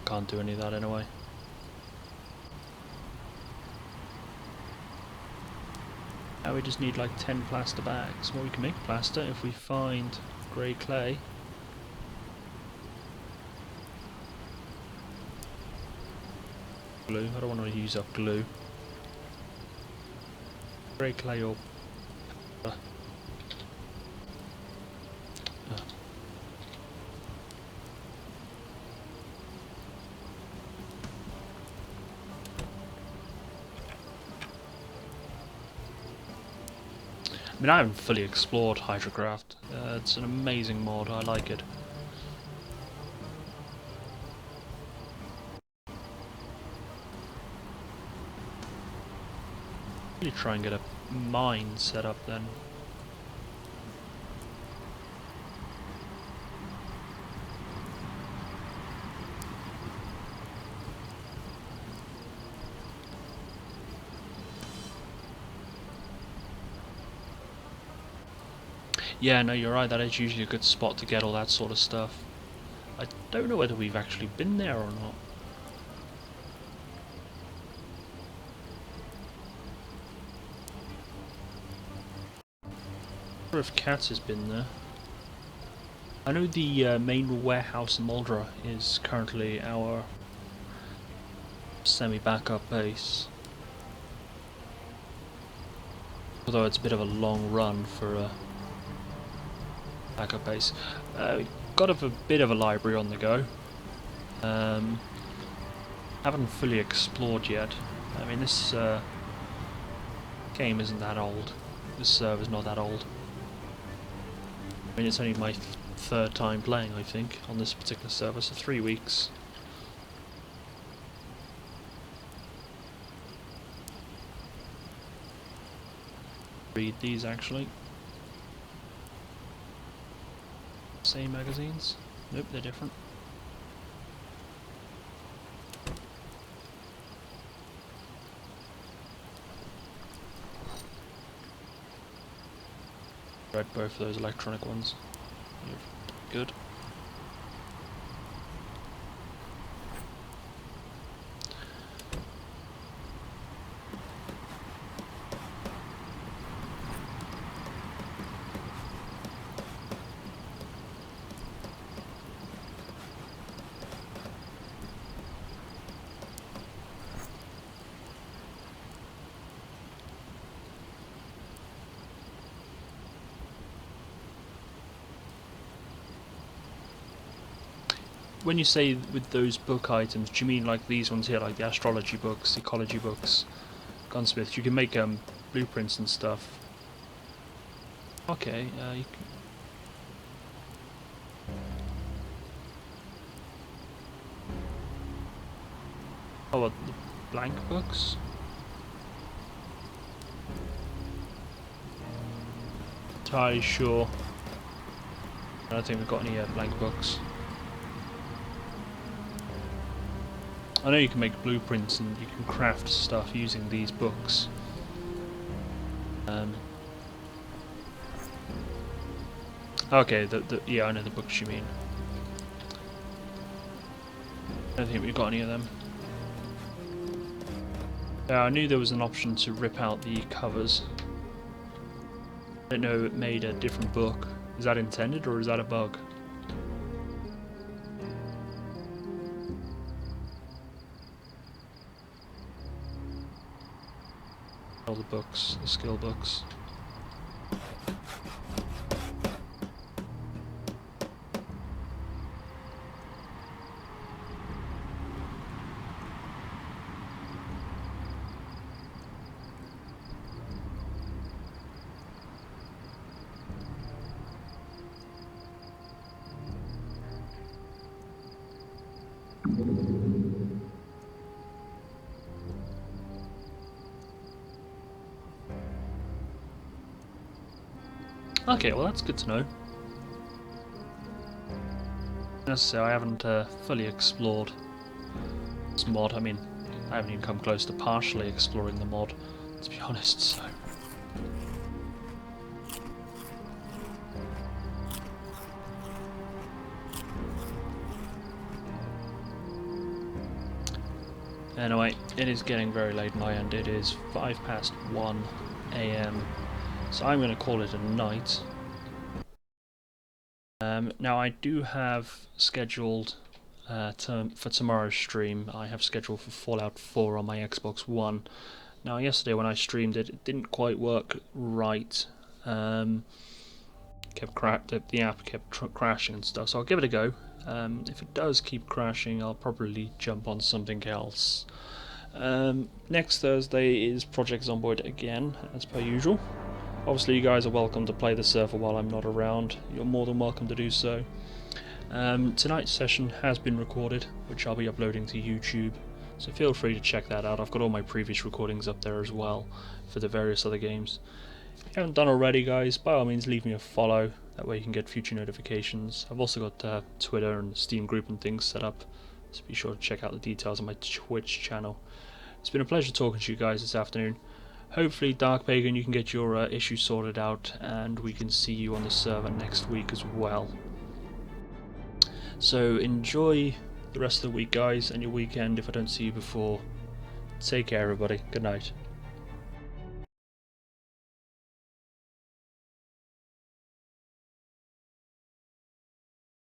can't do any of that anyway. Now we just need like 10 plaster bags. Well, we can make plaster if we find grey clay. Glue. I don't want to use up glue. Grey clay or... I mean, I haven't fully explored Hydrocraft. It's an amazing mod, I like it. Really try and get a mine set up then. Yeah, no, you're right, that is usually a good spot to get all that sort of stuff. I don't know whether we've actually been there or not. I wonder if Katz has been there. I know the main warehouse in Muldra is currently our semi-backup base. Although it's a bit of a long run for a backup base. Got a bit of a library on the go. Haven't fully explored yet. I mean, this game isn't that old. This server's not that old. I mean, it's only my third time playing, I think, on this particular server, so 3 weeks. Read these, actually. Same magazines? Nope, they're different. Read both of those electronic ones. Good. When you say with those book items, do you mean like these ones here, like the astrology books, ecology books, gunsmiths? You can make blueprints and stuff. Okay, you can... Oh, what, the blank books? Entirely sure. I don't think we've got any blank books. I know you can make blueprints and you can craft stuff using these books. Okay, yeah, I know the books you mean. I don't think we've got any of them. Yeah, I knew there was an option to rip out the covers. I didn't know it made a different book. Is that intended or is that a bug? All the books, the skill books. Okay, well that's good to know. As I say, I haven't fully explored this mod. I mean, I haven't even come close to partially exploring the mod, to be honest, so... Anyway, it is getting very late my end. It is 1 AM, so I'm going to call it a night. Now I do have scheduled for tomorrow's stream, I have scheduled for Fallout 4 on my Xbox One. Now yesterday when I streamed it, it didn't quite work right. The app kept crashing and stuff, so I'll give it a go. If it does keep crashing, I'll probably jump on something else. Next Thursday is Project Zomboid again, as per usual. Obviously you guys are welcome to play the server while I'm not around. You're more than welcome to do so. Tonight's session has been recorded, which I'll be uploading to YouTube, so feel free to check that out. I've got all my previous recordings up there as well for the various other games. If you haven't done already, guys, by all means leave me a follow, that way you can get future notifications. I've also got Twitter and Steam group and things set up, so be sure to check out the details on my Twitch channel. It's been a pleasure talking to you guys this afternoon. Hopefully, Dark Pagan, you can get your issue sorted out, and we can see you on the server next week as well. So enjoy the rest of the week, guys, and your weekend if I don't see you before. Take care, everybody. Good night.